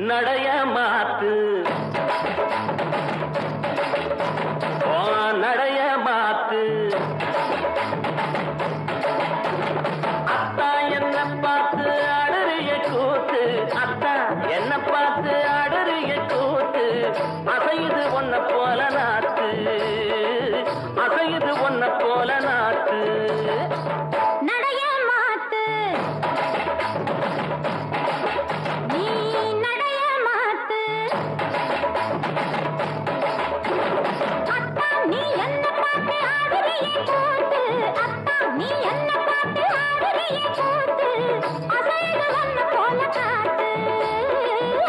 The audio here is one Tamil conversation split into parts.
நடைய மாத்து நடைய மாத்து அத்தா என்ன பார்த்து அடறிய கூத்து அத்தா என்ன பார்த்து அடறிய கூத்து அசையுது ஒன்ன போல நாத்து அசையுது ஒன்ன போல நாத்து நடைய மாத்து நீ நடைய மாத்து அத்தா நீ என்ன பார்த்து ஆடுறிய கூத்து அத்தா நீ என்ன பார்த்து ஆடுறிய கூத்து அசையுது ஒன்ன போல காத்து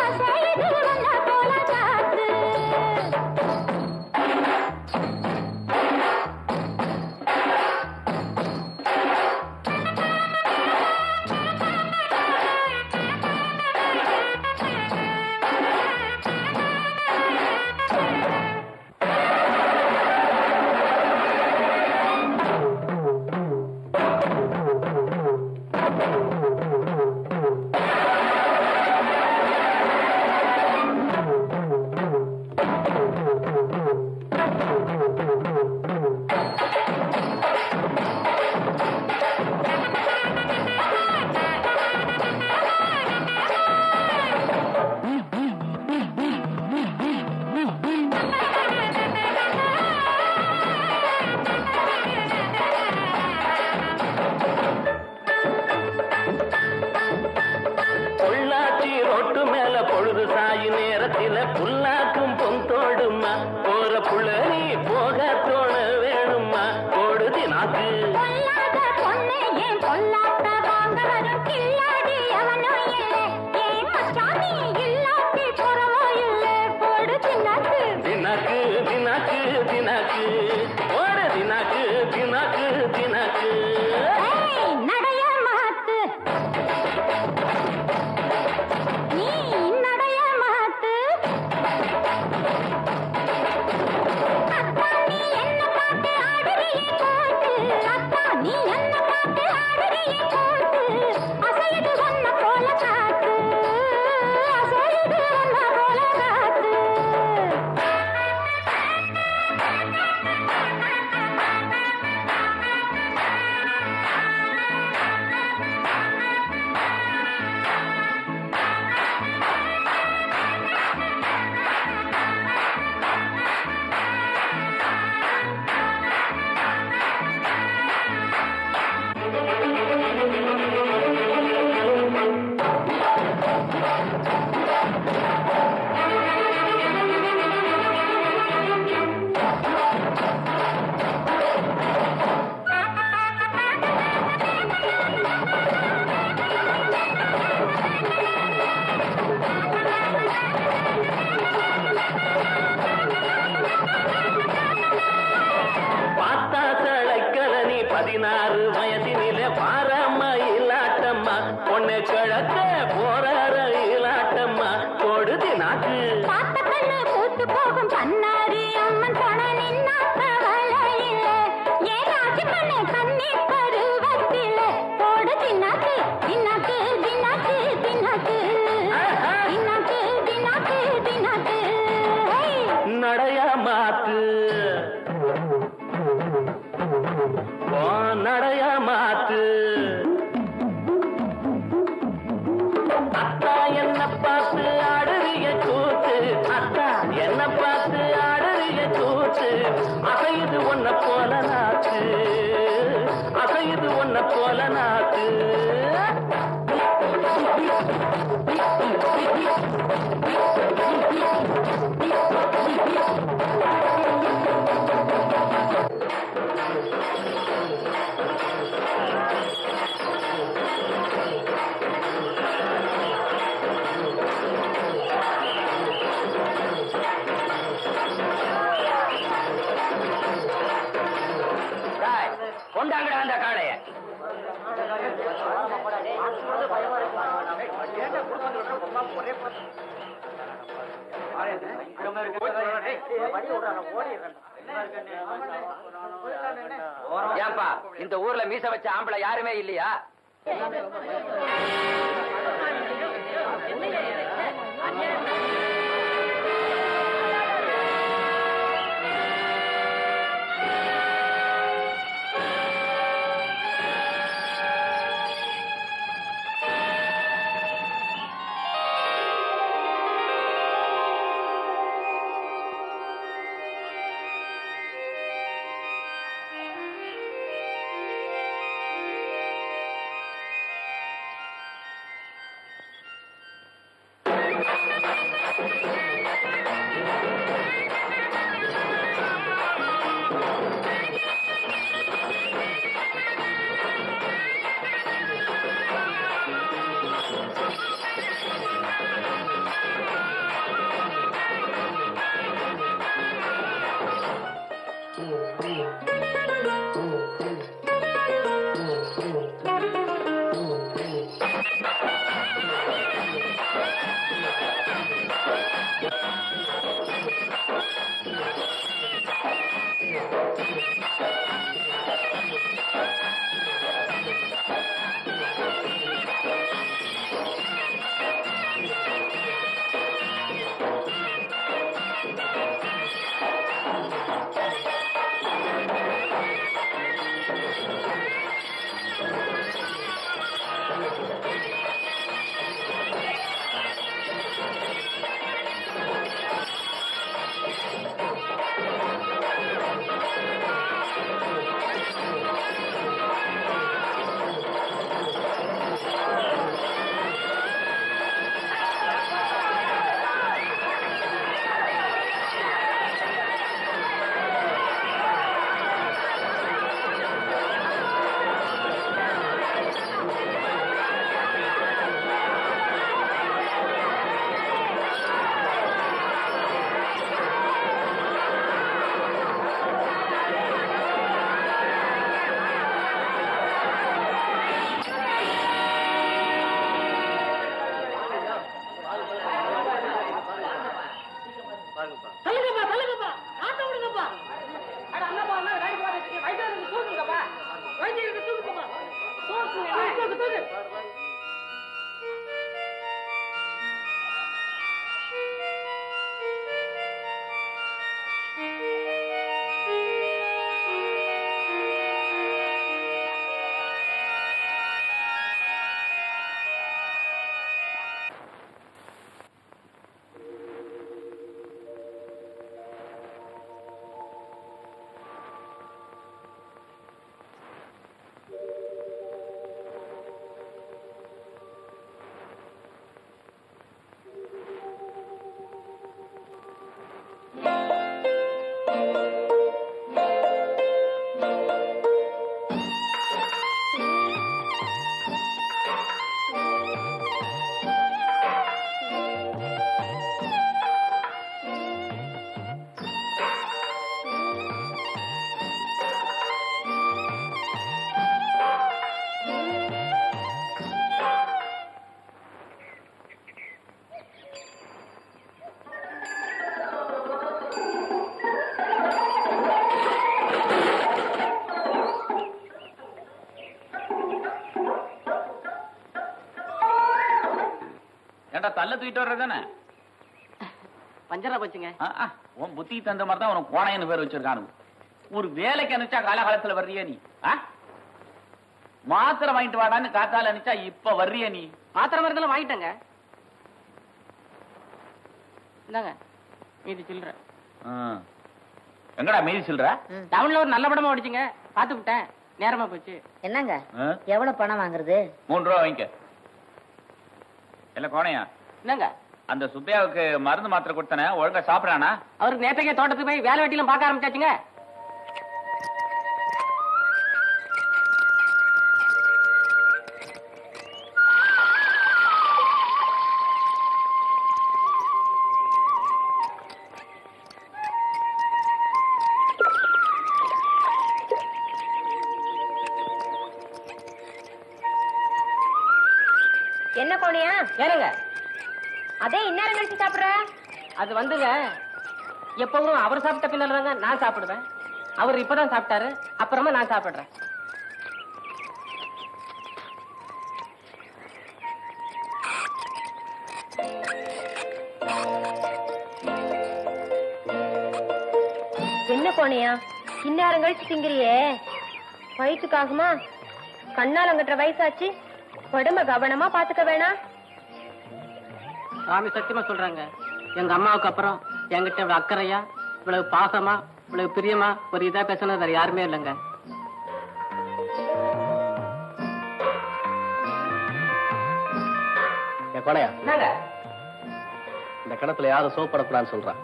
அசையுது ஒன்ன போல காத்து பொள்ளாச்சி ரோட்டு மேல பொழுது சாயி நேரத்தில புல்லாக்கும் பொந்தோடுமா போற புள்ள நீ போக தோண வேணுமா போடுதி நாக்கு பொல்லாத பொண்ணு ஏன் பொல்லாத வாங்க வரும் கில்லாடி அவனோ இல்லை ஏன் மச்சாமி இல்லாட்டி புறவோ இல்லை போடு தின்னாக்கு தினாக்கு தினாக்கு தினாக்கு போடு தினாக்கு தினாக்கு தினாக்கு நடைய மாத்து நீ நடைய மாத்து அத்தா நீ என்ன பார்த்து ஆடுறிய கூத்து அத்தா நீ என்ன பார்த்து ஆடுறிய கூத்து அசையுது ஒன்ன போல காத்து அசையுது ஒன்ன போல காத்து பார்த்தா தழைக்கல நீ 16 வயதினிலே பாரமயிலாட்டம்மா பொண்ணு கிழக்க போற இலாட்டம்மா போடுதி நாக்கு பார்த்த கண்ணு பூத்து போகும் பண்ணாரி அம்மன் போன நின்னா கவலையில ஏன் ராசி பண்ணு கண்ணி பருவத்தில போடு தின்னாக்கு தின்னாக்கு தின்னாக்கு தின்னாக்கு தின்னாக்கு தின்னாக்கு தின்னாக்கு நடைய மாத்து நடைய மாத்து அத்தா என்ன பார்த்து ஆடுறிய கூத்து அத்தா என்ன பார்த்து ஆடுறிய கூத்து அசையுது ஒன்ன போல நாத்து அசையுது ஒன்ன போல நாத்து கொண்டாங்கடா அந்த காளைய ஏன்பா இந்த ஊர்ல மீச வச்ச ஆம்பளை யாருமே இல்லையா? ஏண்டா தள்ள தூக்கிட்டு வர்றதானே பஞ்சரா போச்சுங்க. உன் புத்திக்கு தகுந்த மாதிரி தான் உனக்கு கோணையன்னு பேர் வச்சிருக்கானு. ஒரு வேலைக்கு அனுப்பிச்சா காலகாலத்துல வர்றிய நீ? மாத்திரை வாங்கிட்டு வாடான்னு காத்தால அனுப்பிச்சா இப்ப வர்றிய நீ? மாத்திரை மருந்தெல்லாம் வாங்கிட்டேங்க. இந்தாங்க மீதி சில்லற. எங்கடா மீதி சில்லற? டவுன்ல ஒரு நல்ல படமா ஓடிச்சுங்க, பாத்து விட்டேன், நேரமா போச்சு. என்னங்க எவ்வளவு பணம் வாங்குறது? 3 ரூபா வாங்கிக்க. இல்ல கோணையா, என்னங்க அந்த சுப்பையாவுக்கு மருந்து மாத்திரை கொடுத்தன ஒழுங்கா சாப்பிடானா? அவருக்கு நேற்றைக்கே தோட்டத்துக்கு போய் வேலை வெட்டிலாம் பார்க்க ஆரம்பிச்சாச்சுங்க. என்ன கோணியா? ஏனுங்க அதே இந்நேரம் கழிச்சு சாப்பிடுற? அது வந்துங்க, எப்பவும் அவர் சாப்பிட்ட பின்னால தாங்க நான் சாப்பிடுவேன். அவர் இப்பதான் சாப்பிட்டாரு, அப்புறமா நான் சாப்பிடுறேன். என்ன கோணியா இந்நேரம் கழிச்சு திங்கிறியே? வயிற்றுக்காகுமா? கண்ணால் அங்கற்ற வயசாச்சு, உடம்ப கவனமா பாத்துக்க வேணாம்? சாமி சத்தியமா சொல்றாங்க, எங்க அம்மாவுக்கு அப்புறம் என்கிட்ட இவ்வளவு அக்கறையா, இவ்வளவு பாசமா, இவ்வளவு பிரியமா ஒரு இதா பேசுனது வேற யாருமே இல்லைங்க. இந்த கிணத்துல யாரும் சோப்படக்கூடாதுன்னு சொல்றான்.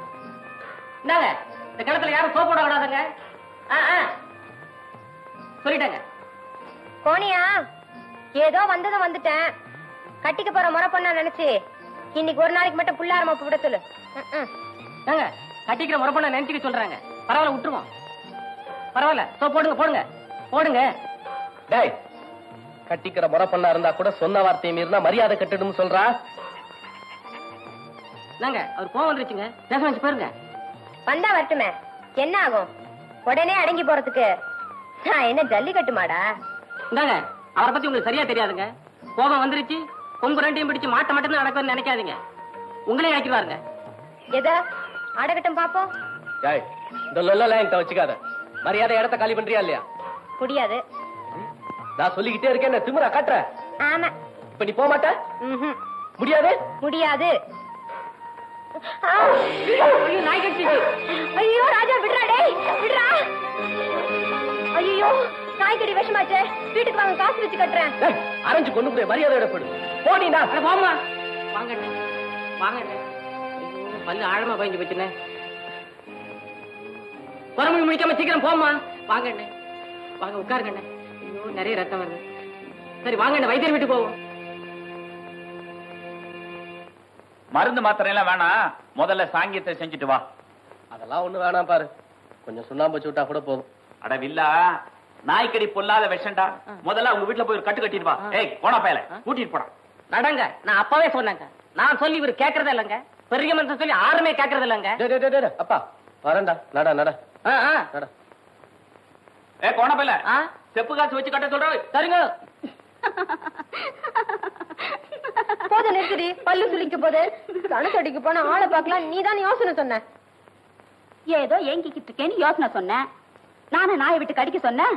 இந்தாங்க, இந்த கிணத்துல யாரும் சோப்பு போட கூடாதுங்க. சொல்லிட்டாங்க. கோணியா, ஏதோ வந்ததும் வந்துட்டேன். கட்டிக்க போற முறை பொண்ணா நினைச்சு இன்னைக்கு ஒரு நாளைக்கு மட்டும் புள்ளாரமா விட சொல்லு. ஏங்க, கட்டிக்கிற முறை பண்ண நினைச்சுக்க சொல்றாங்க. பரவாயில்ல, விட்டுருவோம். பரவாயில்ல, சோப்பு போடுங்க போடுங்க போடுங்க. டேய், கட்டிக்கிற முறை பண்ணா இருந்தா கூட சொன்ன வார்த்தையை மீறினா மரியாதை கட்டிடும் சொல்றா. நாங்க அவர் கோவம் வந்துருச்சுங்க. பேச வச்சு பாருங்க. வந்தா வரட்டுமே, என்ன ஆகும்? உடனே அடங்கி போறதுக்கு நான் என்ன ஜல்லிக்கட்டு மாடா? இந்தாங்க, அவரை பத்தி உங்களுக்கு சரியா தெரியாதுங்க. கோபம் வந்துருச்சு, கொம்பு ரெண்டையும் பிடிச்சு மாட்ட மட்டும் நடக்கும்னு நினைக்காதீங்க. உங்களே ஆக்கிடுவாருங்க. எதா அடகட்டும் பாப்போம். டேய், இந்த லொல்லலாம் என்கிட்ட வச்சுக்காத. மரியாதை இடத்த காலி பண்றியா இல்லையா? முடியாது. நான் சொல்லிக்கிட்டே இருக்கேன், திமிரா காட்டுற. ஆமா. இப்ப நீ போக மாட்ட? முடியாது. முடியாது. நாய் கடிச்சிச்சு. ஐயோ ராஜா, விடுறா டேய், விடுறா. ஐயோ, நாய்க்கடி விஷமாச்சே. வீட்டுக்கு வாங்க, காசு வச்சு கட்டுறேன். டேய், அரைஞ்சு கொண்டு போய் மரியாதை இடப்படு. போனீனா போமா. வாங்க வாங்க. பல்லு ஆழமா பயந்து போச்சுண்ணே. பொறுமை முடிக்காம சீக்கிரம் போமா. வாங்க வாங்க, உட்காருங்க. ஐயோ, நிறைய ரத்தம் வருது. சரி வாங்க, வைத்தியர் வீட்டுக்கு போவோம். மருந்து மாத்திரை எல்லாம் வேணாம், முதல்ல சாங்கியத்தை செஞ்சுட்டு வா. அதெல்லாம் ஒண்ணு வேணாம் பாரு, கொஞ்சம் சுண்ணாம்பு வச்சு விட்டா கூட போதும். அட வில்லா, நாய்க்கடி பொல்லாத விஷண்டா. முதல்ல உங்க வீட்டுல போய் ஒரு கட்டு கட்டிட்டு வா. ஏய், போனா பயல கூட்டிட்டு போடா. நடங்க, நான் அப்பவே சொன்னேங்க. நான் சொல்லி இவர் கேட்கறதே இல்லைங்க. பெரிய மனுஷன் சொல்லி யாருமே கேட்கறது இல்லைங்க. அப்பா வரண்டா, நட நட நட. ஏ போன பயல, செப்பு காசு வச்சு கட்ட சொல்ற. சரிங்க. போது நிறுத்துடி, பல்லு சுளிக்க போது. கணக்கடிக்கு போன ஆளை பார்க்கலாம், நீதான் யோசனை சொன்ன. ஏதோ ஏங்கிக்கிட்டு இருக்கேன்னு யோசனை சொன்னேன். நானும் நாயை விட்டு கடிக்க சொன்னேன்.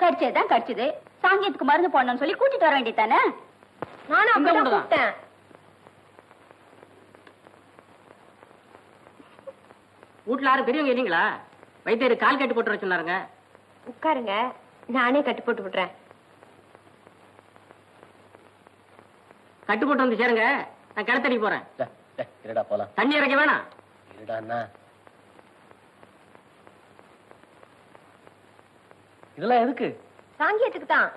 கடிச்சதுதான் கடிச்சது. சாங்கியத்துக்கு மருந்து போடணும்னு சொல்லி கூட்டிட்டு வர வேண்டியதானே. நானும் அப்படிதான் கூப்பிட்டேன். வீட்டுல யாரும் பெரியவங்க இல்லீங்களா? வைத்தியர் கால் கட்டு போட்டு சொன்னாருங்க. உட்காருங்க, நானே கட்டு போட்டு விடுறேன். கட்டு போட்டு வந்து சேருங்க, நான் கிணத்தடி போறேன். இருடா போலாம். தண்ணி இறக்க வேணாம். இருடா. இதெல்லாம் எதுக்கு? சாங்கியத்துக்கு தான்.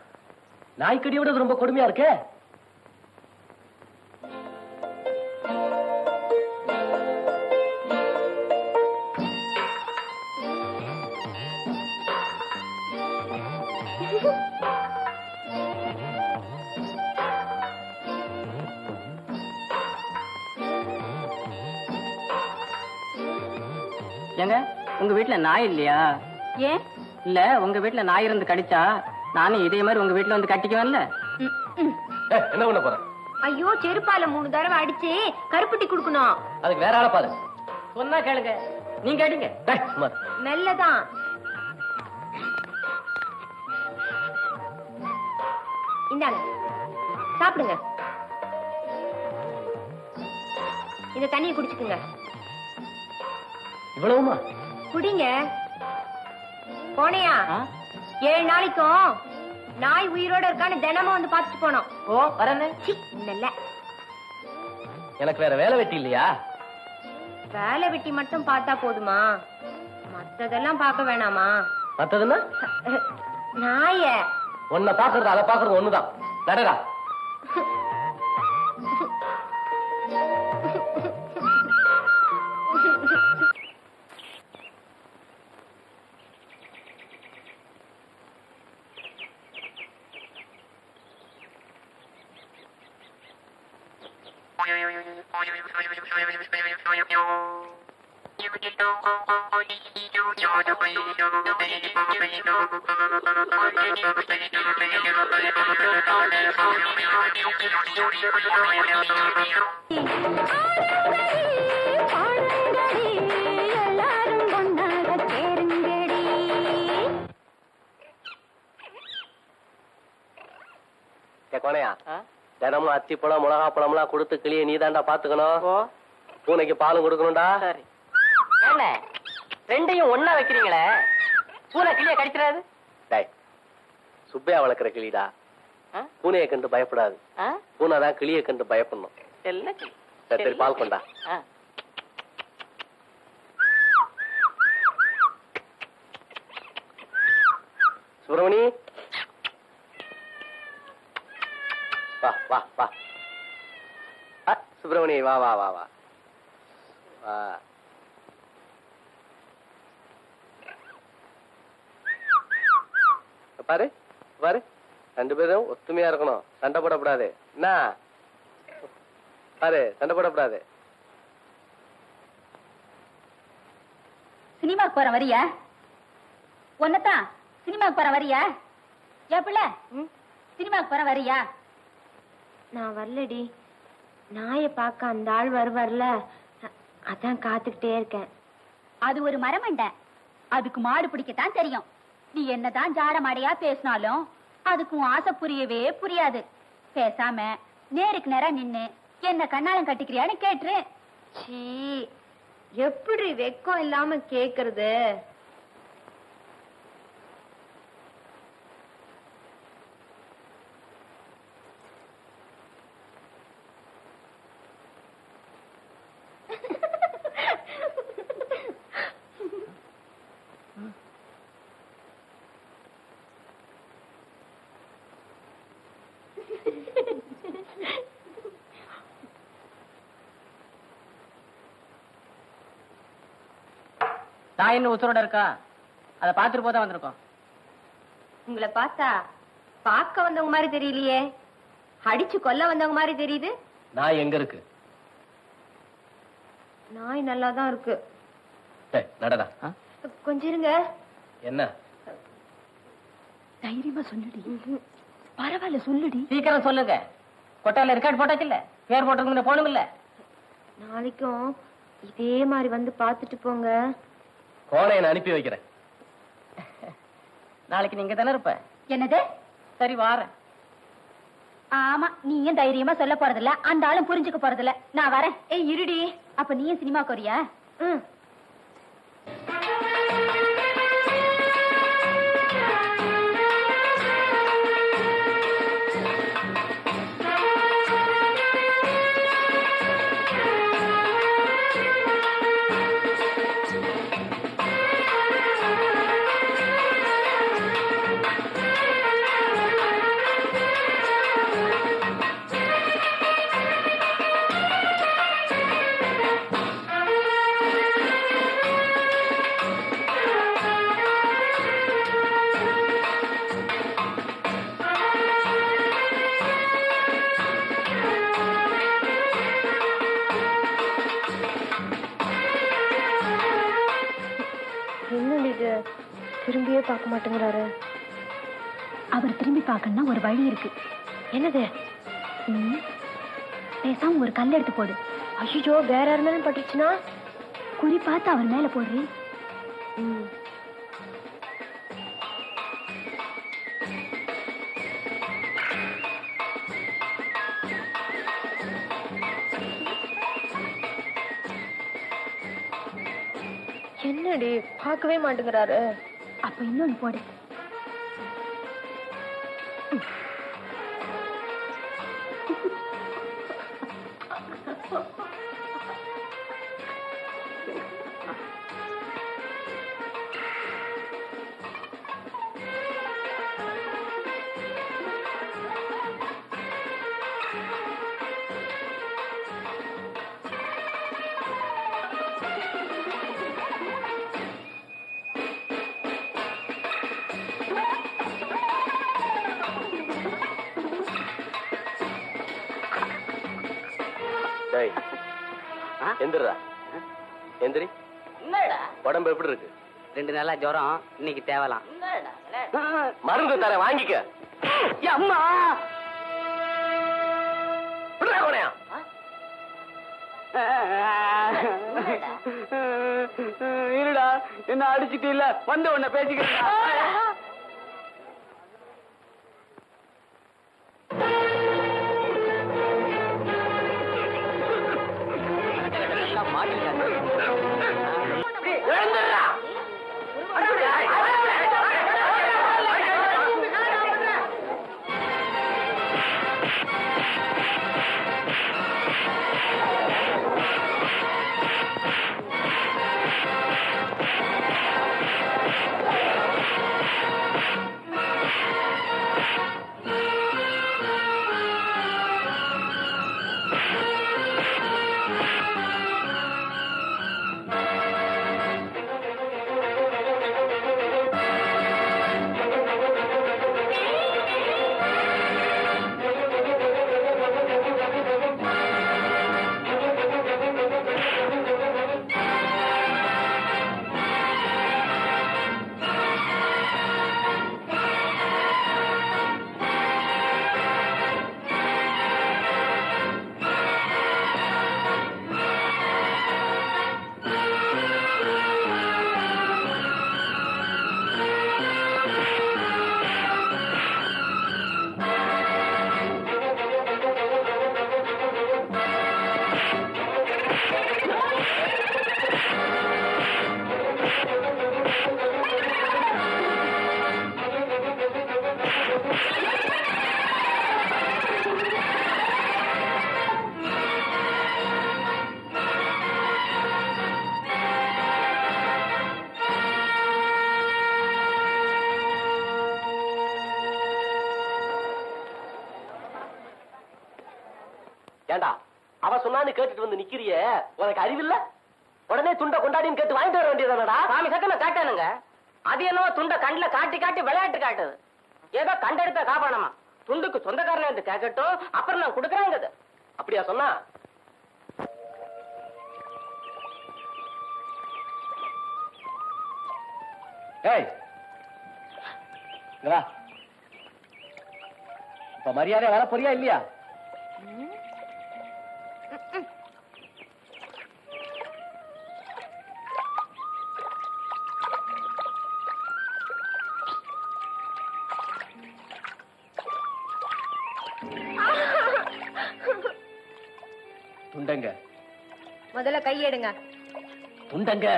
நாய்க்கடியை விட ரொம்ப கொடுமையா இருக்கே. ஏங்க, உங்க வீட்டுல நாய் இல்லையா? ஏன் இல்ல, உங்க வீட்டுல நாய் இருந்து கடிச்சா நானும் இதே மாதிரி உங்க வீட்டுல வந்து கட்டிக்குவேன்ல. என்ன பண்ண போற? ஐயோ, செருப்பால 3 தடவை அடிச்சு கருப்பட்டி குடுக்கணும். அதுக்கு வேற ஆளை பாரு. சொன்னா கேளுங்க, நீங்க அடிங்க. மெல்லதான். இந்தாங்க, சாப்பிடுங்க. இந்த தண்ணியை குடிச்சுக்குங்க. இவ்வளவுமா? குடிங்க. போனையா, 7 நாளைக்கும் நாய் உயிரோட இருக்கான்னு தினமும் வந்து பாத்துட்டு போனோம். ஓ, வரேன்னு. இல்ல, எனக்கு வேற வேலை வெட்டி இல்லையா? வேலை வெட்டி மட்டும் பார்த்தா போதுமா? மத்ததெல்லாம் பார்க்க வேணாமா? மத்ததுன்னா நாய உன்னை பாக்குறது அதை பாக்குறது ஒண்ணுதான். நடடா. கோனையா, தினமும் அத்தி பழம் மிளகா பழம் எல்லாம் கொடுத்து கிளிய நீ தாண்டா பாத்துக்கணும். பூனைக்கு பாலும் கொடுக்கணும்டா. சரி. என்ன ரெண்டையும் ஒன்னா வைக்கிறீங்களே, பூனை கிளிய கடிச்சிடாது? சுப்பையா வளர்க்கிற கிளிடா. பூனையை கண்டு பயப்படாது, பூனை தான் கிளியை கண்டு பயப்படணும். சரி பால் கொண்டா. சுப்பிரமணி வா வா வா. சுப்பிரமணி வா வா வா வா வா. பாரு பாரு, 2 பேரும் ஒத்துமையா இருக்கணும், சண்டை போடக்கூடாது. என்ன பாரு, சண்டை போடக்கூடாது. சினிமாக்கு போற வரியா? ஒன்னதான் சினிமாக்கு போற வரியா? ஏப்பிள்ள சினிமாக்கு போற வரியா? நான் வரலடி. நாயை பார்க்க அந்த ஆள் வருவார்ல, அதான் காத்துக்கிட்டே இருக்கேன். அது ஒரு மரமண்ட, அதுக்கு மாடு பிடிக்கத்தான் தெரியும். நீ என்னதான் ஜாட மாடையா பேசினாலும் அதுக்கும் ஆசை புரியவே புரியாது. பேசாம நேருக்கு நேரா நின்னு என்ன கண்ணாலம் கட்டிக்கிறியான்னு கேட்டுரு. சீ, எப்படி வெக்கம் இல்லாம கேக்குறது? நான் இன்னும் உசுரோட இருக்கா? அதை பார்த்துட்டு போதான் வந்திருக்கோம். உங்களை பார்த்தா பார்க்க வந்தவங்க மாதிரி தெரியலையே, அடிச்சு கொல்ல வந்தவங்க மாதிரி தெரியுது. நான் எங்க இருக்கு? நாய் நல்லாதான் இருக்கு. நடடா. கொஞ்சம் இருங்க. என்ன தைரியமா சொல்லுடி. பரவாயில்ல சொல்லுடி. சீக்கிரம் சொல்லுங்க. கொட்டாயில ரெக்கார்ட் போட்டாச்சு இல்ல, பேர் போட்டிருக்கு போனும் இல்ல. நாளைக்கும் இதே மாதிரி வந்து பாத்துட்டு போங்க. கோணையை அனுப்பி வைக்கிறேன். நாளைக்கு நீங்க தானே இருப்ப? என்னது? சரி வாரேன். ஆமா, நீயும் தைரியமா சொல்ல போறதில்ல, அந்த ஆளும் புரிஞ்சுக்க போறதில்ல. நான் வரேன். ஏய் இருடி, அப்ப நீயும் சினிமாக்கு வரியா? என்னடி இது, திரும்பியே பார்க்க மாட்டேங்கிறாரு? அவர் திரும்பி பார்க்கணும்னா ஒரு வழி இருக்கு. என்னது? பேசாம ஒரு கல் எடுத்து போடு. ஐயோ, வேற யாருந்தாலும் பட்டுச்சுன்னா? குறி பார்த்து அவர் மேல போடுறி. என்னடி பார்க்கவே மாட்டேங்கிறாரு? அப்ப இன்னொன்னு போடு. எந்திரா, எந்திரி. உடம்பு எப்படி இருக்கு? 2 நாளா ஜுரம், இன்னைக்கு தேவலாம். மருந்து தரேன், வாங்கிக்க. அம்மா இருடா, என்ன அடிச்சுட்டு இல்ல, வந்த உன்ன பேசிக்கிறேன். ஏண்டா அவ சொன்னான்னு கேட்டுட்டு வந்து நிக்கிறியே, உனக்கு அறிவில்ல? உடனே துண்டை கொண்டாடின்னு கேட்டு வாங்கிட்டு வர வேண்டியதானடா? சாமி சத்தமா காட்டானுங்க. அது என்னவோ துண்டை கண்ணுல காட்டி காட்டி விளையாட்டு காட்டுது. ஏதோ கண்டெடுத்த காப்பானமா துண்டுக்கு சொந்தக்காரன் என்று கேட்கட்டும், அப்புறம் நான் கொடுக்குறேங்க. அப்படியா சொன்னா? ஏய் இங்க வா. இப்ப மரியாதை வர போறியா இல்லையா? துண்டங்க முதல்ல கையெடுங்க. துண்டங்க.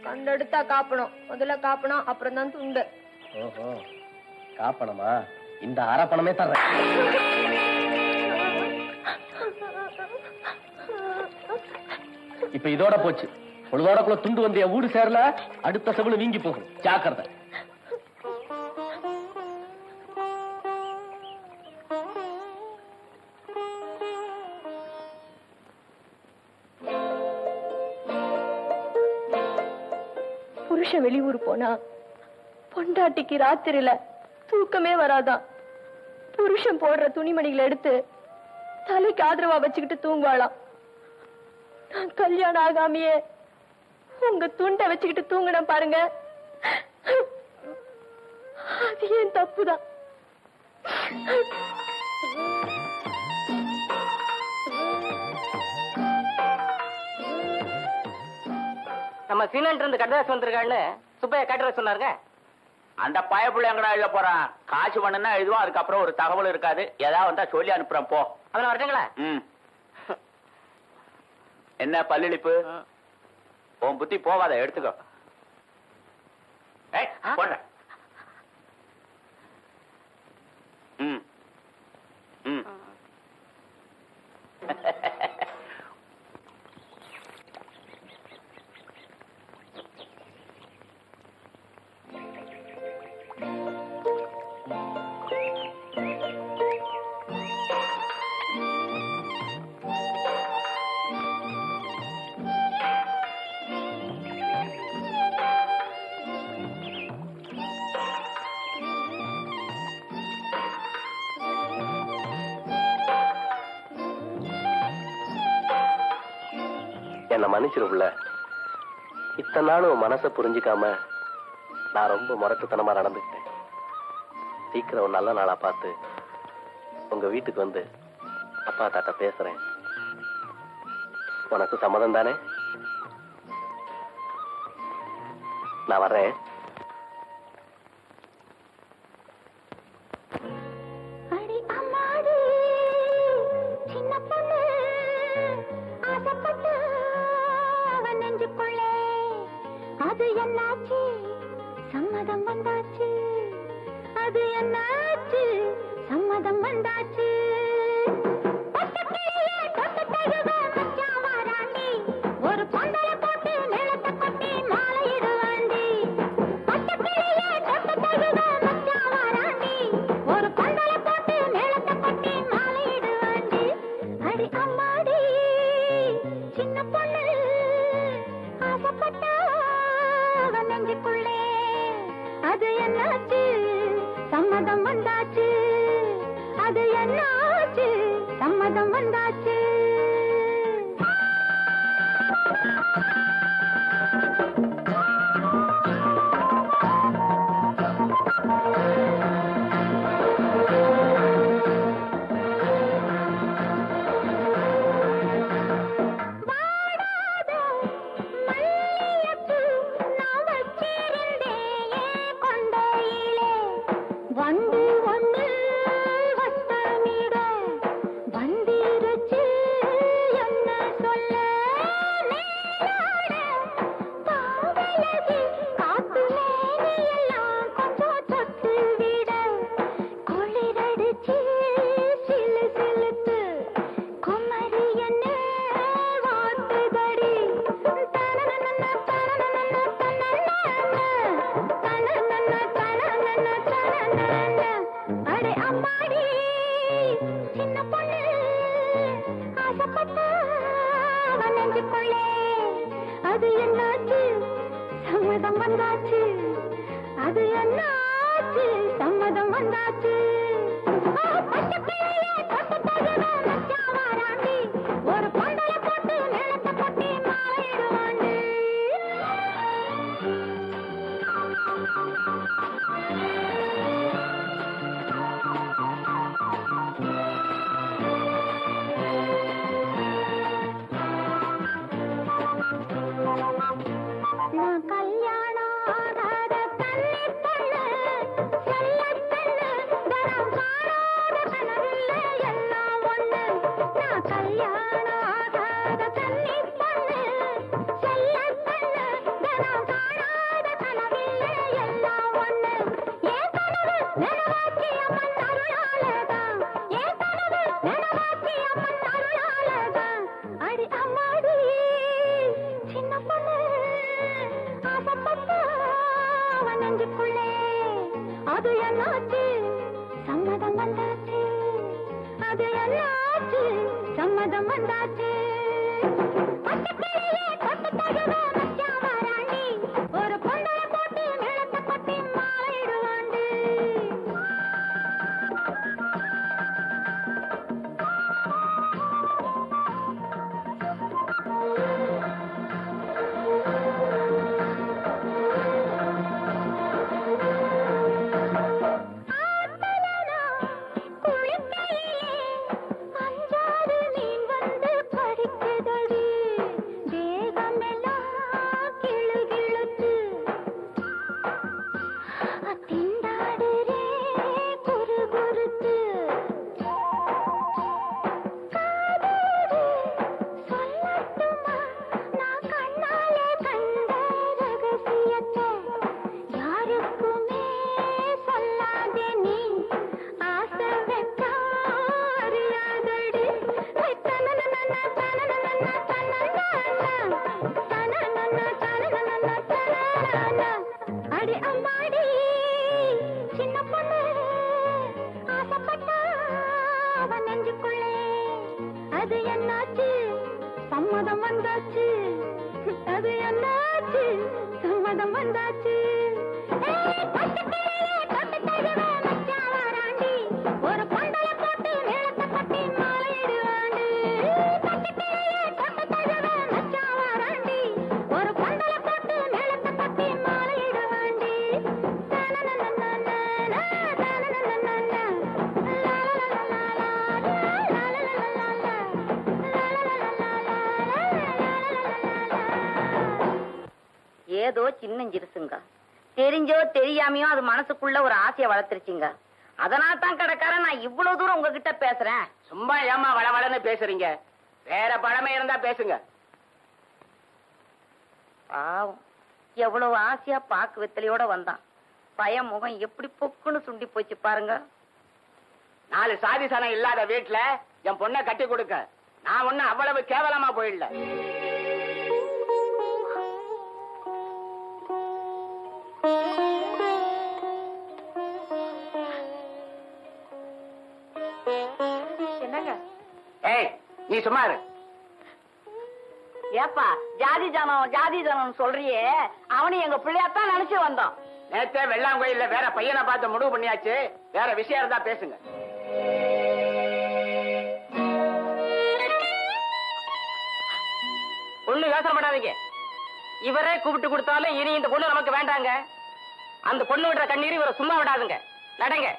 கண்டெடுத்தா காப்பணும். முதல்ல காப்பணும், அப்புறம் தான் துண்டு. ஓஹோ, காப்பணமா? இந்த அரப்பணமே தர்றேன். இப்ப இதோட போச்சு. பொழுதோடக்குள்ள துண்டு வந்து என் வீடு சேரல, அடுத்த செவில வீங்கி போகும். ஜாக்கிரதை. புருஷன் வெளியூர் போனா பொண்டாட்டிக்கு ராத்திரியில தூக்கமே வராதான். புருஷன் போடுற துணிமணிகளை எடுத்து தலைக்கு ஆதரவா வச்சுக்கிட்டு தூங்குவாளாம். நான் கல்யாணம் ஆகாமையே உங்க துண்டை வச்சுக்கிட்டு தூங்கினேன் பாருங்க, அது ஏன் தப்புதான். நம்ம சீனன்ட்டு இருந்து கட்டதாசி வந்திருக்கான்னு சுப்பையா கட்டுற சொன்னாருங்க. அந்த பயப்புள்ள எங்கடா எழுத போறான்? காசு பண்ணுனா எழுதுவான், அதுக்கப்புறம் ஒரு தகவல் இருக்காது. ஏதாவது வந்தா சொல்லி அனுப்புறேன் போ. அதெல்லாம் வரட்டுங்களா? என்ன பல்லிழிப்பு? உன் புத்தி போவாத, எடுத்துக்கோ. போடுற. என்ன மன்னிச்சிருப்புல. இத்தனை நாளும் மனசை புரிஞ்சுக்காம நான் ரொம்ப முரட்டுத்தனமா நடந்துக்கிட்டேன். சீக்கிரம் ஒரு நல்ல நாளா பார்த்து உங்க வீட்டுக்கு வந்து அப்பா தாட்ட பேசுறேன். உனக்கு சம்மதம் தானே? நான் வர்றேன். அடி அம்மாடி சின்ன பொண்ணு ஆசைப்பட்டு அவன் நெஞ்சுக்குள்ளே அது என்னாச்சு சம்மதம் வந்தாச்சு அது என்னாச்சு சம்மதம் வந்தாச்சு ஒரு பொண்டல போட்டு நிலத்தை கொட்டி மாலையிடுவாண்டி ஒரு பொண்டல போட்டு நிலத்தை கொட்டி மாலையிடுவாண்டி அடி அம்மாடி சின்ன பொண்ணு ஆசைப்பட்டா அவன் நெஞ்சுக்குள்ளே அது என்னாச்சு சம்மதம் வந்தாச்சு அது என்னாச்சு சம்மதம் வந்தாச்சு வந்து ஒண்ணு வட்டமிட வந்திருச்சு அவன் நெஞ்சுக்குள்ளே அது என்னாச்சு சம்மதம் வந்தாச்சு அது என்னாச்சு சம்மதம் வந்தாச்சு ஒரு பொண்டல போட்டு நிலத்தை கொட்டி மாறிடுவாண்டு நான் கல்யாணம் ஆகாத கன்னி பொண்ணு செல்ல பெண்ணு தரம் காணாத கனவில்லை எல்லாம் ஒண்ணு நான் கல்யாணம் ஆகாத கன்னி பொண்ணு செல்ல பெண்ணு தரம் காணாத கனவில்லை எல்லாம் ஒண்ணு ஏன் கனவு நினைவாச்சி அம்மன் அருளாலதான் ஏன் கனவு நினைவாச்சி அம்மன் அருளாலதான் அடி அம்மாடி சின்ன பொண்ணு ஆசைப்பட்டு அவன் நெஞ்சுக்குள்ளே அது என்னாச்சு சம்மதம் வந்தாச்சு அது என்னாச்சு சம்மதம் வந்தாச்சு பட்டுக்கிளியே தொட்டு தழுவ மச்சான் வாராண்டி ஒரு பொண்டல போட்டு நிலத்தை கொட்டி மாறிடுவாண்டு அஞ்சாறு மீன் வந்து படிக்குதடி தேகமெல்லாம் கிளுகிளுத்து திண்டாடுறே குறுகுறுத்து காதோடு சொல்லட்டுமா நான் கண்ணாலே கண்ட ரகசியத்தை யாருக்குமே சொல்லாதே நீ ஆசை வெக்கா அறியாதடி தனனனன தனனனன தனனனன தனனனன தனனனன அடி அம்மாடி சின்ன பொண்ணு ஆசைப்பட்டா அவன் நெஞ்சுக்குள்ளே அது என்னாச்சு சம்மதம் வந்தாச்சு அது என்னாச்சு சம்மதம் வந்தாச்சு பட்டுக்கிளியே தொட்டு தழுவ மச்சான் வாராண்டி ஒரு பொண்டல போட்டு நிலத்தை கொட்டி மாறிடுவாண்டு பட்டுக்கிளியே தொட்டு தழுவ மச்சான் வாராண்டி ஒரு பொண்டல போட்டு நிலத்தை கொட்டி மாறிடுவாண்டி ஏதோ சின்னஞ்சிருசுங்க தெரிஞ்சோ தெரியாமையோ அது மனசுக்குள்ள ஒரு ஆசையை வளர்த்துருச்சுங்க அதனால தான் கடைக்காரன் நான் இவ்வளவு தூரம் உங்ககிட்ட பேசுறேன். சும்மா ஏமா வளவளன்னு பேசுறீங்க? வேற பழமை இருந்தா பேசுங்க. பாவம் எவ்வளவு ஆசையா பாக்கு வெத்தலையோட வந்தான். பயம் முகம் எப்படி பொக்குன்னு சுண்டி போச்சு பாருங்க. 4 சாதி சனம் இல்லாத வீட்டுல என் பொண்ணை கட்டி கொடுக்க நான் ஒண்ணு அவ்வளவு கேவலமா போயிடல. என்னங்க? ஏய் நீ சும்மா இரு. ஏப்பா ஜாதி ஜனம் சொல்றியே, அவனு எங்க பிள்ளையாத்தான் நினைச்சு வந்தோம். நேத்தே வெள்ளாங்கோயில்ல வேற பையனை பார்த்து முடிவு பண்ணியாச்சு. வேற விஷயம் இருந்தா பேசுங்க. ஒண்ணு யோசனை பண்ணாதீங்க. இவரே கூப்பிட்டு கொடுத்தாலும் இனி இந்த பொண்ணு நமக்கு வேண்டாங்க. அந்த பொண்ணு விடுற கண்ணீர் இவரை சும்மா விடாதுங்க. நடங்க.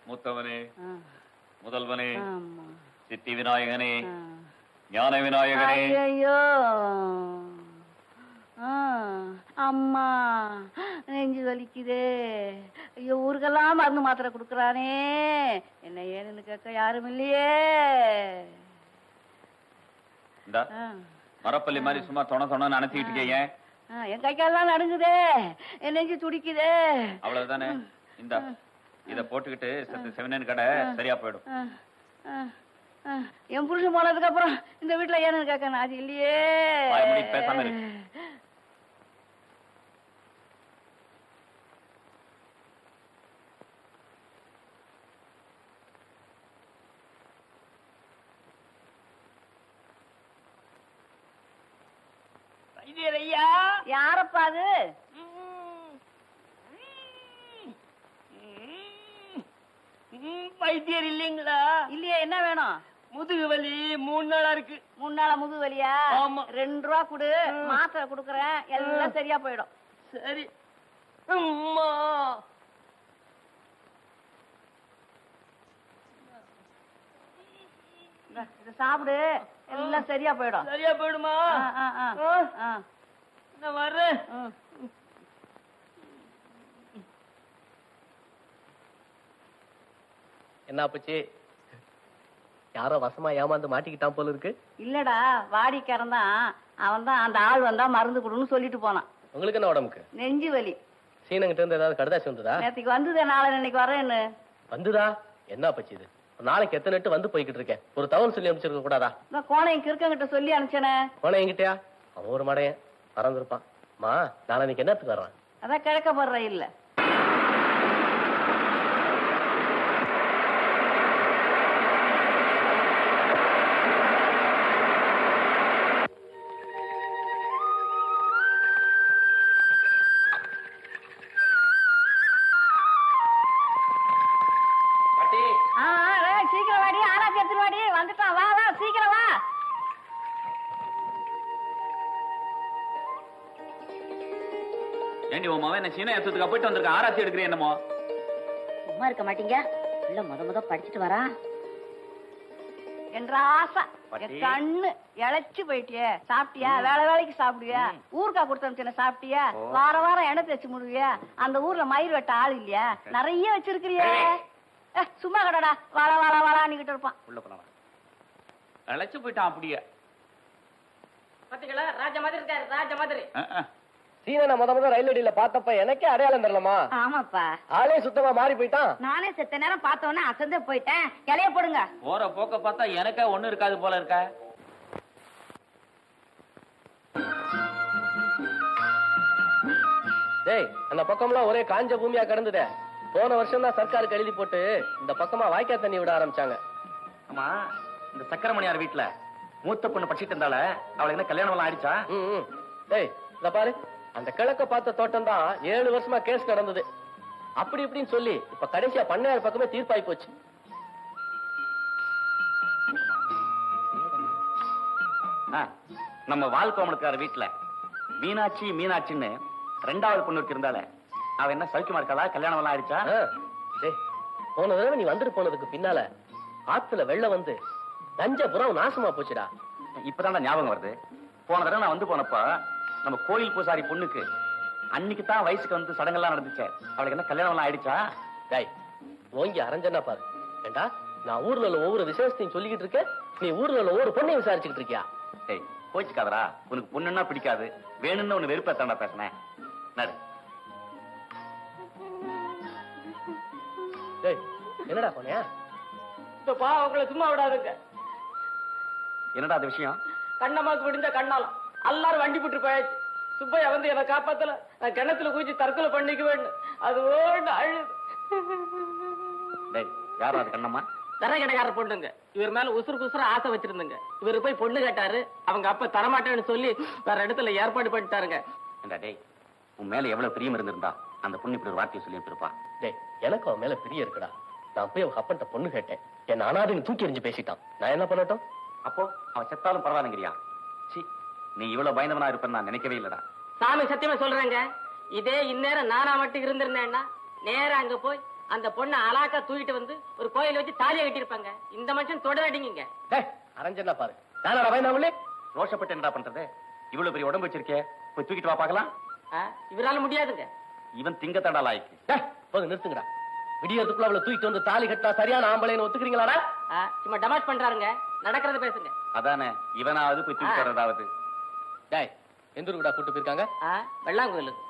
மூத்தவனே, முதல்வனே, சித்தி விநாயகனே, ஞான விநாயகனே. ஐயோ அம்மா நெஞ்சு வலிக்குதே. ஐயோ ஊருக்கெல்லாம் மருந்து மாத்திரை கொடுக்கறானே, என்ன ஏன்னு கேட்க யாரும் இல்லையே. இந்தா மரப்பள்ளி மாதிரி சும்மா தொண நினைச்சிட்டு இருக்கீங்க. என் கைக்கெல்லாம் நடுங்குதே, என் நெஞ்சு துடிக்குதே. அவ்வளவுதானே. இந்த இத போட்டுக்கிட்டு செவனேன்னு கடை சரியா போயிடும். என் புருஷன் போனதுக்கு அப்புறம் இந்த வீட்டுல ஏன்னு கேட்க அது இல்லையே. பேசாம இரு. ஐயா யாரப்பா அது? வைத்தியர் இல்லைங்களா? இல்லையே, என்ன வேணும்? முதுகு வலி 3 நாளா இருக்கு. 3 நாளா முதுகு வலியா? ஆமா. 2 ரூபா கொடு, மாத்திரை கொடுக்கறேன், எல்லாம் சரியா போயிடும். சரி. அம்மா இத சாப்பிடு, எல்லாம் சரியா போயிடும். சரியா போயிடுமா? நான் வர்றேன். என்ன ஆச்சு? யாரோ வசமா ஏமாந்து மாட்டிக்கிட்டான் போல இருக்கு. இல்லடா, வாடிக்காரன் தான். அவன் தான் அந்த ஆள் வந்தா மருந்து கொடுன்னு சொல்லிட்டு போனான். உங்களுக்கு என்ன உடம்புக்கு? நெஞ்சு வலி. சீனங்கிட்ட இருந்து ஏதாவது கடுதாசி வந்ததா? நேற்றுக்கு வந்ததே, நாளை இன்னைக்கு வரேன்னு. வந்துதா? என்ன பச்சு இது? நாளைக்கு எத்தனை நட்டு வந்து போய்கிட்டு இருக்கேன். ஒரு தவறு சொல்லி அனுப்பிச்சிருக்க கூடாதா? நான் கோணையும் கிறுக்கங்கிட்ட சொல்லி அனுப்பிச்சனே. கோணை என்கிட்டயா? அவன் ஒரு மடையன் பறந்துருப்பான். மா, நாளைக்கு என்னத்துக்கு வர்றான்? அதான் கிழக்க போடுற இல்ல. சீக்கிரம் வாடி, ஆராய்ச்சி எடுத்துட்டு வாடி. வந்துட்டான், வா வா சீக்கிரம் வா. ஏண்டி உன் மவன் என்ன சீன ஏத்துறதுக்கு போயிட்டு வந்திருக்க, ஆராய்ச்சி எடுக்கிறேன் என்னமோ? சும்மா இருக்க மாட்டீங்க? இல்ல முத படிச்சுட்டு வரா என்ற ஆசை. கண்ணு இழைச்சு போயிட்டியே. சாப்பிட்டியா? வேலைக்கு சாப்பிடுவியா? ஊருக்கா கொடுத்த சாப்பிட்டியா? வாரம் எண்ணெய் தேய்ச்சி முடுவியா? அந்த ஊர்ல மயிர் வெட்ட ஆள் இல்லையா? நிறைய வச்சிருக்கிறியே. சும்மா கடடா, வாழான்னுகிட்டு இருப்பான். உள்ள போலாம். அழைச்சு போயிட்டான் அப்படியே. பாத்தீங்களா, ராஜா மாதிரி இருக்காரு, ராஜா மாதிரி. சீன முத ரயில் அடியில பார்த்தப்ப எனக்கே அடையாளம் தெரியலமா. ஆமாப்பா, ஆளே சுத்தமா மாறி போயிட்டான். நானே செத்த நேரம் பார்த்தோன்னே அசந்தே போயிட்டேன். இலைய போடுங்க. போற போக்க பார்த்தா எனக்கே ஒண்ணு இருக்காது போல இருக்க. டேய், அந்த பக்கம்லாம் ஒரே காஞ்ச பூமியா கிடந்ததே. போன வருஷம் தான் சர்க்காருக்கு எழுதி போட்டு இந்த பக்கமா வாய்க்கா தண்ணி விட ஆரம்பிச்சாங்க. ஆமா, இந்த சக்கரமணியார் வீட்டுல மூத்த பொண்ணு படிச்சிட்டு இருந்தால, அவளுக்கு என்ன கல்யாணம் எல்லாம் ஆயிடுச்சா? டேய், இத பாரு, அந்த கிழக்க பார்த்த தோட்டம் தான் 7 வருஷமா கேஸ் நடந்தது. அப்படி இப்படின்னு சொல்லி இப்ப கடைசியா பண்ணையார் பக்கமே தீர்ப்பாய் போச்சு. நம்ம வாழ்க்கோமலுக்கார வீட்டுல மீனாட்சின்னு 2வது பொண்ணு இருந்தால, அவ என்ன சௌக்கியமா இருக்காளா? கல்யாணம் எல்லாம் ஆயிடுச்சா? டேய், போன தடவை நீ வந்துட்டு போனதுக்கு பின்னால ஆத்துல வெள்ளம் வந்து தஞ்சபுரம் நாசமா போச்சுடா. இப்பதான் ஞாபகம் வருது. போன தடவை நான் வந்து போனப்ப நம்ம கோயில் பூசாரி பொண்ணுக்கு அன்னைக்கு தான் வயசுக்கு வந்து சடங்கெல்லாம் நடந்துச்சு. அவளுக்கு என்ன கல்யாணம் எல்லாம் ஆயிடுச்சா? டேய், ஓங்கி அரஞ்சனா பாரு. ஏண்டா, நான் ஊர்ல உள்ள ஒவ்வொரு விசேஷத்தையும் சொல்லிக்கிட்டு இருக்கேன், நீ ஊர்ல உள்ள ஒவ்வொரு பொண்ணையும் விசாரிச்சுக்கிட்டு இருக்கியா? டேய், கோச்சுக்காதரா. உனக்கு பொண்ணுன்னா பிடிக்காது, வேணும்னு ஒண்ணு வெறுப்பேத்தாண்டா பேசினேன். நடு. டேய், என்னடா போனியா? இப்ப பாவங்களை சும்மா விடாதுங்க. என்னடா அது விஷயம்? கண்ணம்மாக்கு விடுந்த கண்ணாலம் எல்லாரும் வண்டி போட்டு போயாச்சு. சுப்பையா வந்து என்னை காப்பாத்தல. நான் கிணத்துல குதிச்சு தற்கொலை பண்ணிக்க வேண்டும். அது ஓண்டு அழுது. டேய், யாரா அது கண்ணம்மா? தர கடைக்கார பொண்ணுங்க. இவர் மேல உசுறு ஆசை வச்சிருந்துங்க. இவரு போய் பொண்ணு கேட்டாரு. அவங்க அப்ப தரமாட்டேன்னு சொல்லி வேற இடத்துல ஏற்பாடு பண்ணிட்டாருங்க. டேய், உன் மேல எவ்வளவு பிரியம் இருந்திருந்தா அந்த பொண்ணு இப்படி ஒரு வார்த்தையை சொல்லி இருப்பா. டேய், எனக்கு அவன் மேல பிரியம் இருக்குடா. நான் போய் அவங்க அப்பன்ட்ட பொண்ணு கேட்டேன். என் அனாதைன்னு தூக்கி எறிஞ்சு பேசிட்டான். நான் என்ன பண்ணட்டும்? அப்போ அவன் செத்தாலும் பரவாயில்லைங்கிறியா? சி, நீ இவ்வளவு பயந்தவனா இருப்பேன்னு நான் நினைக்கவே இல்லடா. சாமி சத்தியமா சொல்றேங்க, இதே இந்நேரம் நானா மட்டும் இருந்திருந்தேன்னா நேரா அங்க போய் அந்த பொண்ணை அலாக்கா தூக்கிட்டு வந்து ஒரு கோயில வச்சு தாலியை கட்டிருப்பாங்க. இந்த மனுஷன் தொடரடிங்க. டேய், அரஞ்சனா பாரு. நானடா பயந்தாமலே. ரோஷப்பட்டு என்னடா பண்றது? இவ்வளவு பெரிய உடம்பு வச்சிருக்கே, போய் தூக்கிட்டு வா பாக்கலாம். இவரால முடியாதுங்க. இவன் திங்கத்தடா லாய்க்கு. டேய், போங்க, நிறுத்துங்கடா. விடியறதுக்குள்ள அவளை தூக்கிட்டு வந்து தாலி கட்டினா சரியான ஆம்பளைன்னு ஒத்துக்கிறீங்களாடா? சும்மா டமாஷ் பண்றாருங்க. நடக்கிறத பேசுங்க. அதானே, இவனாவது போய் தூக்கி வர்றதாவது. டேய், எந்த ஊருக்குடா கூட்டு போயிருக்காங்க? வெள்ளாங்கோயிலுக்கு.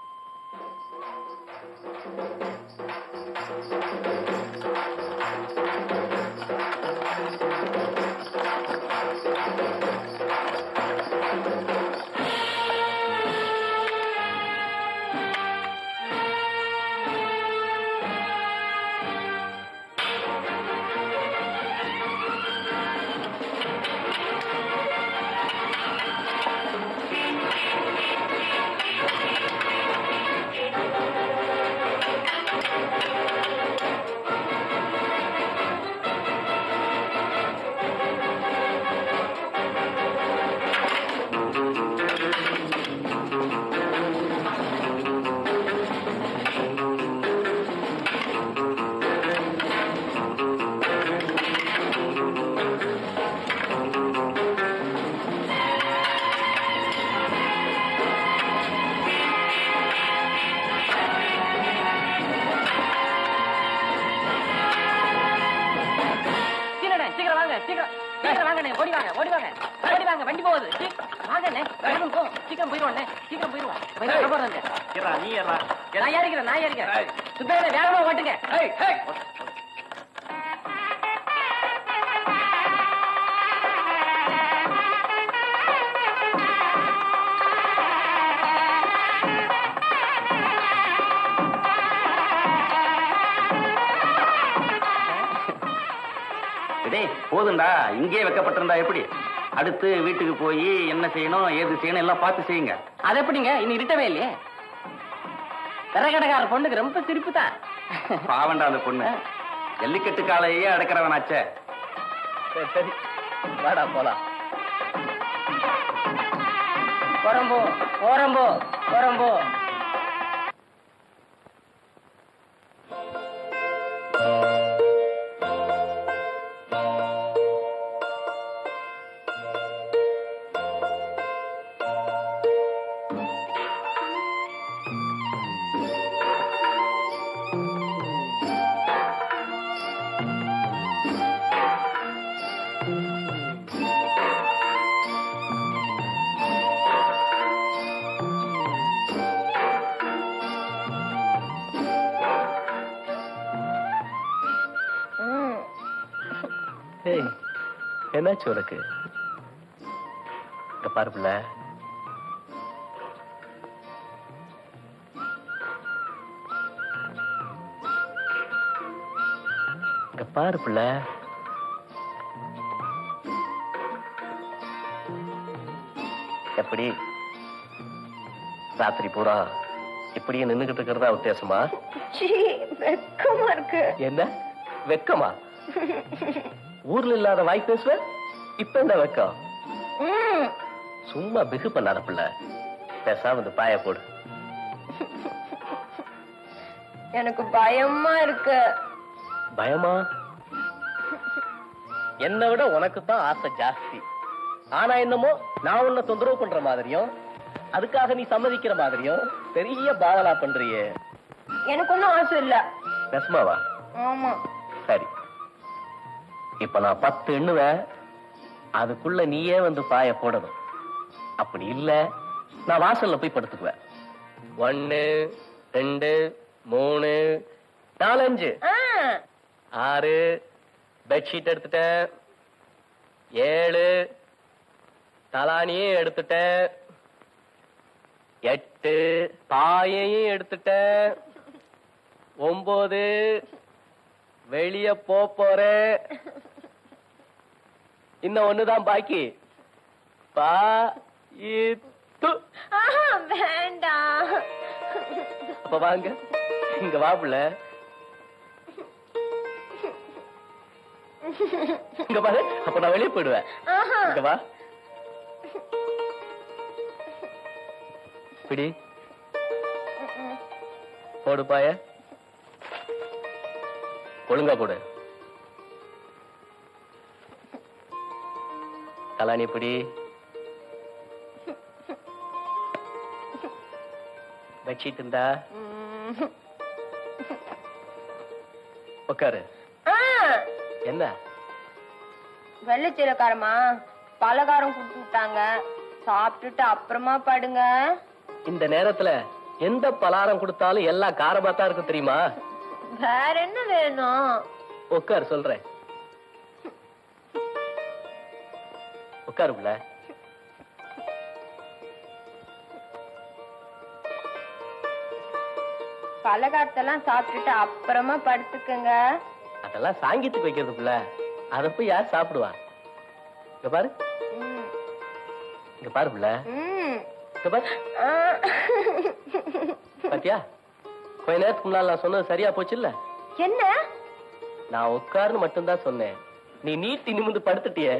சீக்கிரம் வாங்கண்ணே, ஓடி வாங்க, ஓடி வாங்க, ஓடி வாங்க, வண்டி போகுது. வாங்கண்ணே, வேகமா போ, சீக்கிரம் போயிடுவோண்ணே, சீக்கிரம் போயிடுவோம். நீ ஏறா. நான் ஏறிக்கிறேன். சுத்தரே வேகமா ஓட்டுங்க. டேய் போதுண்டா, இங்கே வைக்கப்பட்டிருந்தா எப்படி? அடுத்து வீட்டுக்கு போய் என்ன செய்யணும் ஏது செய்யணும் எல்லாம் பார்த்து செய்யுங்க. அது எப்படிங்க இன்னும் இருட்டவே இல்லையே? விறகடைக்கார பொண்ணுக்கு ரொம்ப சிரிப்பு தான். பாவண்டா அந்த பொண்ணு, ஜல்லிக்கட்டு காலையே அடக்கிறவனாச்சே. சரி வாடா போலாம். ஓரம்போ. என்னாச்சு உனக்கு? இந்த பாரு பிள்ளை, இங்க பாரு பிள்ளை, எப்படி ராத்திரி பூரா இப்படியே நின்னுகிட்டு இருக்கிறதா வித்தியாசமா? வெக்கமா இருக்கு. என்ன வெக்கமா? ஊர்ல இல்லாத வாய் பேசுவ, இப்ப என்ன வெக்கம்? சும்மா பிகு பண்ணாத பிள்ளை, பேசாம வந்து பாய போடு. எனக்கு பயமா இருக்கு. பயமா? என்னை விட உனக்கு தான் ஆசை ஜாஸ்தி. ஆனா என்னமோ நான் உன்னை தொந்தரவு பண்ற மாதிரியும் அதுக்காக நீ சம்மதிக்கிற மாதிரியும் பெரிய பாவலா பண்றியே. எனக்கு ஒன்னும் ஆசை இல்ல. நெசமாவா? ஆமா. சரி, இப்ப நான் 10 எண்ணுவேன், அதுக்குள்ள நீயே வந்து பாய போடணும். அப்படி இல்ல நான் வாசல்ல போய் படுத்துக்குவேன். 1 2 3 4 5 6 பெட்ஷீட் எடுத்துட்டேன், 7 தலானியே எடுத்துட்டேன், 8 பாயையும் எடுத்துட்டேன், 9 வெளிய போறேன். இன்னும் ஒண்ணுதான் பாக்கி. வேண்டாம். அப்ப வாங்க, இங்க வா புள்ள. இங்க பாரு, அப்ப நான் வெளியே போயிடுவேன். இங்க வா, பிடி போடு பாய, ஒழுங்கா போடு. கலாணி பிடி, பெட்ஷீட் இருந்தா உட்காரு. என்ன வெள்ளச்சீரக்காரமா பலகாரம் கொடுத்து விட்டாங்க, சாப்பிட்டுட்டு அப்புறமா படுங்க. இந்த நேரத்துல எந்த பலகாரம் கொடுத்தாலும் எல்லாம் காரமா தான் இருக்கு தெரியுமா? வேற என்ன வேணும்? உட்காரு சொல்றேன். உட்காரு புள்ள. பலகாரத்தெல்லாம் சாப்பிட்டுட்டு அப்புறமா படுத்துக்குங்க. அதெல்லாம் சாங்கியத்துக்கு வைக்கிறது புள்ள, அத போய் யார் சாப்பிடுவா? இங்க பாரு, இங்க பாரு புள்ள, இங்க பாரு. பாத்தியா, கொஞ்ச நேரத்துக்கு முன்னால நான் சொன்னது சரியா போச்சு இல்ல? என்ன? நான் உட்காருன்னு மட்டும்தான் சொன்னேன், நீ நீட்டி நிமிந்து படுத்துட்டியே.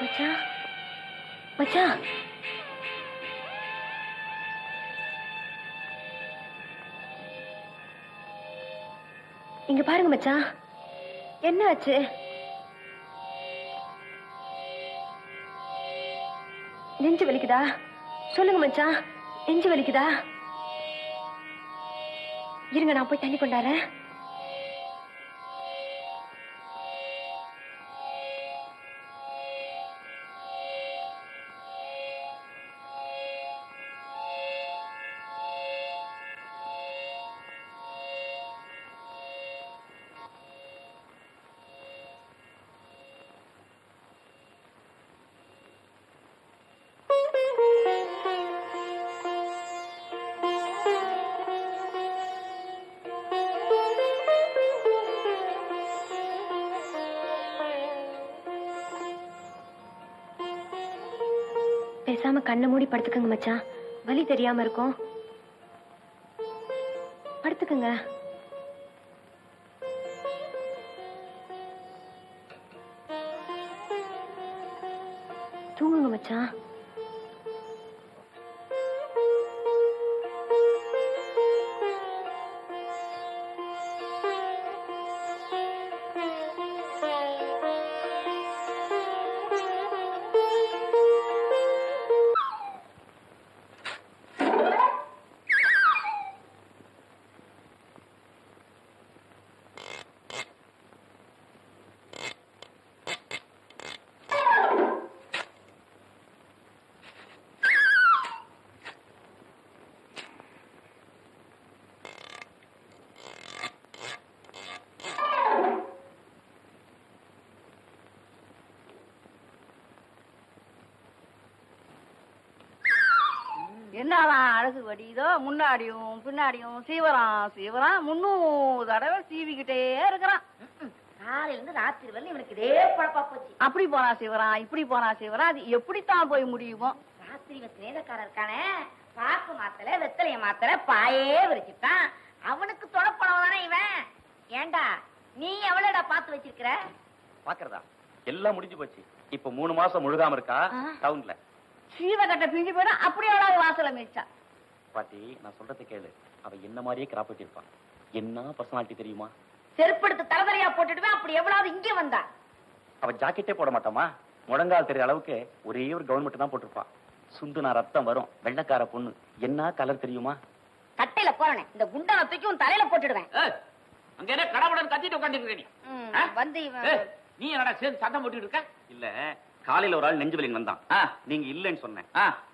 மச்சான், மச்சான், இங்க பாருங்க மச்சான், என்ன ஆச்சு? நெஞ்சு வலிக்குதா? சொல்லுங்க மச்சான், நெஞ்சு வலிக்குதா? இருங்க, நான் போய் தண்ணி கொண்டாரேன். பேசாம கண்ணை மூடி படுத்துக்கங்க மச்சான், வலி தெரியாம இருக்கும். படுத்துக்கங்க. தூங்குங்க மச்சான். என்னதான் அழகு வடிதோ, முன்னாடியும் பின்னாடியும் சீவரான் சீவரான் 300 தடவை சீவிக்கிட்டே இருக்கிறான். காலையில இருந்து ராத்திரி வரல இவனுக்கு இதே பழப்பா போச்சு. அப்படி போனா சீவரான், இப்படி போனா சீவரான், அது எப்படித்தான் போய் முடியுமோ? ராத்திரி இவன் சிநேகக்காரன் இருக்கானே, பாக்கு மாத்தல, வெத்தலைய மாத்தல, பாயே விரிச்சுட்டான். அவனுக்கு தொடப்பணம் தானே இவன். ஏண்டா நீ எவ்வளவுடா பாத்து வச்சிருக்கிற? பாக்குறதா எல்லாம் முடிஞ்சு போச்சு. இப்ப 3 மாசம் முழுகாம இருக்கா டவுன்ல. சீவகட்டை பிஞ்சு போயிடும், அப்படியே வாசல மிச்சா. பாட்டி, நான் சொல்றதை கேளு. அவ என்ன மாதிரியே கிராப் வச்சிருப்பான். என்ன பர்சனாலிட்டி தெரியுமா? செருப்படுத்து தலதரையா போட்டுடுவேன். அப்படி எவ்வளவு இங்க வந்தா? அவ ஜாக்கெட்டே போட மாட்டாமா. முழங்கால் தெரிய அளவுக்கு ஒரே ஒரு கவர்மெண்ட் தான் போட்டிருப்பான். சுந்துனா ரத்தம் வரும், வெள்ளக்கார பொண்ணு. என்ன கலர் தெரியுமா? கட்டையில போறனே இந்த குண்டனை தூக்கி உன் தலையில போட்டுடுவேன். அங்க என்ன கடவுடன் கத்திட்டு உட்காந்துருக்க? வந்து நீ என்னடா சேர்ந்து சத்தம் போட்டுட்டு இருக்க? இல்ல, காலையில ஒரு ஆள் நெஞ்சு வலின்னு வந்தான். நீங்க இல்லன்னு சொன்னேன்.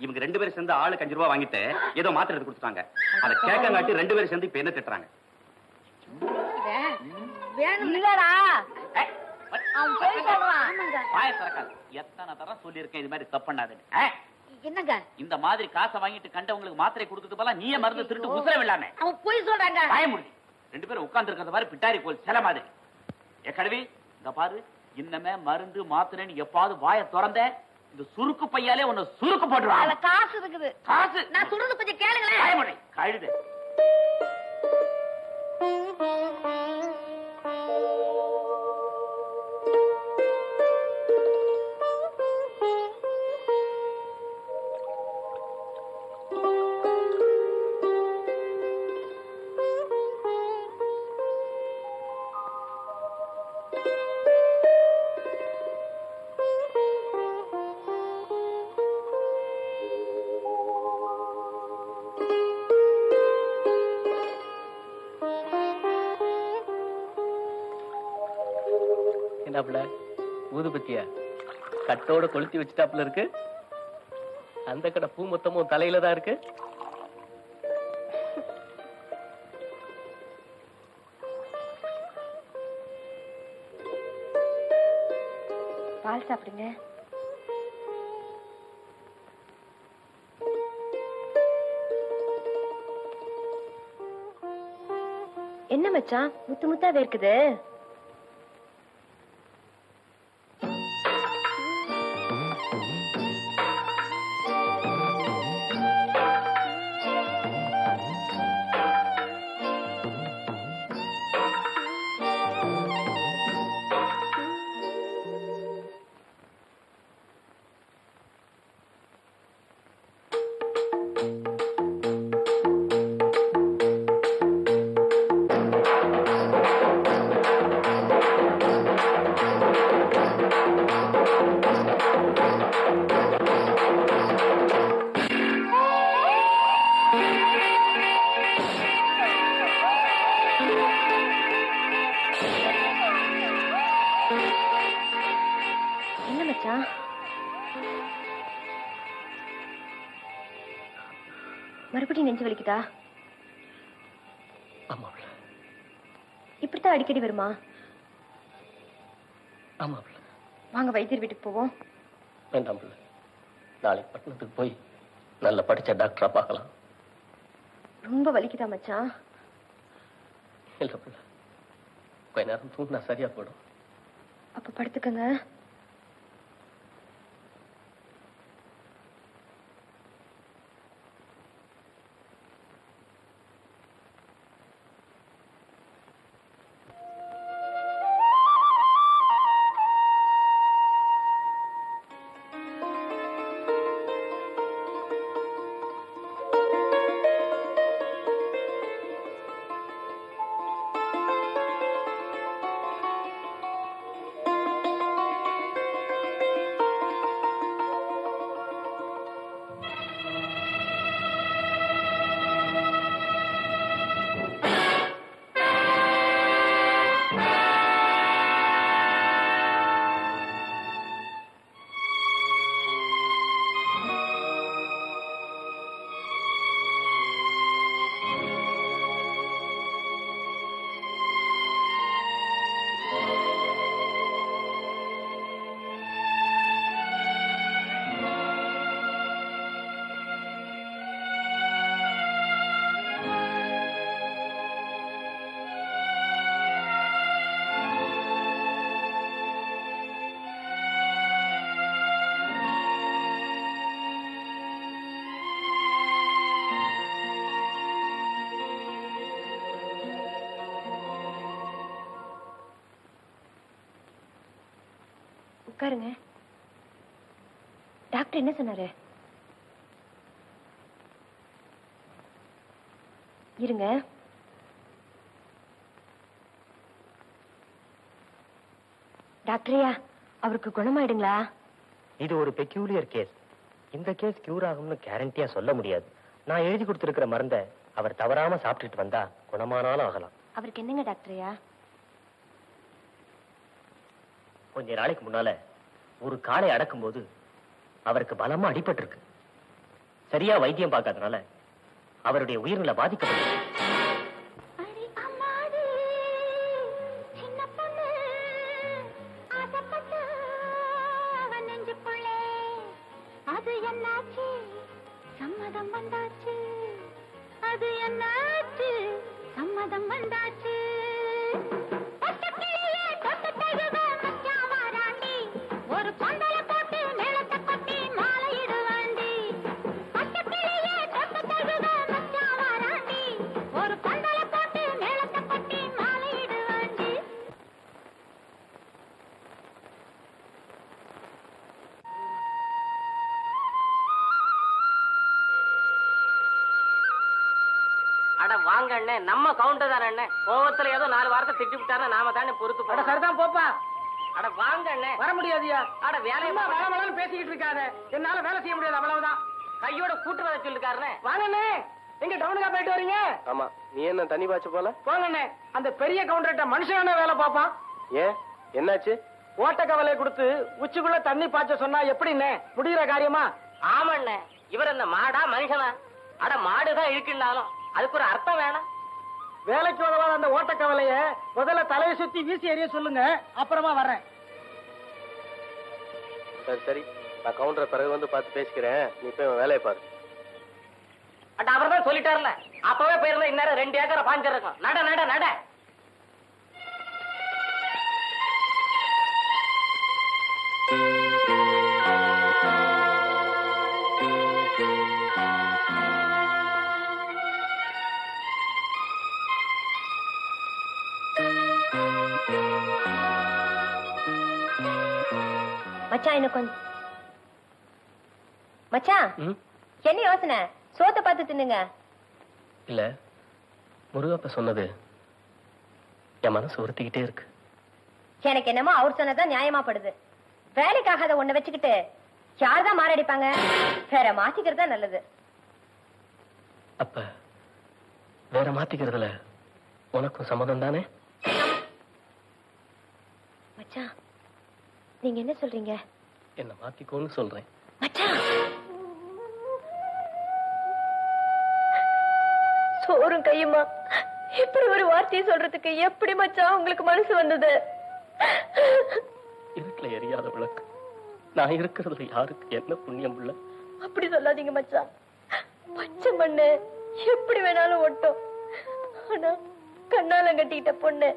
இவங்க 2 பேரும் சேர்ந்து ஆளுக்கு 5 ரூபாய் வாங்கிட்டு ஏதோ மாத்திரை எடுத்து கொடுத்துட்டாங்க. அதை கேட்கங்காட்டி 2 பேரும் சேர்ந்து இப்ப என்ன திட்டுறாங்க? இல்லடா, அவன் போய் சொல்லுவான். பாய திறக்காது. எத்தனை தரம் சொல்லியிருக்கேன் இது மாதிரி தப்பண்ணாதுன்னு. என்னங்க இந்த மாதிரி காசை வாங்கிட்டு கண்டவங்களுக்கு மாத்திரை கொடுத்துட்டு போல நீயே மருந்து திருட்டு உசுர விடாம அவன் போய் சொல்றாங்க. பாய முடியும். 2 பேரும் உட்கார்ந்து இருக்கிறத மாதிரி பிட்டாரி கோல் சில மாதிரி. ஏ கழுவி, இந்த பாரு, இன்னமே மருந்து மாத்திரைன்னு எப்பாவது வாய திறந்த இந்த சுருக்கு பையாலே உன்னை சுருக்கு போட்டுருவான். அதுல காசு இருக்குது. காசு நான் சொல்றது கொஞ்சம் கேளுங்களேன். பாய முடியும். கழுது ஊதுபத்தியா கட்டோட கொளுத்தி வச்சுட்டாப்புல இருக்கு. அந்த கடை பூ மொத்தமும் தலையில தான் இருக்கு. பால் சாப்பிடுங்க. என்ன மச்சான் முத்து முத்தா வேர்க்குது? என்ன மச்சான்? மறுபடியும் நெஞ்சு வலிக்குதா? ஆமா இப்படித்தான் அடிக்கடி வருமா? ஆமா வாங்க வைத்தியர் வீட்டுக்கு போவோம். வேண்டாம் பிள்ளை, நாளைக்கு பட்டணத்துக்கு போய் நல்ல படிச்ச டாக்டரா பார்க்கலாம். ரொம்ப வலிக்குதா மச்சான்? இல்ல பிள்ளை, கொஞ்ச நேரம் தூங்கினா சரியா போயிடும். அப்ப படுத்துக்கங்க. உட்காருங்க. டாக்டர் என்ன சொன்னாரு? இருங்க. டாக்டரையா, அவருக்கு குணமாயிடுங்களா? இது ஒரு பெக்யூலியர் கேஸ். இந்த கேஸ் கியூர் ஆகும்னு கேரண்டியா சொல்ல முடியாது. நான் எழுதி கொடுத்திருக்கிற மருந்தை அவர் தவறாம சாப்பிட்டுட்டு வந்தா குணமானாலும் ஆகலாம். அவருக்கு என்னங்க டாக்டரையா? கொஞ்ச நாளைக்கு முன்னால ஒரு காளை அடக்கும் போது அவருக்கு பலமா அடிபட்டு இருக்கு. சரியா வைத்தியம் பார்க்காதனால அவருடைய உயிர்நிலை பாதிக்கப்பட்டது. அது என்னாச்சு? சம்மதம் வந்தாச்சு. அது என்னாச்சு? சம்மதம் வந்தாச்சு. ஒரு பந்தல போட்டு நிலத்தை கொட்டி மாலையிடுவாண்டி. பட்டக்கிளியே தொட்டு தழுவ மச்சான் வாராண்டி. ஒரு பந்தல போட்டு நிலத்தை கொட்டி மாலையிடுவாண்டி. அட வாங்க அண்ணே, நம்ம கவுண்டர் தானே அண்ணே. கோவத்துல ஏதோ 4 வாரத்தை திட்டி விட்டாரு, நாம தானே பொறுத்து போறோம். சரிதான் போப்பா. அட வாங்க அண்ணே. வர முடியாதியா? அட வேலையை வேலை பேசிக்கிட்டு இருக்காத, என்னால வேலை செய்ய முடியாது, அவ்வளவுதான். கையோட கூட்டு வர சொல்லிருக்காருண்ணே. வாங்க அண்ணே, எங்க டவுனுக்கா போயிட்டு வரீங்க? ஆமா, நீ என்ன தண்ணி பாய்ச்ச போல? போங்க அண்ணே, அந்த பெரிய கவுண்டர்கிட்ட மனுஷனான வேலை பாப்பான். ஏன், என்னாச்சு? ஓட்ட கவலையை கொடுத்து உச்சிக்குள்ள தண்ணி பாய்ச்ச சொன்னா எப்படின்னு முடிகிற காரியமா? ஆமாண்ணே, இவர் என்ன மாடா மனுஷனா? அட மாடுதான் இருக்குன்னாலும் அதுக்கு ஒரு அர்த்தம் வேணாம். வேலைக்கு உதவாத அந்த ஓட்ட கவலைய முதல்ல தலையை சுத்தி வீசி எறிய சொல்லுங்க, அப்புறமா வர்றேன். சரி சரி, நான் கவுண்டரை பிறகு வந்து பார்த்து பேசிக்கிறேன். நீ போய் வேலையை பாரு. அட அவர்தான் சொல்லிட்டாருல, அப்பவே போயிருந்தா இந்நேரம் 2 ஏக்கரை பாஞ்சிருக்கும். நட நட நட. மச்சான் என்ன கொஞ்சம் மச்சான், என்ன யோசனை? சோத்தை பார்த்து தின்னுங்க. இல்ல, முருகப்ப சொன்னது என் மனசு உறுத்திக்கிட்டே இருக்கு. எனக்கு என்னமோ அவர் சொன்னதான் நியாயமா படுது. வேலைக்காகாத ஒண்ணு வச்சுக்கிட்டு யார்தான் மாரடிப்பாங்க? வேற மாத்திக்கிறதா நல்லது. அப்ப வேற மாத்திக்கிறதுல உனக்கும் சம்மதம் தானே? மச்சான், நீங்க என்ன சொல்றீங்க? என்ன மாத்திக்கோன்னு சொல்றேன். மச்சான், சோறும் கையுமா இப்படி ஒரு வார்த்தையை சொல்றதுக்கு எப்படி மச்சான் உங்களுக்கு மனசு வந்தது? இருட்டுல எரியாத விளக்கு. நான் இருக்கிறதுல யாருக்கு என்ன புண்ணியம் உள்ள? அப்படி சொல்லாதீங்க மச்சான். பச்சை மண்ணு எப்படி வேணாலும் ஒட்டும். ஆனா கண்ணால கட்டிக்கிட்ட பொண்ணு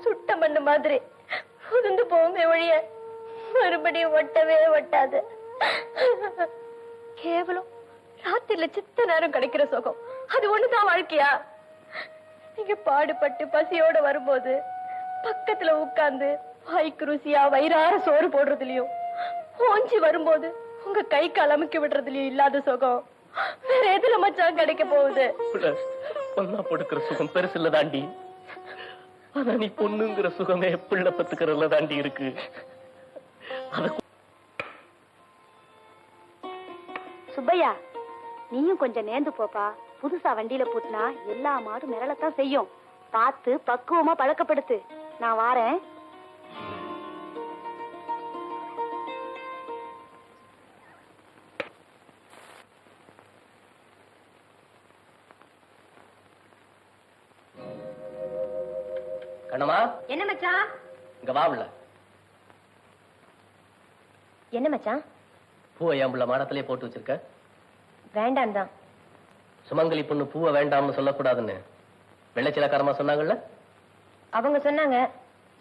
சுட்ட மண்ணு மாதிரி உதிர்ந்து போகுமே ஒழிய மறுபடியும் ஒட்டவே ஒட்டாது. கேவலம் ராத்திரில சித்த நேரம் கிடைக்கிற சுகம், அது ஒண்ணுதான் வாழ்க்கையா? நீங்க பாடுபட்டு பசியோட வரும்போது பக்கத்துல உட்கார்ந்து வாய்க்கு ருசியா வயிறார சோறு போடுறதுலயும், ஓஞ்சி வரும்போது உங்க கை கால் அமுக்கி விடுறதுலயும் இல்லாத சுகம் வேற எதுல மச்சான் கிடைக்க போகுது? பொண்ணா கொடுக்கிற சுகம் பெருசு இல்ல தாண்டி. ஆனா நீ பொண்ணுங்கிற சுகமே பிள்ளை பத்துக்கிறதுல தாண்டி இருக்கு. சுப்பையா, நீயும் கொஞ்சம் நேர்ந்து போப்பா. புதுசா வண்டியில பூட்டினா எல்லா மாடும் மிரளத்தான் செய்யும். பார்த்து பக்குவமா பழக்கப்படுத்து. நான் வாரேன். கண்ணம்மா, என்ன மச்சான்? இங்க வா உள்ள. என்ன மச்சான்? பூவை என் புள்ள மாடத்திலே போட்டு வச்சிருக்க. வேண்டாம் தான். சுமங்கலி பொண்ணு பூவை வேண்டாம்னு சொல்லக்கூடாதுன்னு வெள்ளச்சிலக்காரமா சொன்னாங்கல்ல? அவங்க சொன்னாங்க,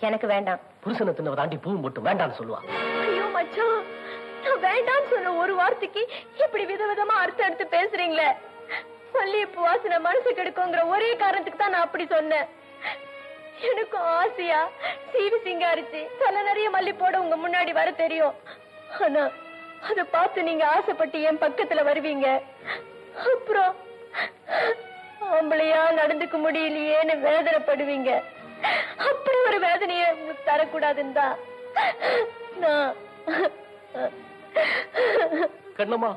எனக்கு வேண்டாம். புருஷனை தின்னவ தாண்டி பூவும் போட்டு வேண்டாம்னு சொல்லுவா. ஐயோ மச்சான், நான் வேண்டாம்னு சொன்ன ஒரு வார்த்தைக்கு இப்படி விதவிதமா அர்த்தம் எடுத்து பேசுறீங்களே. மல்லிகைப்பூ வாசனை மனசு கெடுக்குங்கிற ஒரே காரணத்துக்கு தான் நான் அப்படி சொன்னேன். எனக்கும் ஆசையா சீவி சிங்காரிச்சு தலை நிறைய மல்லி போட உங்க முன்னாடி வர தெரியும். ஆனா அத பார்த்து நீங்க ஆசைப்பட்டு என் பக்கத்துல வருவீங்க. அப்புறம் ஆம்பளையா நடந்துக்க முடியலையேன்னு வேதனைப்படுவீங்க. அப்படி ஒரு வேதனையை உங்களுக்கு தரக்கூடாதுன்னு தான் நான். கண்ணம்மா,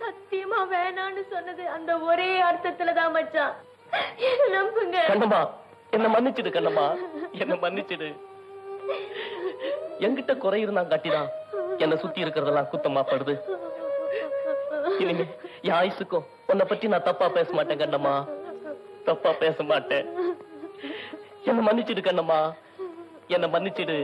சத்தியமா வேணான்னு சொன்னது அந்த ஒரே அர்த்தத்துலதான் மச்சான். நம்புங்க. கண்ணம்மா, என்ன மன்னிச்சிடு. கண்ணம்மா, என்ன மன்னிச்சிடு. என்கிட்ட குறை இருந்தா காட்டிதான் என்ன சுத்தி இருக்கிறதெல்லாம் குத்தமா படுது. இனிமே என் ஆயுசுக்கும் உன்னை பத்தி நான் தப்பா பேச மாட்டேன் கண்ணம்மா. தப்பா பேச மாட்டேன். என்ன மன்னிச்சிடு கண்ணம்மா, என்ன மன்னிச்சிடு.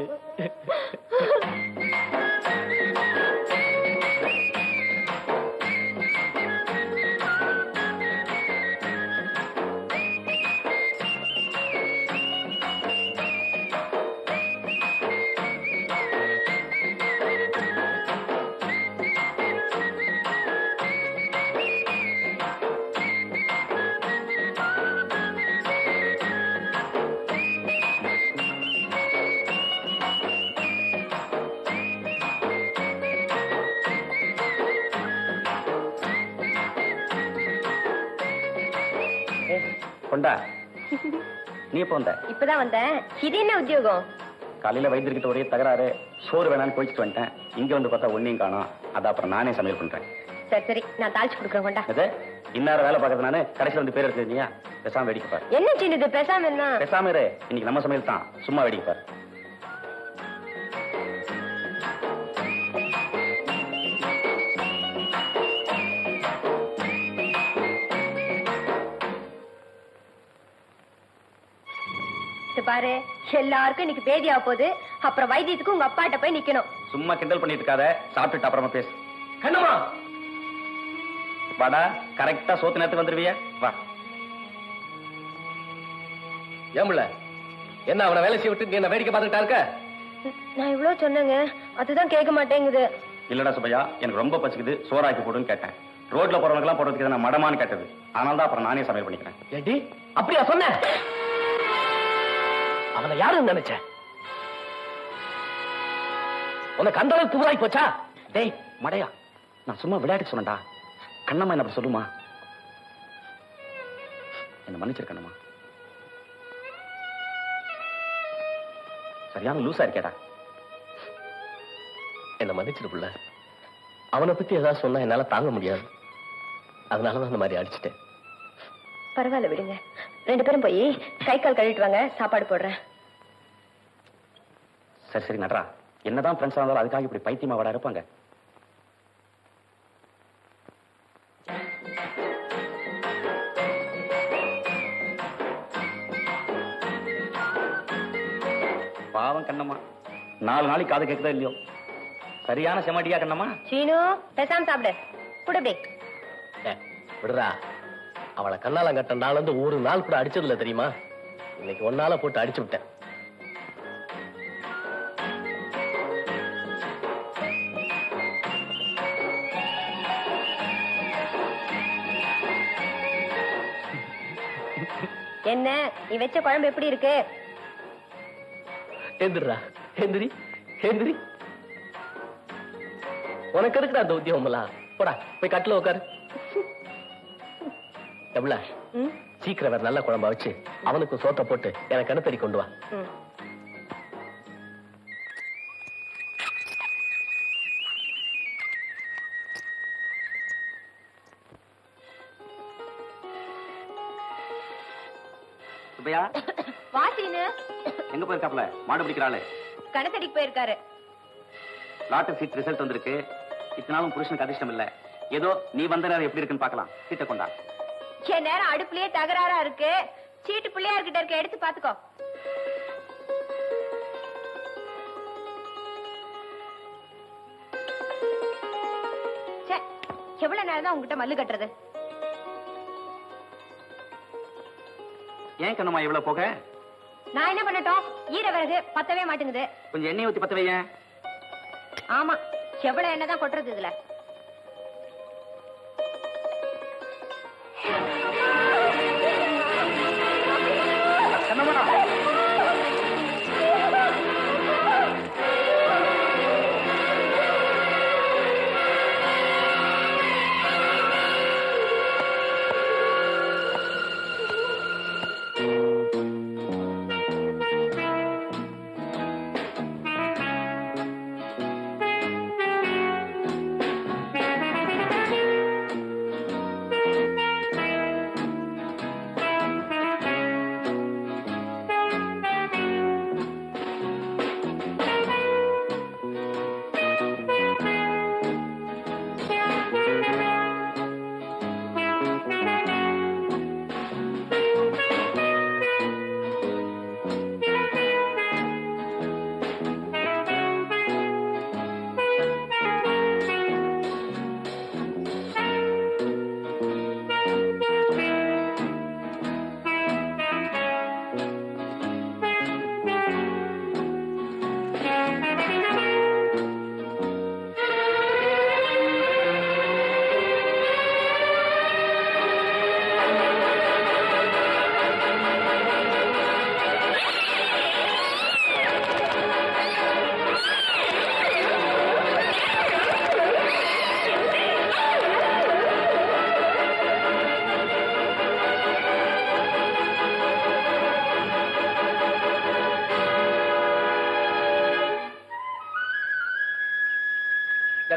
கொண்டா, நீ எப்ப வந்த? இப்பதான் வந்தேன். இது என்ன உத்தியோகம்? காலையில வைத்திருக்கிட்ட ஒரே தகராறு, சோறு வேணான்னு கோச்சிட்டு வந்துட்டேன். இங்க வந்து பார்த்தா ஒன்னையும் காணோம். அதான் அப்புறம் நானே சமையல் பண்றேன். சரி சரி, நான் தாளிச்சு கொடுக்குறேன். கொண்டா. அது இன்னார வேலை பார்க்கறது நானு. கடைசியில் வந்து பேர் எடுத்துருந்தீங்க. பேசாம வேடிக்கை பாரு. என்ன சின்னது பேசாம என்ன? பேசாம இரு. இன்னைக்கு நம்ம சமையல் தான். சும்மா வேடிக்கை பாரு. பாரு, எல்லாருக்கும் இன்னைக்கு பேதியா போகுது. அப்புறம் வைத்தியத்துக்கு உங்க அப்பாட்ட போய் நிக்கணும். சும்மா கிண்டல் பண்ணிட்டு இருக்காத. சாப்பிட்டுட்டு அப்புறமா பேசு. கண்ணம்மா, வாடா, கரெக்டா சோத்து நேரத்துக்கு வந்துருவியா? வா. ஏமுல, என்ன அவனை வேலை செய்ய விட்டு நீ என்ன வேடிக்கை பார்த்துட்டா இருக்க? நான் இவ்வளவு சொன்னேங்க, அதுதான் கேட்க மாட்டேங்குது. இல்லடா சுப்பையா, எனக்கு ரொம்ப பசிக்குது, சோறாக்கி போடுன்னு கேட்டேன். ரோட்ல போறவங்களுக்குலாம் போடுறதுக்கு நான் மடமான்னு கேட்டது. அதனால தான் அப்புறம் நானே சமையல் பண்ணிக்கிறேன். ஏடி, அப்படியா சொன்ன? அவனை யாருன்னு நினைச்ச? உனக்கு அந்த அளவுக்கு புதுவாய் போச்சா? டேய் மடையா, நான் சும்மா விளையாட்டு சொன்னேன்டா. கண்ணம்மா என்ன அப்படி சொல்லுமா? என்ன மன்னிச்சிரு கண்ணம்மா. சரியான லூசா இருக்கேடா. என்ன மன்னிச்சிரு புள்ள. அவனை பத்தி ஏதாவது சொன்னா என்னால தாங்க முடியாது. அதனாலதான் அந்த மாதிரி அடிச்சுட்டேன். பரவாயில்ல, விடுங்க. 2 பேரும் போய் கை கால் கழுவிட்டு வாங்க, சாப்பாடு போடுறேன். சரி சரி நடரா, என்னதான் ஃப்ரெண்ட்ஸா இருந்தாலும் அதுக்காக இப்படி பைத்தியமா வட இருப்பாங்க. பாவம் கண்ணம்மா, 4 நாளைக்கு காது கேட்குதா இல்லையோ, சரியான செமட்டியா கண்ணம்மா. சீனு பேசாம சாப்பிடு. குடுப்பே விடுறா, அவளை கண்ணாலம் கட்ட நாள் வந்து ஒரு நாள் கூட அடிச்சதில்ல தெரியுமா? இன்னைக்கு ஒன்னால போட்டு அடிச்சு விட்டேன். என்ன நீ வச்ச குழம்பு எப்படி இருக்கு? எந்திரா, எந்திரி எந்திரி. உனக்கு எதுக்குடா அந்த உத்தியோகம்லாம்? போடா போய் கட்டில உட்காரு. எவ்வளோ சீக்கிரம் வேற நல்ல குழம்பா வச்சு அவனுக்கு சோத்த போட்டு எனக்கு கணுத்தறி கொண்டு வா. சுப்பையா வாசின்னு எங்க போயிருக்காப்ல? மாடு பிடிக்கிறாள். கணத்தடிக்கு போயிருக்காரு. லாட்டரி சீட் ரிசல்ட் வந்திருக்கு. இத்தனாலும் புருஷனுக்கு அதிர்ஷ்டம் இல்ல. ஏதோ நீ வந்த நேரம் எப்படி இருக்குன்னு பார்க்கலாம். சீட்டை கொண்டா. என் நேரம் அடுப்புலயே தகராறா இருக்கு. சீட்டு பிள்ளையார் கிட்ட இருக்க, எடுத்து பாத்துக்கோ. எவ்வளவு நேரம் தான் உங்ககிட்ட மல்லு கட்டுறது? ஏன் கண்ணம்மா இவ்வளவு போக? நான் என்ன பண்ணட்டும்? ஈர விறகு பத்தவே மாட்டேங்குது. கொஞ்சம் எண்ணெய் ஊத்தி பத்த வையேன். ஆமா, எவ்வளவு எண்ணெய் தான் கொட்டுறது இதுல?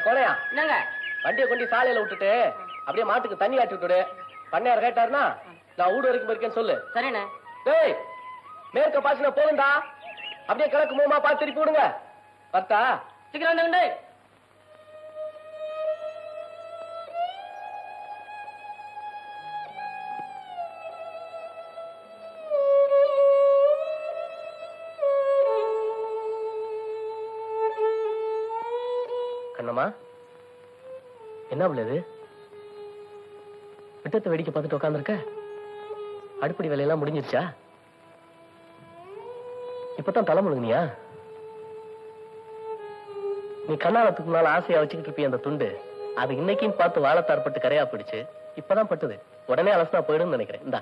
கோலையா, என்னங்க வண்டியை கொண்டு சாலையில விட்டுட்டு அப்படியே மாட்டுக்கு தண்ணி ஆட்டி விட்டுடு. பண்ணையார் கேட்டாருன்னா நான் ஊடு வரைக்கும் போயிருக்கேன்னு சொல்லு. சரிண்ணே. டேய், மேற்க பாசின போகுண்டா. அப்படியே கிழக்கு மூலமா பார்த்து திருப்பி விடுங்க. பத்தா சீக்கிரம் வந்துங்க. கண்ணம்மா, என்ன உள்ளது? விட்டத்தை வெடிக்க பார்த்துட்டு உட்காந்துருக்க. அடுப்படி வேலையெல்லாம் முடிஞ்சிருச்சா? இப்பதான் தலை முழுங்கினியா? நீ கண்ணாலத்துக்கு முன்னால ஆசையா வச்சுக்கிட்டு இருப்பிய அந்த துண்டு, அது இன்னைக்கும் பார்த்து வாழைத்தார் பட்டு கரையா போயிடுச்சு. இப்பதான் பட்டுது. உடனே அலசனா போயிடும் நினைக்கிறேன். இந்தா.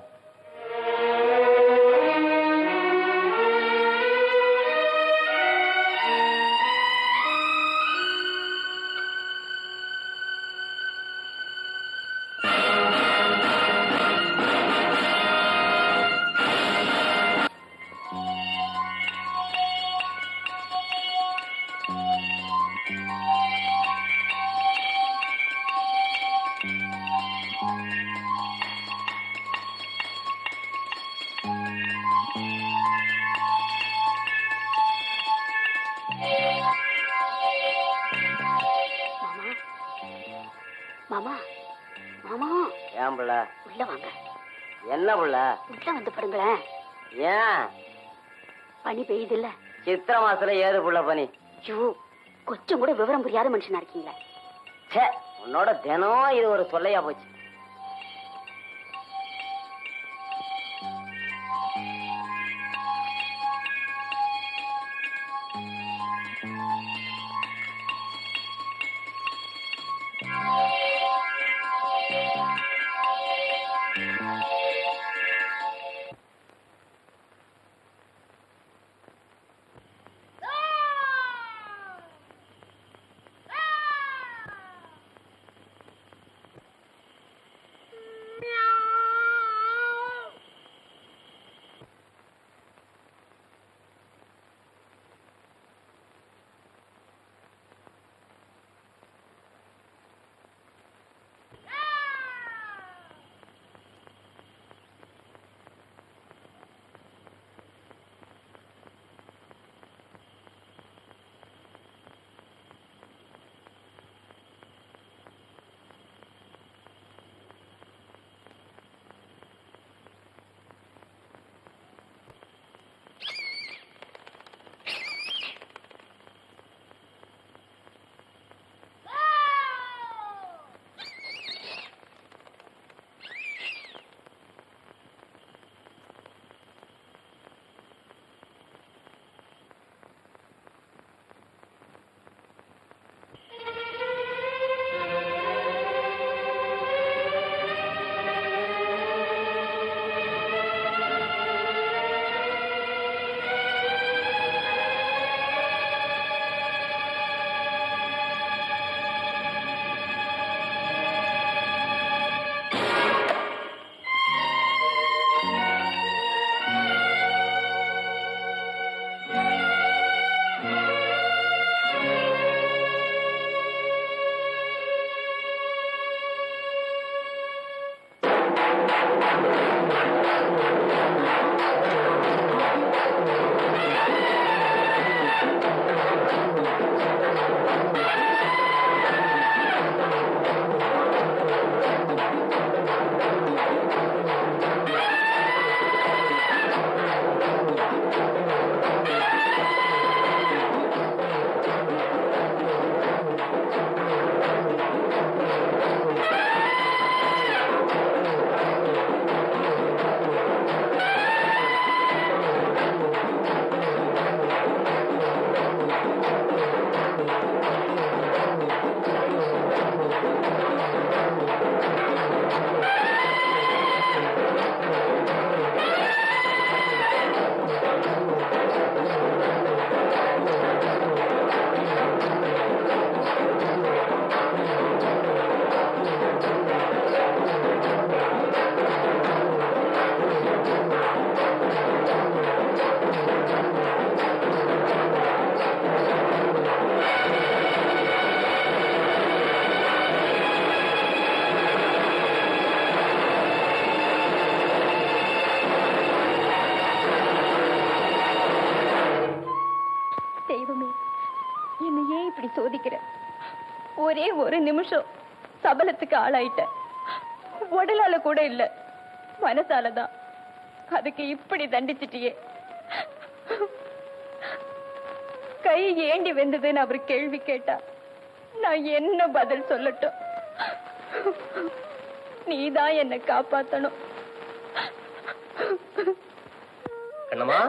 மாமா மாமா ஏன் புள்ள? உள்ள வாங்க. என்ன புள்ள? உள்ள வந்து படுங்களேன். ஏன் பனி பெய்யுது இல்ல? சித்திரை மாசத்துல ஏது புள்ள பனி? ஐயோ, கொஞ்சம் கூட விவரம் புரியாத மனுஷனா இருக்கீங்களே. ச்சே, உன்னோட தினம் இது ஒரு தொல்லையா போச்சு. சோதிக்கிற ஒரே ஒரு நிமிஷம் சபலத்துக்கு ஆளாயிட்ட. உடலால கூட இல்ல, மனசாலதான். அதுக்கு இப்படி தண்டிச்சிட்டியே. கை ஏண்டி வெந்ததுன்னு அவர் கேள்வி கேட்டா நான் என்ன பதில் சொல்லட்டும்? நீதான் என்ன காப்பாத்தணும். கண்ணம்மா,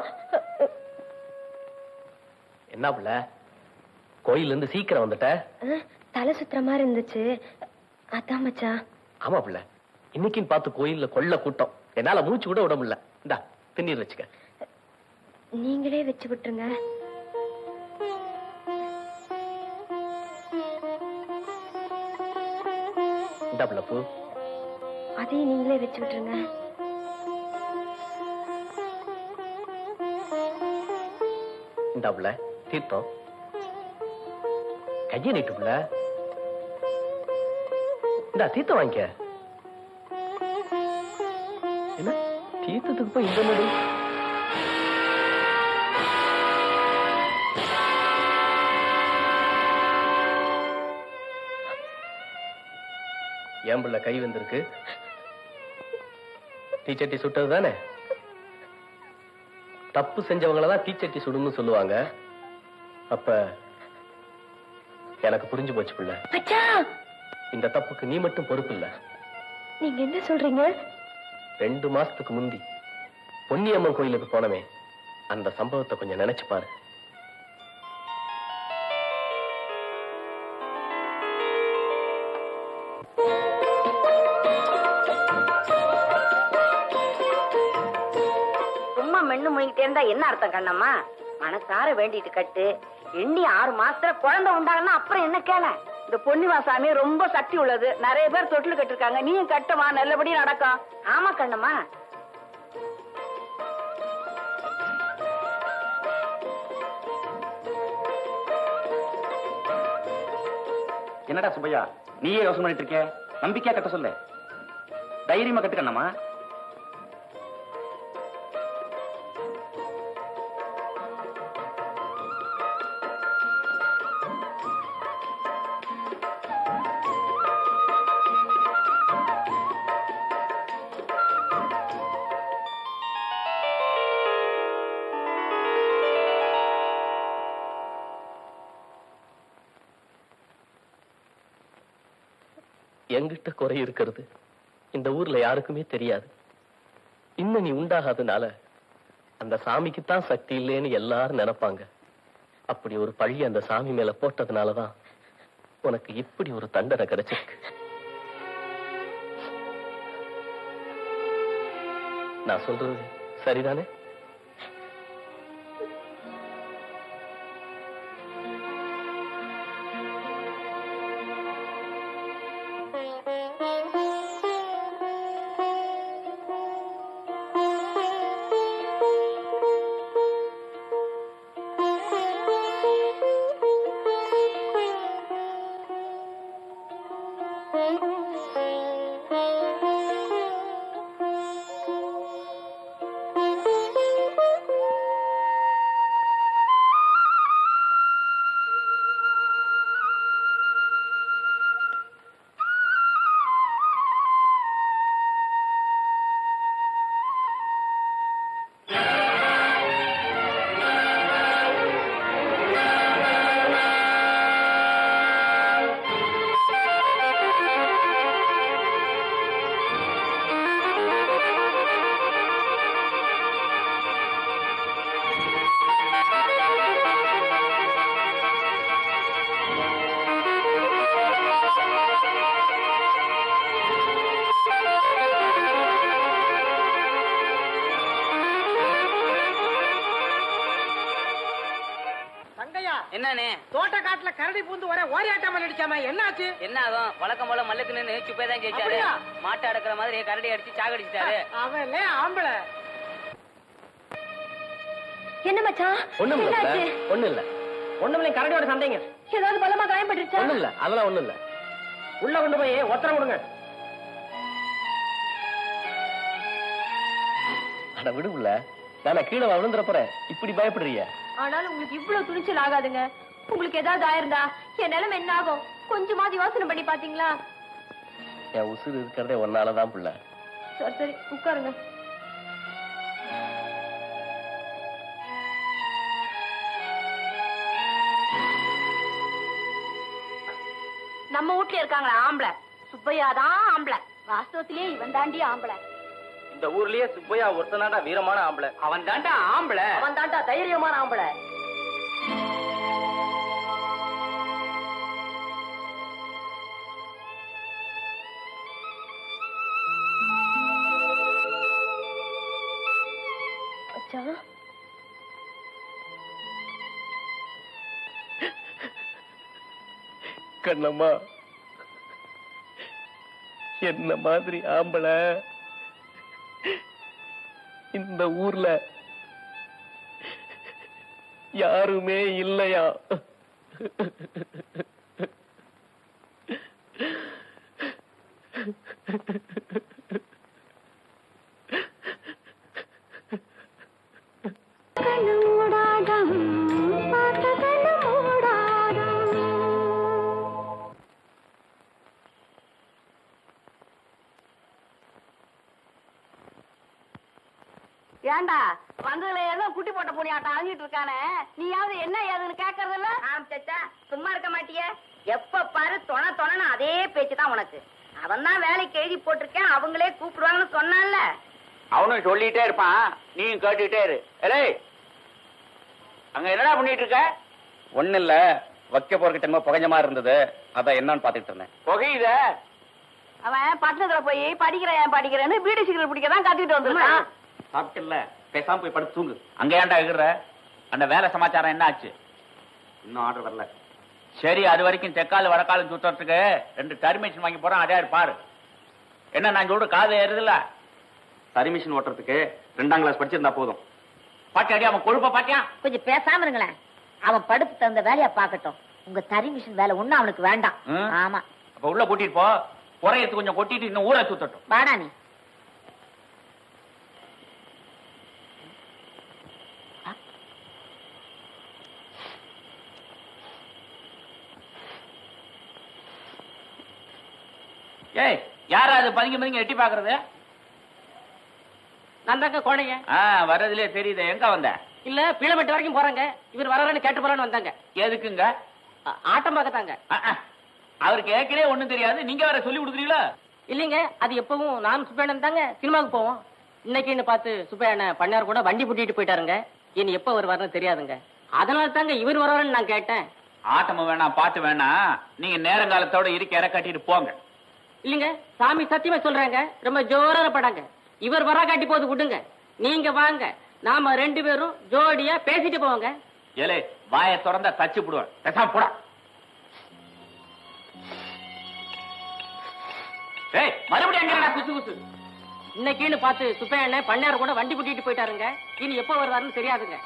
என்ன புள்ள கோயில்ல இருந்து சீக்கிரம் வந்துட்ட? தலை சுத்துற மாதிரி இருந்துச்சு, அதான் மச்சான். ஆமா புள்ள, இன்னைக்குன்னு பார்த்து கோயில்ல கொள்ள கூட்டம், என்னால மூச்சு கூட விட முடியல. இந்தா திண்ணீர் வச்சுக்க. நீங்களே வச்சு விட்டுருங்க. இந்தா புள்ள பூ. அதையும் நீங்களே வச்சு விட்டுருங்க. இந்தா புள்ள தீர்த்தம். கையை நீட்டு புள்ள. இந்தா தீர்த்தம் வாங்கிக்க. என்ன தீர்த்தத்துக்கு போய் இந்த நடு? என் பிள்ளை கை வந்திருக்கு. தீச்சட்டி சுட்டது தானே? தப்பு செஞ்சவங்களதான் தீச்சட்டி சுடுன்னு சொல்லுவாங்க. அப்ப எனக்கு புரிஞ்சு போச்சு பிள்ளை. இந்த தப்புக்கு நீ மட்டும் பொறுப்பு இல்ல. நீங்க என்ன சொல்றீங்க? 2 மாசத்துக்கு முந்தி பொன்னியம்மன் கோயிலுக்கு போனவே அந்த சம்பவத்தை கொஞ்சம் நினைச்சு பாரு. சும்மா மென்னு முழுங்கிட்டே இருந்தா என்ன அர்த்தம் கண்ணம்மா? மனசார வேண்டிட்டு கட்டு. எண்ணி 6 மாசத்துல குழந்தை உண்டாகனா அப்புறம் என்ன கேள? இந்த பொன்னிவாசாமி ரொம்ப சக்தி உள்ளது. நிறைய பேர் தொட்டில் கட்டிருக்காங்க. நீயும் கட்டமா, நல்லபடியா நடக்கும். ஆமா கண்ணம்மா. என்னடா சுப்பையா, நீயே யோசனை பண்ணிட்டு இருக்க? நம்பிக்கையா கட்ட சொல்லு, தைரியமா கட்டுக்கண்ணம்மா. எங்கிட்ட குறை இருக்கிறது இந்த ஊர்ல யாருக்குமே தெரியாது. இன்னும் நீ உண்டாகாதனால அந்த சாமிக்குத்தான் சக்தி இல்லைன்னு எல்லாரும் நினைப்பாங்க. அப்படி ஒரு பழி அந்த சாமி மேல போட்டதுனாலதான் உனக்கு இப்படி ஒரு தண்டனை கிடைச்சிருக்கு. நான் சொல்றது சரிதானே? என்னன்னு தோட்ட காட்டுல கரடி பூந்து வர ஓரியாட்டம் அடிச்சாம என்னாச்சு? என்ன ஆகும்? வழக்கம் போல மல்லுக்கு நின்று சுப்பே தான் ஜெயிச்சாரு. மாட்டை அடக்குற மாதிரி கரடி அடிச்சு சாகடிச்சிட்டாரு. அவன் ஆம்பளை. என்ன மச்சான்? ஒண்ணும் இல்ல. ஒண்ணுமில்ல, கரடியோட சண்டைங்க. ஏதாவது பலமா காயப்பட்டுருச்சா? ஒண்ணும் இல்ல, அதெல்லாம் ஒண்ணும் இல்ல. உள்ள கொண்டு போய் ஒத்தரம் கொடுங்க. அட விடுல, நான் கீழே விழுந்துற போறேன். இப்படி பயப்படுறிய? ஆனாலும் உங்களுக்கு இவ்வளவு துணிச்சல் ஆகாதுங்க. உங்களுக்கு ஏதாவது ஆயிருந்தா என் நிலைமை என்ன ஆகும்? கொஞ்சமாவது யோசனை பண்ணி பாத்தீங்களா? என் உசுறு இருக்கிறதே ஒன்னாலதான் புள்ள. சரி சரி, உட்காருங்க. நம்ம வீட்டுல இருக்காங்களா ஆம்பளை? சுப்பையாதான் ஆம்பளை. வாஸ்தவத்திலேயே இவன் தாண்டி ஆம்பளை. இந்த ஊர்லயே சுப்பையா ஒருத்தனாடா வீரமான ஆம்பளை. அவன் தாண்டா ஆம்பளை. அவன் தாண்டா தைரியமான ஆம்பளை. கண்ணம்மா, என்ன மாதிரி ஆம்பளை இந்த ஊர்ல யாருமே இல்லையா? ஏண்டா வந்ததுல ஏதோ குட்டி போட்ட பூனியாட்டம் அழிஞ்சிட்டு இருக்கானே, நீயாவது என்ன ஏதுன்னு கேட்கறது இல்ல? ஆரம்பிச்சா சும்மா இருக்க மாட்டியே. எப்ப பாரு தொணன்னு அதே பேச்சுதான் உனக்கு. அவன் தான் வேலைக்கு எழுதி போட்டிருக்கேன், அவங்களே கூப்பிடுவாங்கன்னு சொன்னான்ல. அவனும் சொல்லிட்டே இருப்பான், நீயும் கேட்டுட்டே இரு. அங்க என்னடா பண்ணிட்டு இருக்க? ஒண்ணு இல்ல, வைக்க போறதுக்கு என்னமோ புகஞ்ச மாதிரி இருந்தது, அதான் என்னன்னு பாத்துட்டு இருந்தேன். புகையுத? அவன் பட்டணத்துல போய் படிக்கிறேன்னு பீடி சிகரெட் பிடிக்கதான் கத்திட்டு வந்துருக்கான். சாப்பிட்டு இல்ல, பேசாம போய் படுத்து தூங்கு. அங்க ஏன்டா இருக்கிற? அந்த வேலை சமாச்சாரம் என்ன ஆச்சு? இன்னும் ஆர்டர் வரல. சரி, அது வரைக்கும் தெக்கால வடக்காலம் சுத்துறதுக்கு 2 டர்மிஷன் வாங்கி போறான், அதே பாரு. என்ன நான் சொல்ற காது ஏறுதுல்ல? சரி மிஷின் ஓட்டுறதுக்கு 2ஆம் கிளாஸ் படிச்சிருந்தா போதும். பாட்டியாடி அவன் கொழுப்ப பாட்டியா? கொஞ்சம் பேசாம இருங்களேன். அவன் படுப்பு தகுந்த வேலையா பாக்கட்டும். உங்க தறி மிஷின் வேலை ஒண்ணும் அவனுக்கு வேண்டாம். ஆமா, அப்ப உள்ள கூட்டிட்டு போ. புறையத்து கொஞ்சம் கொட்டிட்டு இன்னும் ஊரை சுத்தட்டும். வாடா நீ. ஏய், யாரா அது பதுங்கி எட்டி பாக்குறது? நான் தாங்க குழந்தைங்க. வர்றதுலயே தெரியுது. எங்க வந்த? இல்ல பீளமெட்டு வரைக்கும் போறாங்க. இவர் வரான்னு கேட்டு போறான்னு வந்தாங்க. எதுக்குங்க? ஆட்டம் பார்க்கத்தாங்க. அவருக்கு ஏற்கனவே ஒண்ணும் தெரியாது, நீங்க வேற சொல்லி கொடுக்குறீங்களா? இல்லைங்க, அது எப்பவும் நானும் சுப்பையண்ணன் தாங்க சினிமாவுக்கு போவோம். இன்னைக்குன்னு பார்த்து சுப்பையண்ணன் பண்ணார் கூட வண்டி பூட்டிட்டு போயிட்டாருங்க. இனி எப்ப வருவாருன்னு தெரியாதுங்க. அதனால தாங்க இவர் வராருன்னு நான் கேட்டேன். ஆட்டமும் வேணாம், பாட்டு வேணாம், நீங்க நேரங்காலத்தோட இருக்க இற கட்டிட்டு போங்க. இல்லைங்க, சாமி சத்தியமா சொல்றாங்க, ரொம்ப ஜோரான படாங்க. இவர் வரா காட்டி போது விடுங்க. நீங்க வாங்க, நாம 2 பேரும் ஜோடியா பேசிட்டு போவாங்க. ஏலே, வாயை திறந்தா தச்சு போடுவேன். பேசாம போடா. ஏய், மறுபடியும் எங்க குசு குசு? இன்னைக்குன்னு பார்த்து சுப்பையண்ணன் பண்ணார் கூட வண்டி பூட்டிட்டு போயிட்டாருங்க. இனி எப்ப வருவாருன்னு தெரியாதுங்க.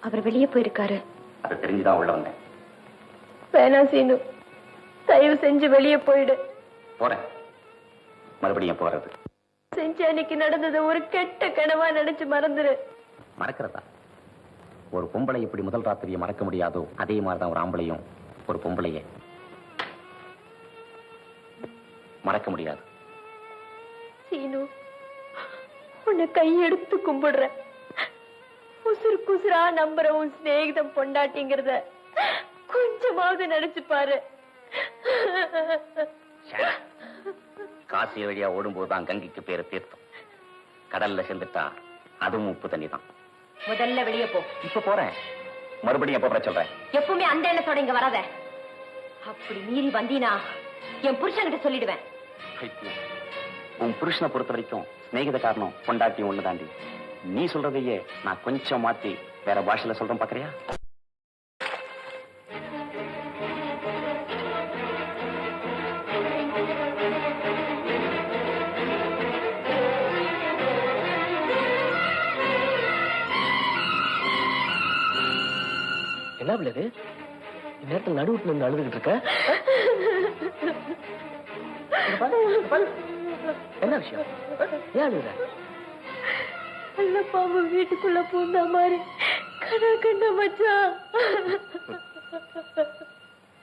அவர் வெளியே போயிருக்காரு. அது தெரிஞ்சுதான் உள்ள வந்தேன். வேணாம் சீனு, தயவு செஞ்சு வெளியே போயிடு. போறேன். மறுபடியும் போறது? செஞ்ச அன்னைக்கு நடந்தது ஒரு கெட்ட கனவா நினைச்சு மறந்துரு. மறக்கிறதா? ஒரு பொம்பளை இப்படி முதல் ராத்திரியை மறக்க முடியாதோ அதே மாதிரிதான் ஒரு ஆம்பளையும் ஒரு பொம்பளைய மறக்க முடியாது. சீனு, உன்னை கையெடுத்து கும்பிடுறேன். உசுறு குசுரா நம்புற உன் சிநேகிதம் பொண்டாட்டிங்கிறத கொஞ்சமாவது நினைச்சு பாரு. காசிய வழியா ஓடும்போதுதான் கங்கைக்கு பேரு தீர்த்தம். கடல்ல சேர்ந்துட்டா அதுவும் உப்பு தண்ணி தான். முதல்ல வெளியே போ. இப்ப போறேன். மறுபடியும் எப்ப சொல்றேன்? எப்பவுமே அந்த எண்ணத்தோட இங்க வராத. அப்படி மீறி வந்தீனா என் புருஷன்கிட்ட சொல்லிடுவேன். உன் புருஷனை பொறுத்த வரைக்கும் சிநேகித காரணம் பொண்டாட்டி ஒண்ணு தாண்டி. நீ சொல்றதையே நான் கொஞ்சம் மாத்தி வேற பாஷையில சொல்றேன், பாக்குறியா? என்ன பிள்ளை, நேரத்தில் நடுவுட்டு நின்று அழுதுகிட்டு இருக்க? என்ன விஷயம்? ஏன் அழுகுற? நல்ல பாம்பு வீட்டுக்குள்ள பூந்த மாதிரி கண்ணா கண்ட மச்சான்.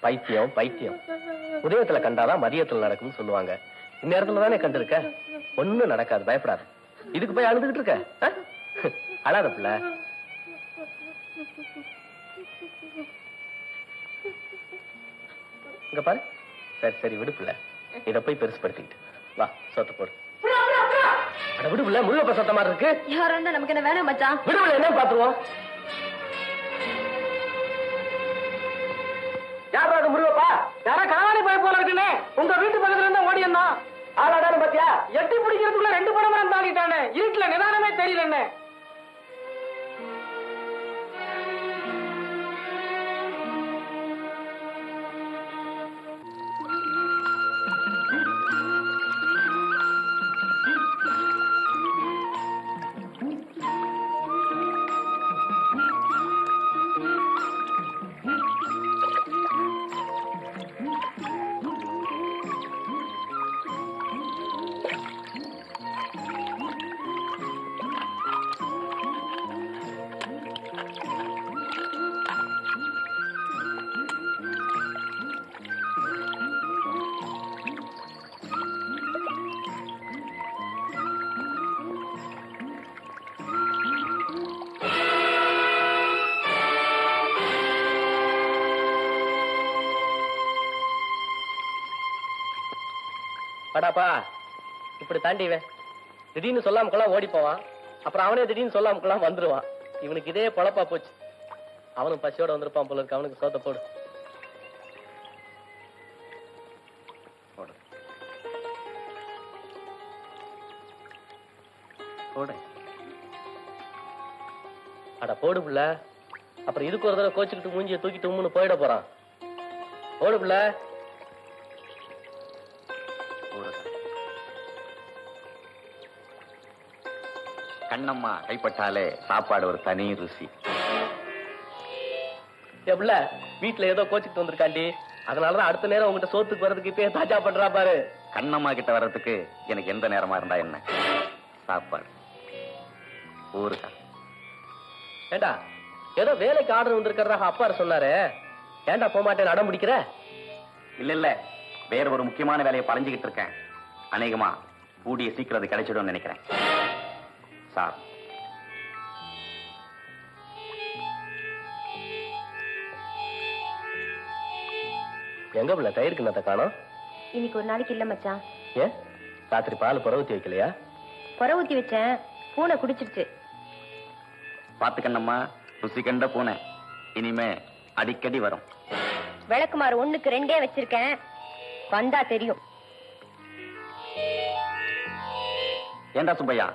பைத்தியம் பைத்தியம். உதயத்துல கண்டாதான் மதியத்துல நடக்கும்னு சொல்லுவாங்க. இந்நேரத்துல தானே கண்டிருக்க. ஒண்ணும் நடக்காது, பயப்படாது. இதுக்கு போய் அழுதுகிட்டு இருக்க? அழாத பிள்ளை. இங்க பாரு. சரி சரி விடு பிள்ளை. இத போய் பெருசுப்படுத்திக்கிட்டு வா, சோத்த போடு. அட விடு பிள்ளை, முருகப்ப சத்த மாதிரி இருக்கு. யாரா இருந்தா நமக்கு என்ன வேணாம் மச்சான். விடு பிள்ளை, என்ன பாத்துருவோம். யாரா அது முருகப்பா? யாரா காணாமலே போய் போல இருக்குன்னு உங்க வீட்டு பக்கத்துல இருந்தா ஓடி இருந்தான். ஆளாடான்னு பாத்தியா? எட்டி பிடிக்கிறதுக்குள்ள 2 படம் தாண்டிட்டானே. இருட்டுல நிதானமே தெரியல. என்ன படாப்பா இப்படி தாண்டிவேன். திடீர்னு சொல்லாமக்கெல்லாம் ஓடி போவான். அப்புறம் அவனே திடீர்னு சொல்லாமக்கெல்லாம் வந்துருவான். இவனுக்கு இதே பொழப்பா போச்சு. அவனும் பசியோட வந்திருப்பான் போல இருக்கு. அவனுக்கு சோத்த போடு. அட போடு புள்ள. அப்புறம் இதுக்கு ஒரு தடவை கோச்சுக்கிட்டு மூஞ்சிய தூக்கிட்டு உம்முன்னு போயிட போறான். போடு புள்ள. கண்ணம்மா கைப்பட்டாலே சாப்பாடு ஒரு தனி ருசி. எப்படில வீட்டுல ஏதோ கோச்சுக்கிட்டு வந்திருக்காண்டி, அதனாலதான் அடுத்த நேரம் உங்ககிட்ட சோத்துக்கு வர்றதுக்கு இப்பயே தாஜா பண்றா பாரு. கண்ணம்மா கிட்ட வர்றதுக்கு எனக்கு எந்த நேரமா இருந்தா என்ன? சாப்பாடு ஊருக்கா. ஏண்டா ஏதோ வேலைக்கு ஆர்டர் வந்திருக்கிறதாக அப்பாரு சொன்னாரு. ஏண்டா போக மாட்டேன்னு அடம் பிடிக்கிற? இல்ல இல்ல, வேற ஒரு முக்கியமான வேலையை பழஞ்சுக்கிட்டு இருக்கேன். அநேகமா கூடிய சீக்கிரம் அது கிடைச்சிடும் நினைக்கிறேன். சார் எங்க பிள்ளை தயிர் கிண்ணத்தை காணோம்? இன்னைக்கு ஒரு நாளைக்கு இல்ல மச்சான். ஏன் ராத்திரி பால் புற ஊத்தி வைக்கலையா? புற ஊத்தி வச்சேன், பூனை குடிச்சிருச்சு. பாத்து கண்ணம்மா, ருசி கண்ட பூனை இனிமே அடிக்கடி வரும். விளக்குமாறு 1க்கு 2 வச்சிருக்கேன், வந்தா தெரியும். ஏண்டா சுப்பையா,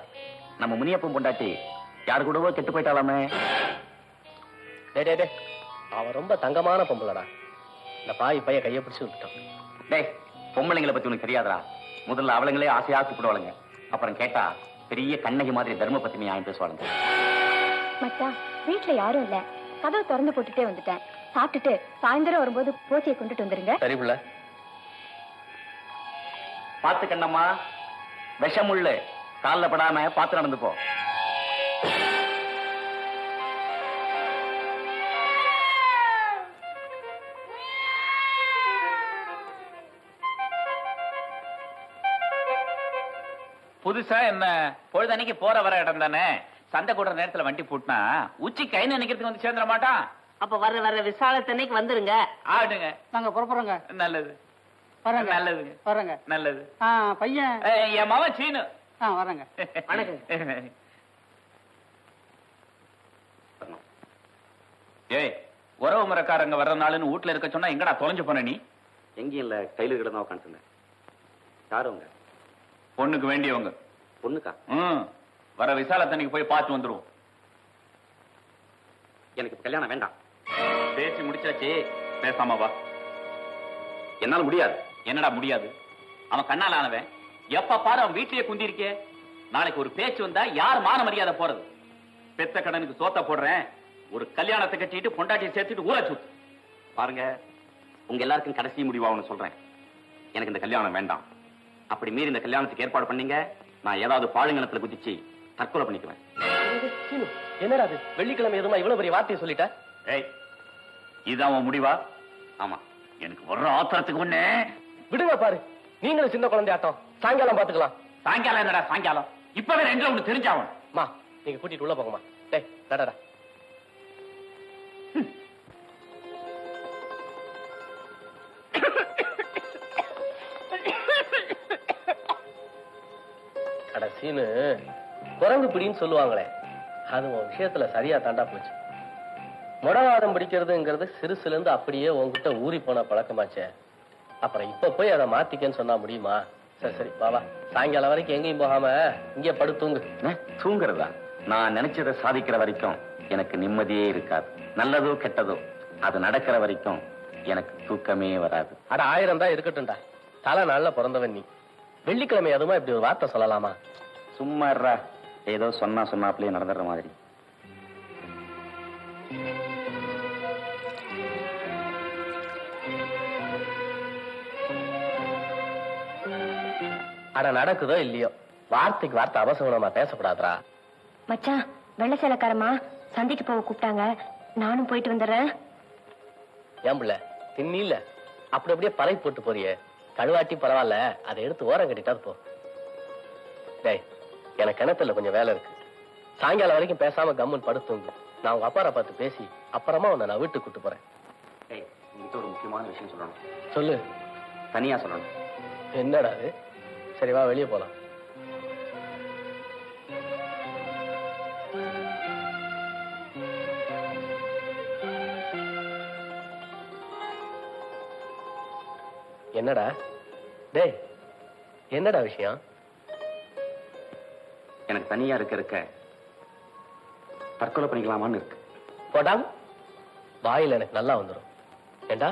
நம்ம முனியப்பன் பொண்டாட்டி யாரு கூடவோ கெட்டு போயிட்டாலாமே. டே அவன் ரொம்ப தங்கமான பொம்பளடா. இந்த பாய் பைய கைய பிடிச்சு விட்டுட்டான். டேய், பொம்பளைங்களை பத்தி உனக்கு தெரியாதரா? முதல்ல அவளுங்களே ஆசையா கூப்பிடுவாளுங்க. அப்புறம் கேட்டா பெரிய கண்ணகி மாதிரி தர்ம பத்தினி ஆயும் பேசுவாளுங்க. மச்சான் வீட்டுல யாரும் இல்ல, கதவை திறந்து போட்டுட்டே வந்துட்டேன். சாப்பிட்டுட்டு சாயந்தரம் வரும்போது போச்சையை கொண்டுட்டு வந்துருங்க. சரி புள்ள. பாத்து கண்ணம்மா, விஷமுள்ளு கால்ல படாம பாத்து நடந்து போ. புதுசா என்ன பொழுதன்னைக்கு போற வர இடம் தானே. சண்டை கூடுற நேரத்துல வண்டி போட்டுனா உச்சி கை நினைக்கிறதுக்கு வந்து சேர்ந்துட மாட்டான். அப்ப வர்ற விசாலத்தன்னைக்கு வந்துருங்க. ஆடுங்க, நாங்க புறப்படுறோங்க. நல்லது வரங்க. நல்லதுங்க, வரங்க. நல்லது. பையன் என் மவன் சீனு. வரங்க. வணக்கம். ஏய், உறவு முறைக்காரங்க வர்ற நாளுன்னு வீட்டுல இருக்க சொன்னா எங்கடா தொலைஞ்சு போன நீ? எங்கேயும் இல்ல, கையில கிட்ட தான் உட்காந்துருந்தேன். யாருங்க? பொண்ணுக்கு வேண்டியவங்க. பொண்ணுக்கா? வர விசாலத்தன்னைக்கு போய் பார்த்து வந்துருவோம். எனக்கு கல்யாணம் வேண்டாம். பேசி முடிச்சாச்சு, பேசாம வா. என்னால முடியாது. என்னடா முடியாது? அவன் கண்ணால் ஆனவன். எப்ப பாரு அவன் வீட்லயே குந்திருக்கே. நாளைக்கு ஒரு பேச்சு வந்தா யார் மான மரியாதை போறது? பெத்த கடனுக்கு சோத்த போடுறேன், ஒரு கல்யாணத்தை கட்டிட்டு பொண்டாட்டியை சேர்த்துட்டு ஊரை சுத்து. பாருங்க, உங்க எல்லாருக்கும் கடைசி முடிவா ஒண்ணு சொல்றேன். எனக்கு இந்த கல்யாணம் வேண்டாம். அப்படி மீறி இந்த கல்யாணத்துக்கு ஏற்பாடு பண்ணீங்க, நான் ஏதாவது பாழுங்கணத்துல குதிச்சு தற்கொலை பண்ணிக்குவேன். என்னடா அது வெள்ளிக்கிழமை எதுமா இவ்வளவு பெரிய வார்த்தையை சொல்லிட்ட? ஏய், இதான் உன் முடிவா? ஆமா, எனக்கு ஒரு ஆத்திரத்துக்கு ஒண்ணு விடுங்க பாரு, நீங்களும் சின்ன குழந்தை ஆட்டம். சாயங்காலம் பாத்துக்கலாம். சாயங்காலம் என்னடா சாயங்காலம்? இப்பவே ரெண்டுல ஒண்ணு தெரிஞ்சாவணும். மா, நீங்க கூட்டிட்டு உள்ள போங்கம்மா. டேய் நடடா. கடைசின்னு குரங்கு பிடின்னு சொல்லுவாங்களே, அது உன் விஷயத்துல சரியா தாண்டா போச்சு. முடவாதம் பிடிக்கிறதுங்கிறது சிறுசுல இருந்து அப்படியே உன்கிட்ட ஊறி போன பழக்கமாச்சே. அப்புறம் இப்ப போய் அதை மாத்திக்கன்னு சொன்னா முடியுமா? சரி சரி பாபா, சாயங்காலம் வரைக்கும் எங்கேயும் போகாம இங்கே படுத்தூங்கு. தூங்குறதா? நான் நினைச்சதை சாதிக்கிற வரைக்கும் எனக்கு நிம்மதியே இருக்காது. நல்லதோ கெட்டதோ அது நடக்கிற வரைக்கும் எனக்கு தூக்கமே வராது. அட 1000 தான் இருக்கட்டும்டா. தலை நாள்ல பிறந்தவன் நீ. வெள்ளிக்கிழமை அதுமா இப்படி ஒரு வார்த்தை சொல்லலாமா? சும்மா இருடா, ஏதோ சொன்னாப்லயே நடந்துடுற மாதிரி. அட நடக்குதோ இல்லையோ, வார்த்தைக்கு வார்த்தை அபசகுணமா பேசக்கூடாதுரா. மச்சான், வெள்ளை சேலக்காரமா சந்தைக்கு போக கூப்பிட்டாங்க, நானும் போயிட்டு வந்துடுறேன். ஏன் பிள்ளை தின்னில அப்படி அப்படியே பறை போட்டு போறியே, கழுவாட்டி பரவாயில்ல, அதை எடுத்து ஓரம் கட்டிட்டாது போ. டேய், எனக்கு கிணத்துல கொஞ்சம் வேலை இருக்கு. சாயங்காலம் வரைக்கும் பேசாம கம்முன்னு படுத்துங்க. நான் உங்க அப்பாரை பார்த்து பேசி அப்புறமா உன்னை நான் வீட்டுக்கு கூட்டு போறேன். உங்ககிட்ட ஒரு முக்கியமான விஷயம் சொல்லணும். சொல்லு. தனியா சொல்லணும். என்னடா அது? சரி வா, வெளியே போலாம். என்னடா டேய், என்னடா விஷயம்? எனக்கு தனியா இருக்க தற்கொலை பண்ணிக்கலாமான்னு இருக்கு. போடா, வாயில எனக்கு நல்லா வந்துடும். ஏண்டா,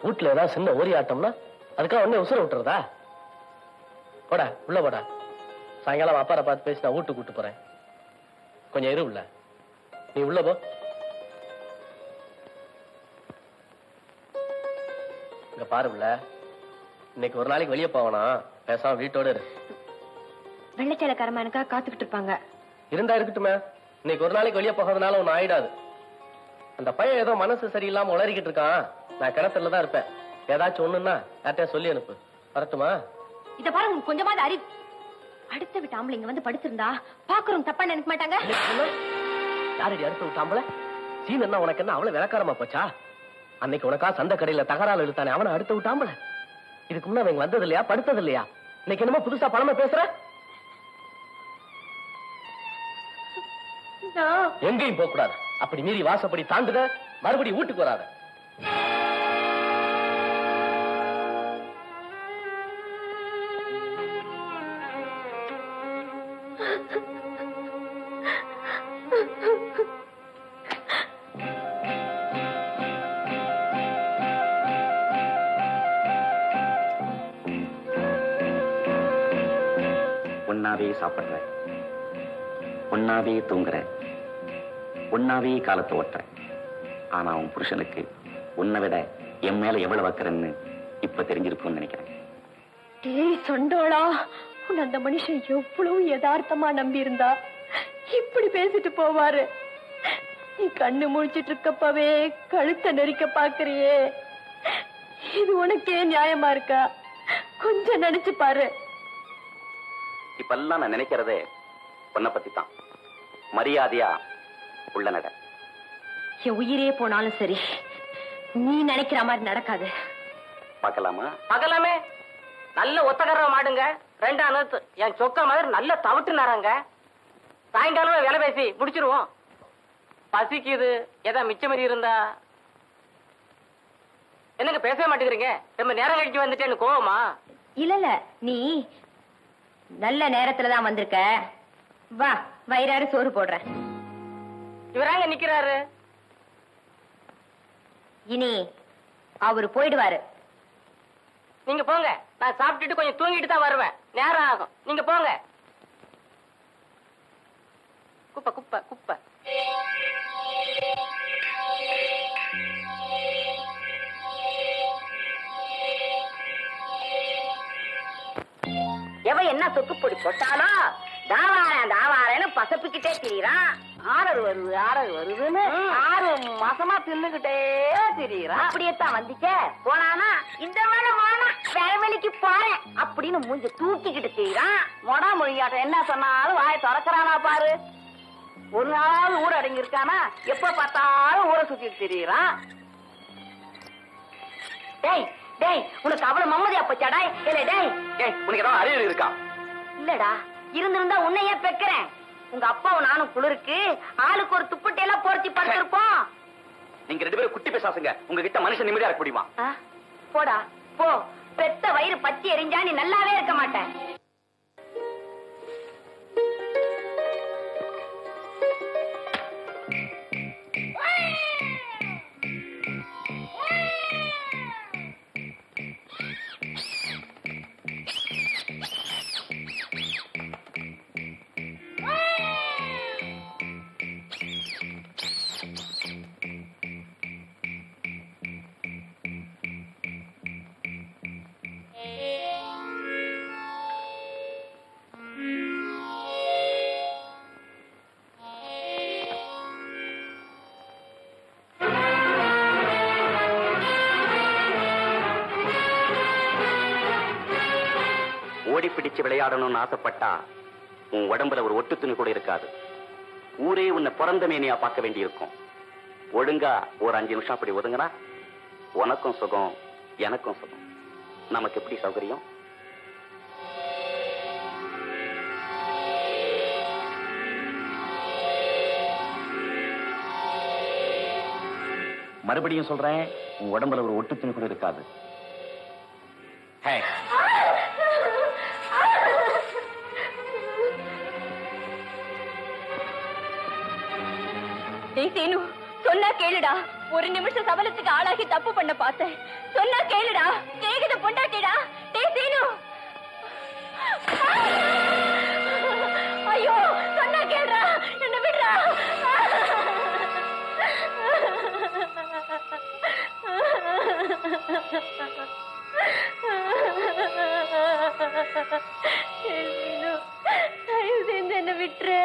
வீட்டுல ஏதாவது சின்ன ஓரி ஆட்டம்னா அதுக்காக உடனே உசுர விட்டுறதா? போடா உள்ள போடா. சாயங்காலம் அப்பாரை பார்த்து பேசி நான் வீட்டுக்கு கூட்டு போறேன். கொஞ்சம் இரு உள்ள. நீ உள்ள போ. இங்க பாரு உள்ள, இன்னைக்கு ஒரு நாளைக்கு வெளியே போவனா, பேசாம வீட்டோட இரு. வெள்ளச்சேலக்காரமா எனக்கா காத்துக்கிட்டு இருப்பாங்க. இருந்தா இருக்கட்டுமே, இன்னைக்கு ஒரு நாளைக்கு வெளியே போகிறதுனால ஒண்ணு ஆயிடாது. அந்த பையன் ஏதோ மனசு சரியில்லாம உளறிக்கிட்டு இருக்கான். நான் கிணத்துல தான் இருப்பேன். ஏதாச்சும் ஒண்ணுன்னா யார்ட்டையா சொல்லி அனுப்பு. வரட்டுமா? இத பாருங்க, கொஞ்சமாவது அறிவு. அடுத்த விட்டு ஆம்பளை இங்க வந்து படுத்திருந்தா பாக்குறோம் தப்பா நினைக்க மாட்டாங்க. யாரடி அடுத்து விட்டாம்பள? சீன் என்ன உனக்கு என்ன அவ்வளவு விளக்காரமா போச்சா? அன்னைக்கு உனக்கா சந்த கடையில தகராறு இழுத்தானே, அவனை அடுத்து விட்டாம்பள. இதுக்கு முன்ன அவங்க வந்தது இல்லையா, படுத்தது இல்லையா? இன்னைக்கு என்னமோ புதுசா பணமா பேசுற? எங்கேயும் போக கூடாது. அப்படி மீறி வாசப்படி தாண்டுத, மறுபடியும் வீட்டுக்கு வராத. ஒன்னாவே சாப்பிடுற, ஒன்னாவே தூங்குற, ஒன்னாவே காலத்தை ஓட்டுற. ஆனா உன் புருஷனுக்கு உன்னை விட என் மேல எவ்வளவு வைக்கிறேன்னு இப்ப தெரிஞ்சிருக்கும்னு நினைக்கிறேன். டேய் சொண்டோளா, உன் அந்த மனுஷன் எவ்வளவு யதார்த்தமா நம்பி இருந்தா இப்படி பேசிட்டு போவாரு? நீ கண்ணு முழிச்சிட்டு இருக்கப்பவே கழுத்தை நெரிக்க பாக்குறியே, இது உனக்கே நியாயமா இருக்கா? கொஞ்சம் நினைச்சு பாரு. இப்பெல்லாம் நான் நினைக்கிறதே உன்னை பத்தி தான். மரியாதையா உள்ள நட. என் உயிரே போனாலும் சரி, நீ நினைக்கிற மாதிரி நடக்காது. பார்க்கலாமா? பார்க்கலாமே. நல்ல ஒத்தகர மாடுங்க, 2 அனத்து என் சொக்க மாதிரி நல்ல தவிட்டு நரங்க. சாயங்காலமே வேலை பேசி முடிச்சிருவோம். பசிக்குது, ஏதா மிச்சம் மீறி இருந்தா. என்னங்க பேசவே மாட்டேங்கிறீங்க? ரொம்ப நேரம் கழிச்சு வந்துட்டேன்னு கோவமா? இல்ல, நீ நல்ல நேரத்துலதான் வந்திருக்க. வா, வயிறாறு சோறு போடுறேன். இவராங்க நிக்கிறாரு. இனி அவரு போயிடுவாரு. நீங்க போங்க, நான் சாப்பிட்டுட்டு கொஞ்சம் தூங்கிட்டு தான் வருவேன். நேரம் ஆகும், நீங்க போங்க. குப்பை குப்பை குப்பை. என்ன சொக்கு பொடி போட்டாலும் தாவாரன்னு பசப்பிக்கிட்டே திரியறான். ஆர்டர் வருதுன்னு 6 மாசமா தின்னுகிட்டே திரியறான். அப்படியேத்தான் வந்துச்சே. போனானா இந்த மேல வானா வேற வேலைக்கு போறேன் அப்படின்னு மூஞ்ச தூக்கிக்கிட்டு திரியறான். மொடா மொழியாட்டம் என்ன சொன்னாலும் வாயை திறக்கிறானா பாரு. ஒரு நாள் ஊர் அடங்கி இருக்கானா? எப்ப பார்த்தாலும் ஊரை சுத்திட்டு திரியறான். டேய் டேய் உனக்கு அவ்வளவு மம்மதியா போச்சாடா? இல்ல டேய் உனக்கு ஏதாவது அறிவு இருக்கா? இல்லடா, இருந்திருந்தா உன்னையே பெக்கிறேன். உங்க அப்பாவும் நானும் குளிருக்கு ஆளுக்கு ஒரு துப்பட்டையெல்லாம் போர்த்தி படுத்திருப்போம். நீங்க 2 பேரும் குட்டி பேசாசுங்க. உங்ககிட்ட மனுஷன் நிம்மதியா இருக்க முடியுமா? போடா போ. பெத்த வயிறு பத்தி எரிஞ்சா நீ நல்லாவே இருக்க மாட்டேன். ஓடி பிடிச்சு விளையாடணும்னு ஆசைப்பட்டா உன் உடம்புல ஒரு ஒட்டு துணி கூட இருக்காது. ஊரே உன்னை பிறந்த மேனியா பார்க்க வேண்டியிருக்கும். ஒழுங்கா ஒரு 5 நிமிஷம் அப்படி ஒதுங்கினா உனக்கும் சுகம் எனக்கும் சுகம். நமக்கு எப்படி சௌகரியம்? மறுபடியும் சொல்றேன், உன் உடம்புல ஒரு ஒட்டு துணி கூட இருக்காது. சீனு, சொன்னா கேளுடா. ஒரு நிமிஷம் சபலத்துக்கு ஆளாகி தப்பு பண்ண பார்த்தேன். சொன்னா கேளுடா. கேக்குத பொண்டாட்டிடா. டேய் சீனு, ஐயோ சொன்னா கேளுடா. என்ன விடுறா. சீனு, தயவு செஞ்சு என்ன விட்டுரு.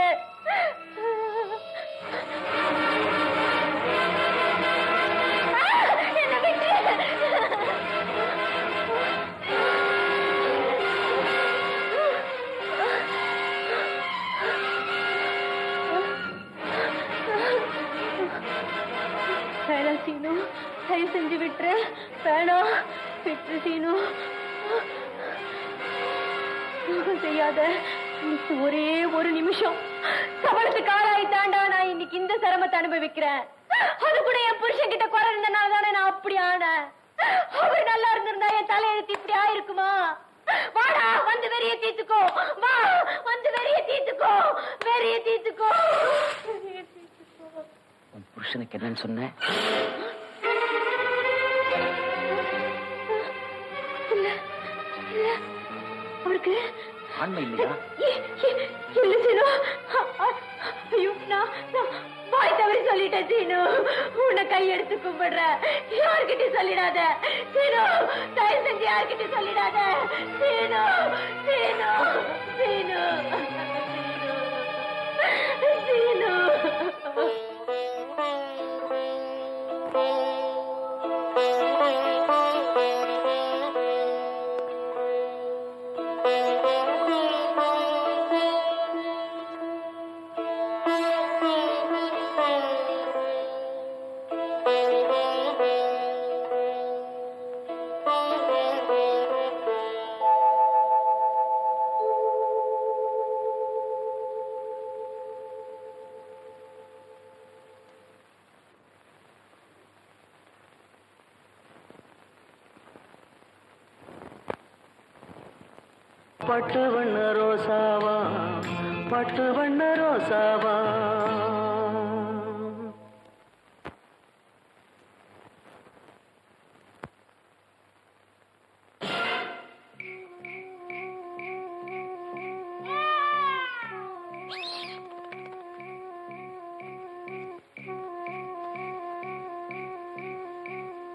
வேணாம் சீனு, தயவு செஞ்சு விட்டுரு. வேணாம், விட்டுரு சீனு. செய்யாத. இன்னைக்கு ஒரே ஒரு நிமிஷம் சபலத்துக்கு ஆளாயிட்டாண்டா நான் இன்னைக்கு இந்த சிரமத்தை அனுபவிக்கிறேன். அது கூட என் புருஷன் கிட்ட குறை இருந்தனால தானே நான் அப்படி ஆனேன். அவர் நல்லா இருந்திருந்தா என் தலையெழுத்து இப்படி ஆயிருக்குமா? வாடா, வந்து வெறிய தீத்துக்கோ. வா, வந்து வெறிய தீத்துக்கோ. வெறிய தீத்துக்கோ. உன் புருஷனுக்கு என்னன்னு சொன்ன? அவருக்கு ஆண்மை இல்லையா? இல்ல சீனு. ஐயோ, நான் வாய் தவறி சொல்லிட்டேன் சீனு. உன்னை கையெடுத்து கும்பிடுற. யார்கிட்டயும் சொல்லிடாத சீனு. தயவு செஞ்சு யார்கிட்டயும் சொல்லிடாத சீனு. சீனு, சீனு, சீனு. பட்டு வண்ண ரோசாவா, பட்டு வண்ண ரோசாவா.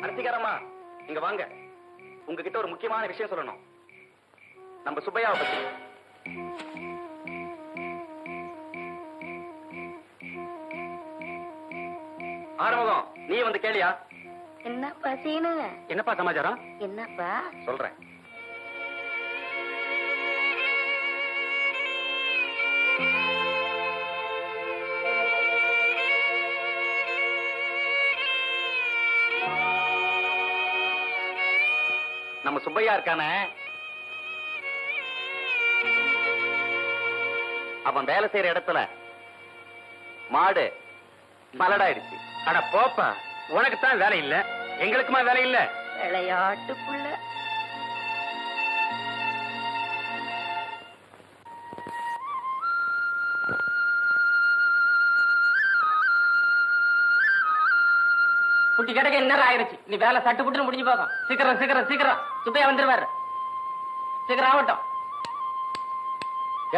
அரசிகாரம்மா, இங்க வாங்க. உங்ககிட்ட ஒரு முக்கியமான விஷயம் சொல்லணும். நம்ம சுப்பையாவை பத்தி. ஆறுமுகம், நீ வந்து கேளியா? என்னப்பா சீனு? என்னப்பா சமாச்சாரம்? என்னப்பா? சொல்றேன். நம்ம சுப்பையா இருக்கானே, அவன் வேலை செய்யற இடத்துல மாடு மலடாயிடுச்சு. அட போப்பா, உனக்கு தான் வேலை இல்ல, எங்களுக்குமா வேலை இல்ல? விளையாட்டுக்குள்ள குட்டி கிடக்க நேரம் ஆயிருச்சு. நீ வேலை சட்டு புட்டுன்னு முடிஞ்சு போகும். சீக்கிரம் சீக்கிரம் சீக்கிரம் சுப்பையா வந்துருவாரு. சீக்கிரம் ஆகட்டும்.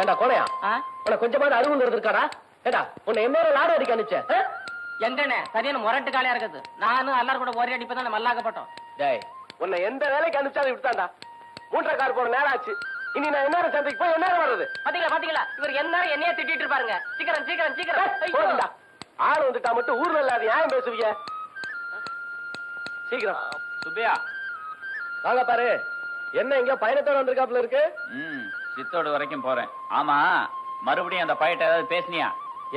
ஏண்டா கோணையா, உனக்கு கொஞ்சமாவது அறிவுங்கிறது இருக்காடா? ஏடா உன்னை என்ன லாடம் அடிக்க அனுப்பிச்சேன்? எங்கண்ணே சரியான முரட்டு காலையா இருக்குது. நானும் எல்லாரும் கூட ஒரே அடிப்பதான் மல்லாக்கப்பட்டோம். டேய், உன்னை எந்த வேலைக்கு அனுப்பிச்சாலும் விட்டாண்டா. 3 கார் போற நேரம் ஆச்சு. இனி நான் என்ன சந்தைக்கு போய் என்ன வர்றது? பாத்தீங்களா பாத்தீங்களா, இவர் என்ன என்னைய திட்டிட்டு இருப்பாருங்க. சீக்கிரம் சீக்கிரம் சீக்கிரம் போதுண்டா. ஆள் வந்துட்டா மட்டும் ஊர்ல இல்லாத நியாயம் பேசுவீங்க. சீக்கிரம் சுப்பையா வாங்க பாரு. என்ன இங்க பயணத்தோட வந்திருக்காப்புல இருக்கு? சித்தோடு வரைக்கும் போறேன். ஆமா, மறுபடியும் அந்த பையட்ட ஏதாவது பேசுனியா?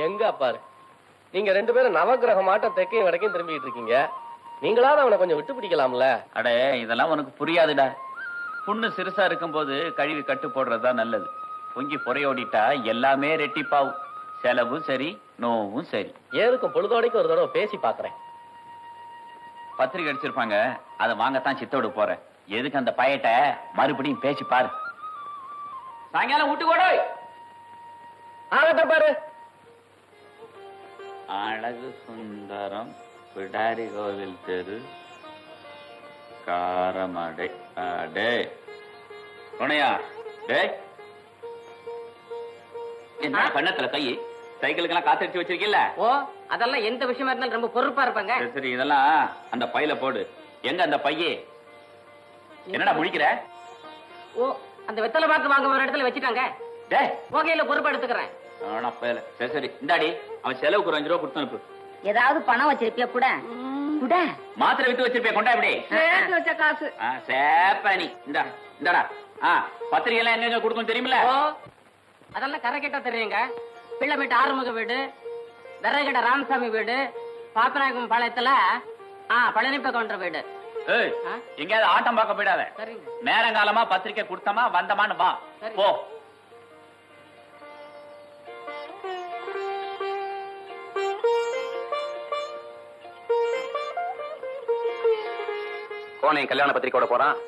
எங்க பாரு, நீங்க 2 பேரும் நவகிரக மாட்டம் தெற்கையும் வடக்கையும் திரும்பிட்டு இருக்கீங்க. நீங்களாவது அவனை கொஞ்சம் விட்டு பிடிக்கலாம்ல? அடே, இதெல்லாம் உனக்கு புரியாதுடா. புண்ணு சிறுசா இருக்கும் போது கழுவி கட்டு போடுறதுதான் நல்லது. பொங்கி பொறையோடிட்டா எல்லாமே ரெட்டிப்பாவும். செலவும் சரி, நோவும் சரி. ஏதுக்கும் பொழுதோடைக்கு ஒரு தடவை பேசி பாக்குறேன். பத்திரிக்கை அடிச்சிருப்பாங்க, அதை வாங்கத்தான் சித்தோடு போறேன். எதுக்கு அந்த பையட்ட மறுபடியும் பேசி பாரு. சாயங்காலம் வீட்டு கூட ஆகட்ட பாரு. அழகு சுந்தரம், பிடாரி கோவில் தெரு, காரமடை. டே உனையா, டே என்ன கண்ணத்துல கை? சைக்கிளுக்கெல்லாம் காத்தடிச்சு வச்சிருக்கீல்ல? ஓ, அதெல்லாம் எந்த விஷயமா இருந்தாலும் ரொம்ப பொறுப்பா இருப்பாங்க. சரி, இதெல்லாம் அந்த பையில போடு. எங்க அந்த பையே? என்னடா முடிக்கிற? ஓ, அந்த வெத்தலை பாக்கு வாங்க ஒரு இடத்துல வச்சுட்டாங்க. டேய், ஓகையில பொறுப்பு எடுத்துக்கிறேன். சரி சரி, இந்தாடி, அவன் செலவுக்கு ஒரு 5 ரூபா கொடுத்து அனுப்பு. ஏதாவது பணம் வச்சிருப்பியா? கூட கூட மாத்திரை வித்து வச்சிருப்பியா? கொண்டா இப்படி சேர்த்து வச்ச காசு. சேப்பானி. இந்தாடா. பத்திரிகை எல்லாம் எங்க கொடுக்கும் தெரியுமில்ல? ஓ, அதெல்லாம் கரை கேட்டா தெரியுங்க. பிள்ளைமேட்டு ஆறுமுக வீடு, விறகட ராமசாமி வீடு, பாப்பநாயகம் பாளையத்துல பழனிப்ப கவுண்டர் வீடு. ஏய், எங்கயாவது ஆட்டம் பார்க்க போயிடாத. சரிங்க. நேரங்காலமா பத்திரிக்கை கொடுத்தமா வந்தமான்னு வா. சரி. போ. கோனை கல்யாண பத்திரிக்கையோட போறான்.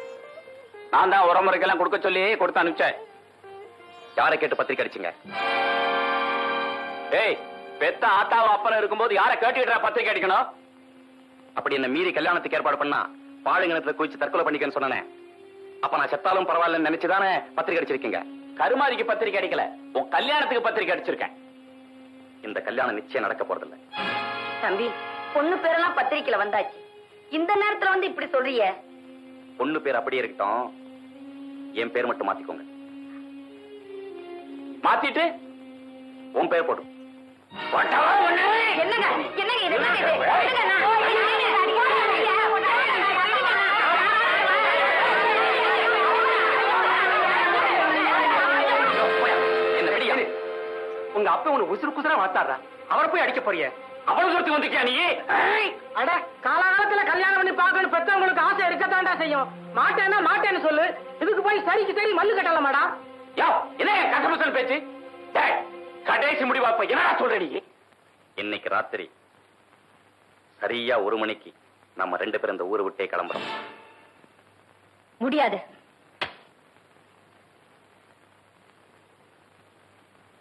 நான் தான் உரமுறைக்கெல்லாம் கொடுக்க சொல்லி கொடுத்து அனுப்பிச்சேன். யாரை கேட்டு பத்திரிக்கை அடிச்சீங்க? ஏய், பெத்த ஆத்தாவும் அப்புறம் இருக்கும்போது யாரை கேட்டுக்கிட்டா பத்திரிக்கை அடிக்கணும்? அப்படி என்ன மீறி கல்யாணத்துக்கு ஏற்பாடு பண்ணா பாழுங்கணத்துல குளிச்சு தற்கொலை பண்ணிக்கன்னு சொன்னேன். அப்ப நான் செத்தாலும் பரவாயில்லன்னு நினைச்சுதானே பத்திரிக்கை அடிச்சிருக்கீங்க? கருமாதிக்கு பத்திரிக்கை அடிக்கல, உன் கல்யாணத்துக்கு பத்திரிக்கை அடிச்சிருக்கேன். இந்த கல்யாணம் நிச்சயம் நடக்க போறதில்லை. தம்பி, பொண்ணு பேரெல்லாம் பத்திரிக்கையில வந்தாச்சு. இந்த நேரத்துல வந்து இப்படி சொல்றிய? பொண்ணு பேர் அப்படியே இருக்கட்டும், என் பேர் மட்டும் மாத்திக்கோங்க. மாத்திட்டு உன் பேர் போட்டு. என்னங்க என்னங்க இது? என்னங்க இது? என்னங்க உங்க அப்பா உன்னை உசுறு குசுரா வாத்தாடுறா, அவரை போய் அடிக்க போறிய? அவ்வளவு தூரத்துக்கு வந்திருக்கியா நீ? அட, காலகாலத்துல கல்யாணம் பண்ணி பார்க்கணும் பெற்றவங்களுக்கு ஆசை இருக்கத்தாண்டா செய்யும். மாட்டேன்னா மாட்டேன்னு சொல்லு. இதுக்கு போய் சரிக்கு சரி மல்லு கட்டலாமாடா? யோ, என்ன கசமுசல் பேச்சு? டேய், கடைசி முடிவா இப்ப என்னடா சொல்ற நீ? இன்னைக்கு ராத்திரி சரியா 1 மணிக்கு நம்ம 2 பேரும் இந்த ஊரை விட்டே கிளம்புறோம். முடியாது.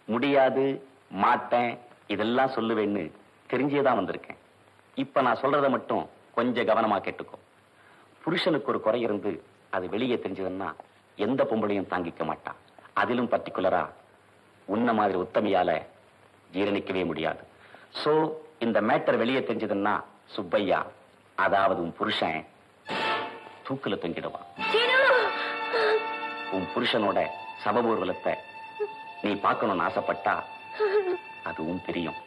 முடியாது, மாட்டேன், இதெல்லாம் சொல்லுவேன்னு தெரிஞ்சேதான் வந்திருக்கேன். இப்ப நான் சொல்றத மட்டும் கொஞ்சம் கவனமா கேட்டுக்கோ. புருஷனுக்கு ஒரு குறை இருந்து அது வெளியே தெரிஞ்சதுன்னா எந்த பொம்பளையும் தாங்கிக்க மாட்டான். அதிலும் பர்டிகுலரா உன்ன மாதிரி உத்தமையால ஜீரணிக்கவே முடியாது. சோ இந்த மேட்டர் வெளியே தெரிஞ்சதுன்னா சுப்பையா, அதாவது உன் புருஷன், தூக்குல தொங்கிடுவான். உன் புருஷனோட சபபூர்வலத்தை நீ பார்க்கணும்னு ஆசைப்பட்டா அதுவும் தெரியும்.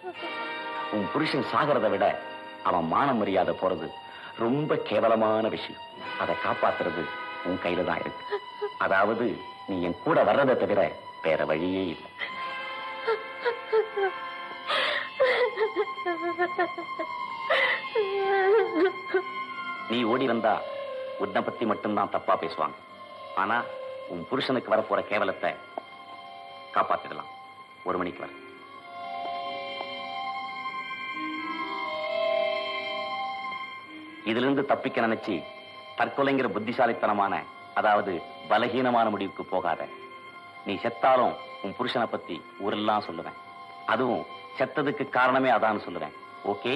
உன் புருஷன் சாகிறத விட அவன் மான மரியாதை போறது ரொம்ப கேவலமான விஷயம். அதை காப்பாத்துறது உன் கையில தான் இருக்கு. அதாவது நீ என் கூட வர்றதை தவிர வேற வழியே இல்லை. நீ ஓடி வந்தா உன்னை பத்தி மட்டும்தான் தப்பா பேசுவாங்க. ஆனா உன் புருஷனுக்கு வரப்போற கேவலத்தை காப்பாத்திடலாம். 1 மணிக்கு வர. இதிலிருந்து தப்பிக்க நினைச்சு தற்கொலைங்கிற புத்திசாலித்தனமான, அதாவது பலகீனமான முடிவுக்கு போகாத. நீ செத்தாலும் உன் புருஷனை பத்தி ஊரெல்லாம் சொல்லுவேன். அதுவும் செத்ததுக்கு காரணமே அதான்னு சொல்லுவேன். ஓகே?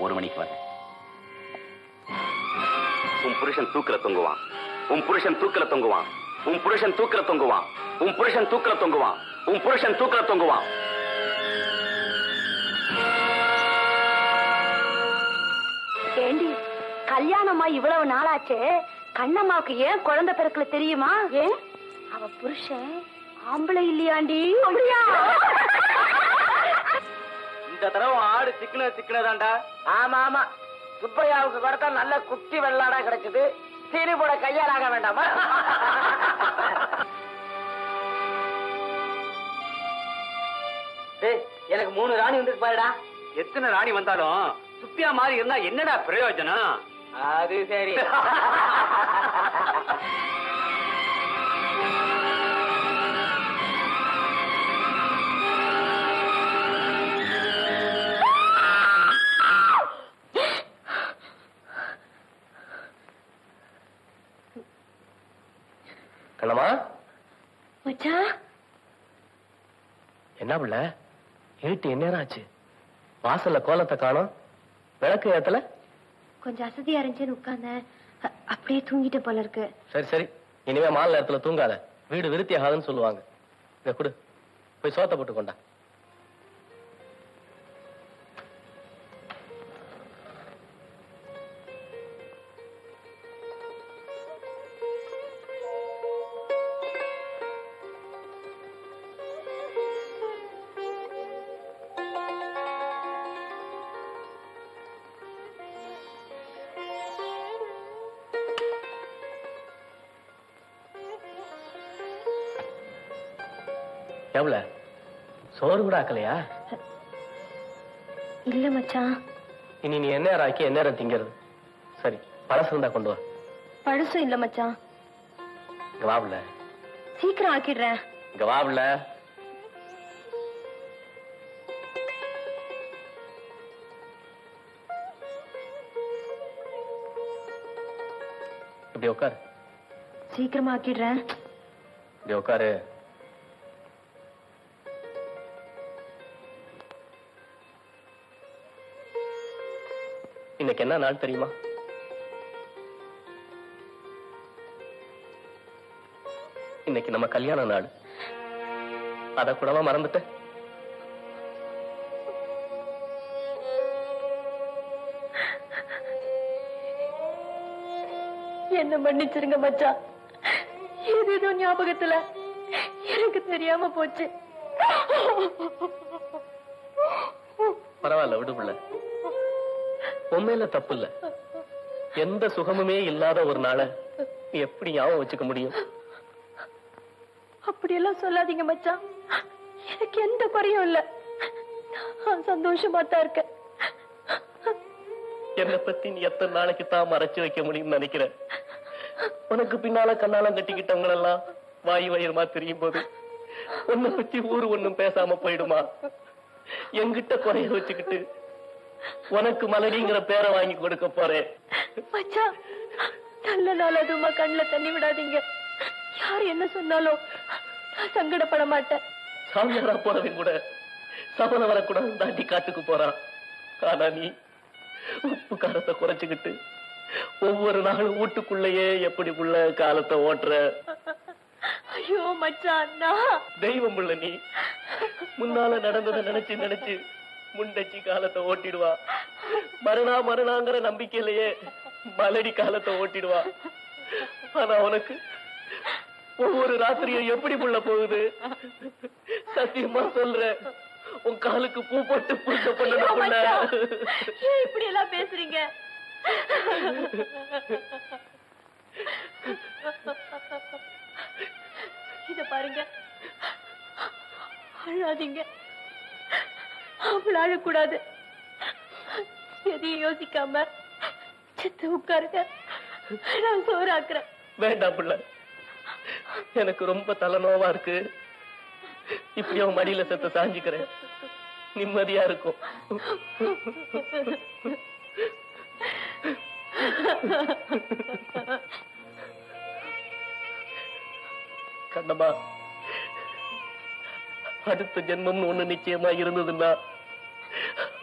1 மணிக்கு வர. உன் புருஷன் தூக்கில தொங்குவான். உன் புருஷன் தூக்கில தொங்குவான். உன் புருஷன் தூக்கில தொங்குவான். உன் புருஷன் தூக்கில தொங்குவான். உன் புருஷன் தூக்கில தொங்குவான். ஏண்டி, கல்யாணமா இவ்வளவு நாளாச்சே, கண்ணம்மாவுக்கு ஏன் குழந்தை பிறக்கல தெரியுமா? ஏன்? அவ புருஷன் ஆம்பளை இல்லையாண்டி. அப்படியா? இந்த தடவை ஆடு சிக்கனதாண்டா. ஆமா ஆமா, சுப்பையாவுக்கு கொடுத்தா நல்ல குட்டி வெள்ளாடா கிடைச்சது. சீனி போட கையால் ஆக வேண்டாமா? எனக்கு 3 ராணி வந்துட்டு பாருடா. எத்தனை ராணி வந்தாலும் சுப்பியா மாதிரி இருந்தா என்னடா பிரயோஜனம்? அது சரி. கண்ணம்மா, மச்சான், என்ன பிள்ள? இருட்டு என்ன ஆச்சு? வாசல்ல கோலத்தை காணோம், விளக்கு ஏத்தல. கொஞ்சம் அசதியா இருந்துச்சுன்னு உட்கார்ந்தேன். அப்படியே தூங்கிட்ட போல இருக்கு. சரி சரி, இனிமே மாலை நேரத்துல தூங்காத. வீடு விருத்தி ஆகாதுன்னு சொல்லுவாங்க. இத குடு, போய் சோத்தை போட்டு கொண்டா. எவ்வளவு சோறு கூட ஆக்கலையா? இல்ல மச்சான். இனி நீ என்ன ஆக்கி என்ன திங்கிறது? சரி, பழசு இருந்தா கொண்டு வா. பழசும் இல்ல மச்சான். இங்க வாப்ல. சீக்கிரம் ஆக்கிடுறேன். இங்க வாப்ல. இப்படி உட்காரு. சீக்கிரமா ஆக்கிடுறேன். இப்படி உட்காரு. இன்னைக்கு என்ன நாள் தெரியுமா? இன்னைக்கு நம்ம கல்யாண நாள். அத கூடவா மறந்துட்ட? என்ன மன்னிச்சிருங்க மச்சான். ஏதேதோ ஞாபகத்துல எனக்கு தெரியாம போச்சு. பரவாயில்ல, விடு பிள்ளை. உண்மையில தப்பு இல்ல. எந்த சுகமுமே இல்லாத ஒரு நாளை நீ எப்படி ஞாபகம் வச்சுக்க முடியும்? அப்படியெல்லாம் சொல்லாதீங்க மச்சான். எனக்கு எந்த குறையும் இல்ல. நான் சந்தோஷமா தான் இருக்கேன். என்னை பத்தி நீ எத்தனை நாளைக்கு தான் மறைச்சு வைக்க முடியும்னு நினைக்கிற? உனக்கு பின்னால கண்ணாலம் கட்டிக்கிட்டவங்க எல்லாம் வாயு வயிறுமா தெரியும் போது உன்னை பத்தி ஊரு ஒண்ணும் பேசாம போயிடுமா? எங்கிட்ட குறைய வச்சுக்கிட்டு உனக்கு மலடிங்கிற பேரை வாங்கி கொடுக்க போறேன். மச்சான், நல்ல நாள் அதுமா கண்ணுல தண்ணி விடாதீங்க. யார் என்ன சொன்னாலும் நான் சங்கடப்பட மாட்டேன். சாமியாரா போறவன் கூட சபல வரக்கூடாது தாண்டி காட்டுக்கு போறான். ஆனா நீ உப்பு காரத்தை குறைச்சுக்கிட்டு ஒவ்வொரு நாளும் வீட்டுக்குள்ளேயே எப்படி உள்ள காலத்தை ஓட்டுற. ஐயோ மச்சான், தெய்வம் உள்ள நீ முன்னால நடந்ததை நினைச்சு நினைச்சு முண்டச்சி காலத்தை ஓட்டிடுவா. மரணாங்கிற நம்பிக்கையிலேயே மலடி காலத்தை ஓட்டிடுவா. ஆனா உனக்கு ஒவ்வொரு ராத்திரியும் எப்படி புள்ள போகுது? சத்தியமா சொல்றேன், உன் காலுக்கு பூ போட்டு பூஜை பண்ண இப்படி எல்லாம் பேசுறீங்க? இத பாருங்க, அழாதீங்க. அவள அழக்கூடாது. எதையும் யோசிக்காம செத்து உட்காருங்க. நான் சோறாக்குறேன். வேண்டாம் புள்ள, எனக்கு ரொம்ப தலைநோவா இருக்கு. இப்படி அவன் மடியில செத்த சாஞ்சிக்கிறேன், நிம்மதியா இருக்கும். கண்ணம்மா, அடுத்த ஜென்மம்னு ஒண்ணு நிச்சயமா இருந்ததுன்னா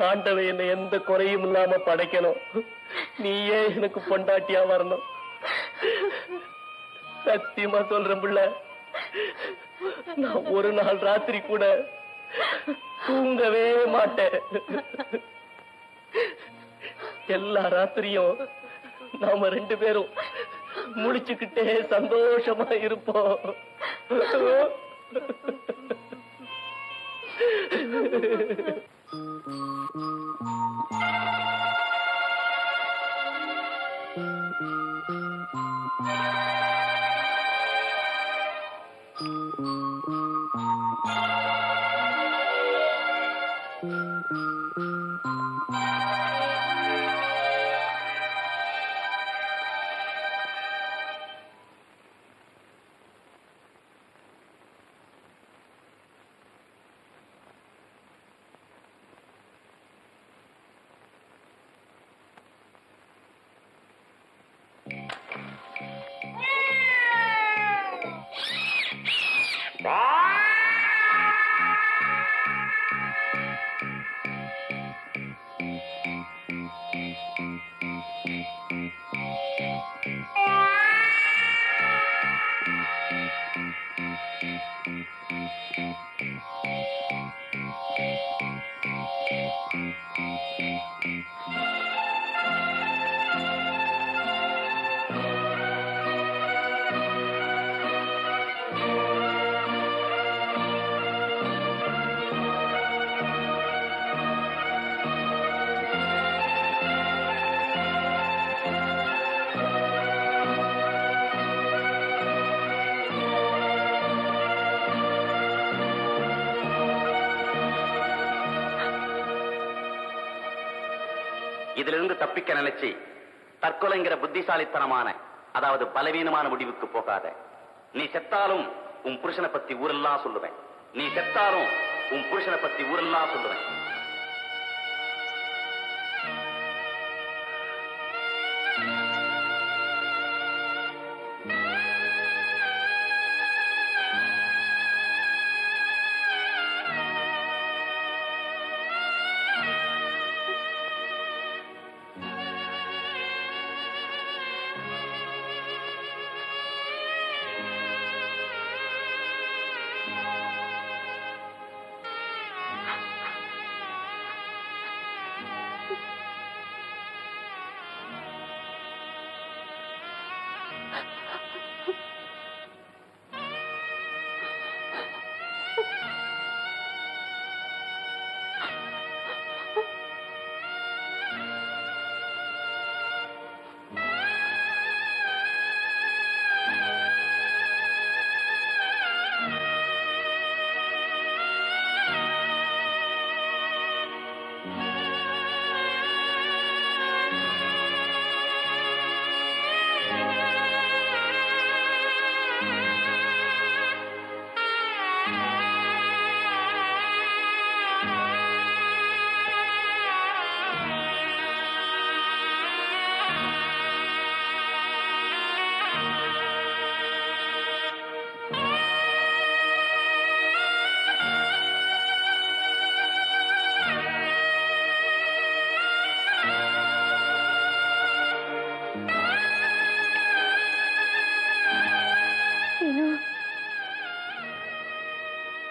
ஆண்டவன் என்னை எந்த குறையும் இல்லாம படைக்கணும். நீயே எனக்கு பொண்டாட்டியா வரணும். சத்தியமா சொல்றேன் புள்ள, நான் ஒரு நாள் ராத்திரி கூட தூங்கவே மாட்டேன். எல்லா ராத்திரியும் நாம 2 பேரும் முழிச்சுக்கிட்டே சந்தோஷமா இருப்போம். இதிலிருந்து தப்பிக்க நினைச்சு தற்கொலைங்கிற புத்திசாலித்தனமான, அதாவது பலவீனமான முடிவுக்கு போகாத. நீ செத்தாலும் உன் புருஷனை பத்தி ஊரெல்லாம் சொல்லுவேன். நீ செத்தாலும் உன் புருஷனை பத்தி ஊரெல்லாம் சொல்லுவேன்.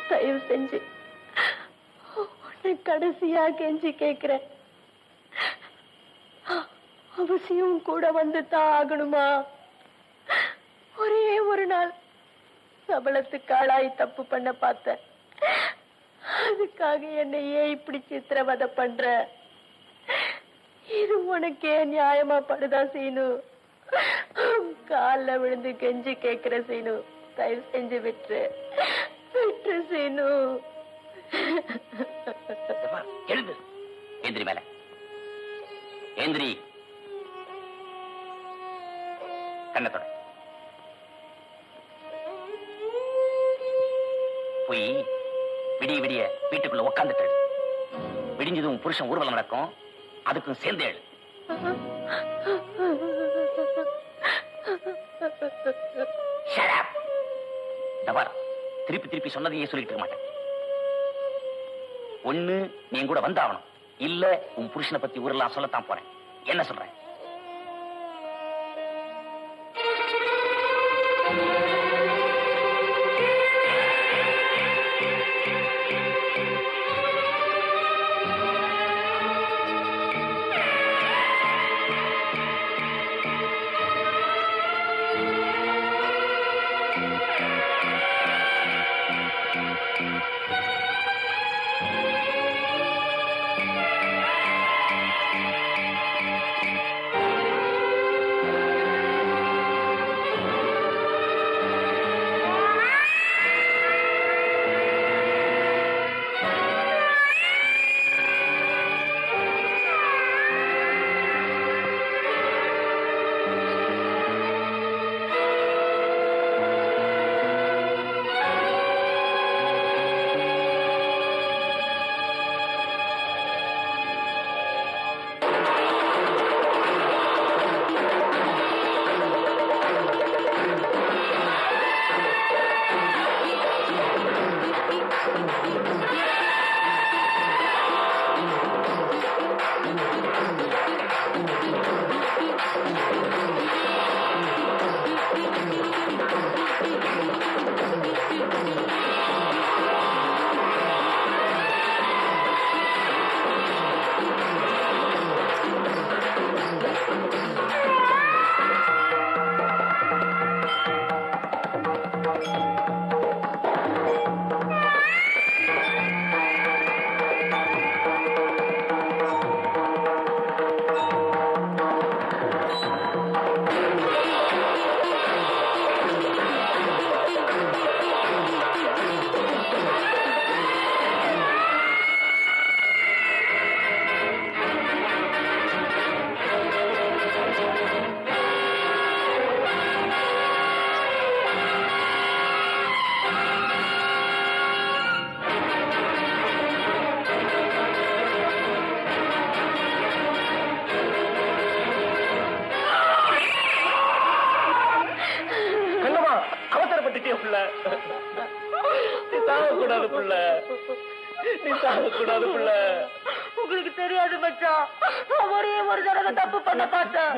தயவு செஞ்சு உன்னை கடைசியா கெஞ்சி கேக்குறேன். அவசியம் கூட வந்து தான் ஆகணுமா? ஒரே ஒரு நாள் சபலத்துக்கு ஆளாய் தப்பு பண்ண பார்த்தேன். அதுக்காக என்னை ஏன் இப்படி சித்திரவதை பண்ற? இது உனக்கே நியாயமா படுதா சீனு? கால்ல விழுந்து கெஞ்சி கேக்குற சீனு, தயவு செஞ்சு விட்டுரு சீனு. எழுது. எந்திரி மேல. எந்திரி. கண்ணத்தோட போய் விடிய விடிய வீட்டுக்குள்ள உட்காந்துட்டு விடிஞ்சதும் புருஷன் ஊர்வலம் நடக்கும், அதுக்கும் சேர்ந்து எழு. திருப்பி திருப்பி சொன்னதையே சொல்லிட்டு இருக்க மாட்டேன். ஒண்ணு நீ கூட வந்தாகணும், இல்ல உன் புருஷனை பத்தி ஊரெல்லாம் சொல்லத்தான் போறேன். என்ன சொல்றேன்? உங்களுக்கு தெரியாது மச்சான், ஒரே ஒரு தடவை தப்பு பண்ண பார்த்தேன்,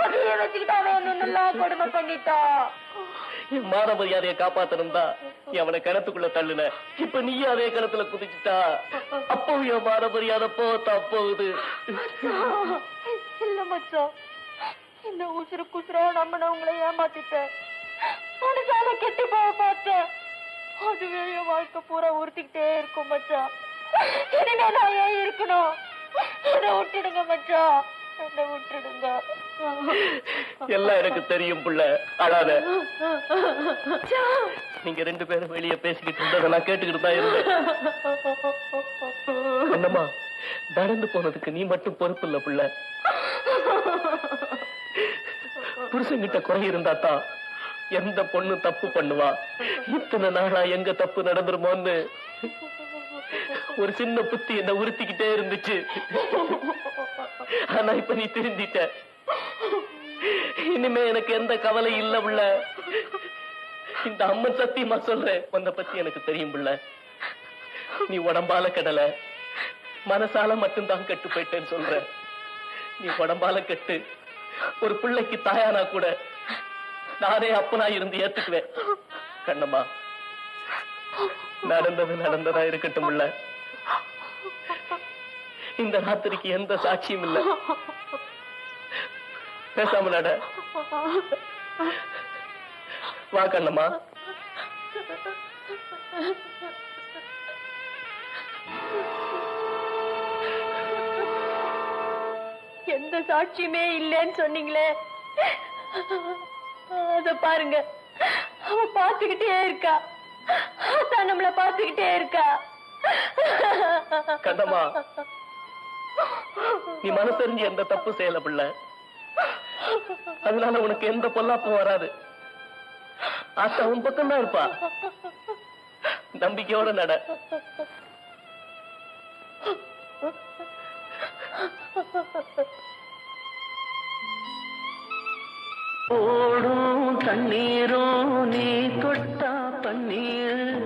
அதையே வச்சுக்கிட்டு அவன் என்னெல்லாம் கொடுமை பண்ணிட்டான். என் மான மரியாதையை காப்பாத்தணும்டா அவனை கிணத்துக்குள்ள தள்ளுன. இப்ப நீ அதே கிணத்துல குதிச்சுட்டா அப்போ என் மான மரியாதை போகுது. இல்ல மச்சான், இந்த உசுறு குசுரா நம்பினவங்களை ஏமாத்திட்டேன். மனசால கெட்டு போக பார்த்தேன், அதுவே என் வாழ்க்கை பூரா உறுத்திக்கிட்டே இருக்கும் மச்சான். இனிமே நான் ஏன் இருக்கணும்? என்னை விட்டுடுங்க மச்சான், என்னை விட்டுடுங்க. எல்லாம் எனக்கு தெரியும் புள்ள, அழாத. நீங்க ரெண்டு பேரும் வெளியே பேசிக்கிட்டு இருந்ததை நான் கேட்டுக்கிட்டு தான் இருந்தேன். என்னம்மா, நடந்து போனதுக்கு நீ மட்டும் பொறுப்பு இல்ல புள்ள. புருஷங்கிட்ட குறை இருந்தாத்தான் எந்த பொண்ணு தப்பு பண்ணுவா. இத்தனை நாளா எங்க தப்பு நடந்துருமோன்னு ஒரு சின்ன புத்தி என்ன உறுத்திக்கிட்டே இருந்துச்சு. ஆனா இப்ப நீ திருந்திட்ட. இனிமே எனக்கு எந்த கவலை இல்ல புள்ள. இந்த அம்மன் சத்தியமா சொல்றேன், உன்னை பத்தி எனக்கு தெரியும் புள்ள. நீ உடம்பால கெடல, மனசால மட்டும்தான் கெட்டு போயிட்டேன்னு சொல்ற. நீ உடம்பால கெட்டு ஒரு பிள்ளைக்கு தாயானா கூட நானே அப்பனா இருந்து ஏத்துக்குவேன். கண்ணம்மா, நடந்தது நடந்ததா இருக்கட்டும் இல்ல. இந்த ராத்திரிக்கு எந்த சாட்சியும் இல்ல. பேசாம நட. வா கண்ணம்மா, எந்த சாட்சியுமே இல்லைன்னு சொன்னீங்களே, அத பாருங்க, அவ பாத்துக்கிட்டே இருக்கா. அதான் நம்மள பாத்துக்கிட்டே இருக்கா. கண்ணம்மா, நீ மனசறிஞ்சு எந்த தப்பு செய்யல பிள்ளை. அதனால உனக்கு எந்த பொல்லாப்பும் வராது. ஆத்தா உன் பக்கம் தான் இருப்பா. நம்பிக்கையோட நட. ஓடும் தண்ணீரும் நீ தொட்டா பன்னீர்,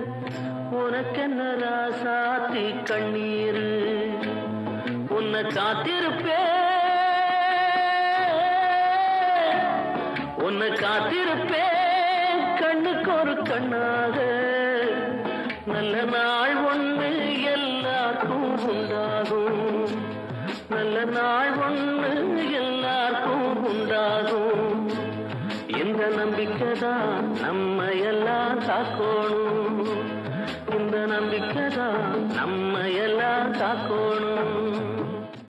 உனக்கென்ன ராசாத்தி கண்ணீர், உன்னை காத்திருப்பே உன்னை காத்திருப்பே கண்ணுக்கு ஒரு கண்ணாக. நல்ல நாள் ஒண்ணு எல்லாருக்கும் உண்டாகும், நல்ல நாள் ஒண்ணு எல்லாருக்கும் உண்டாகும். இந்த நம்பிக்கைதான் நம்ம எல்லாம் காக்கணும், இந்த நம்பிக்கைதான் நம்ம எல்லாம் காக்கணும்.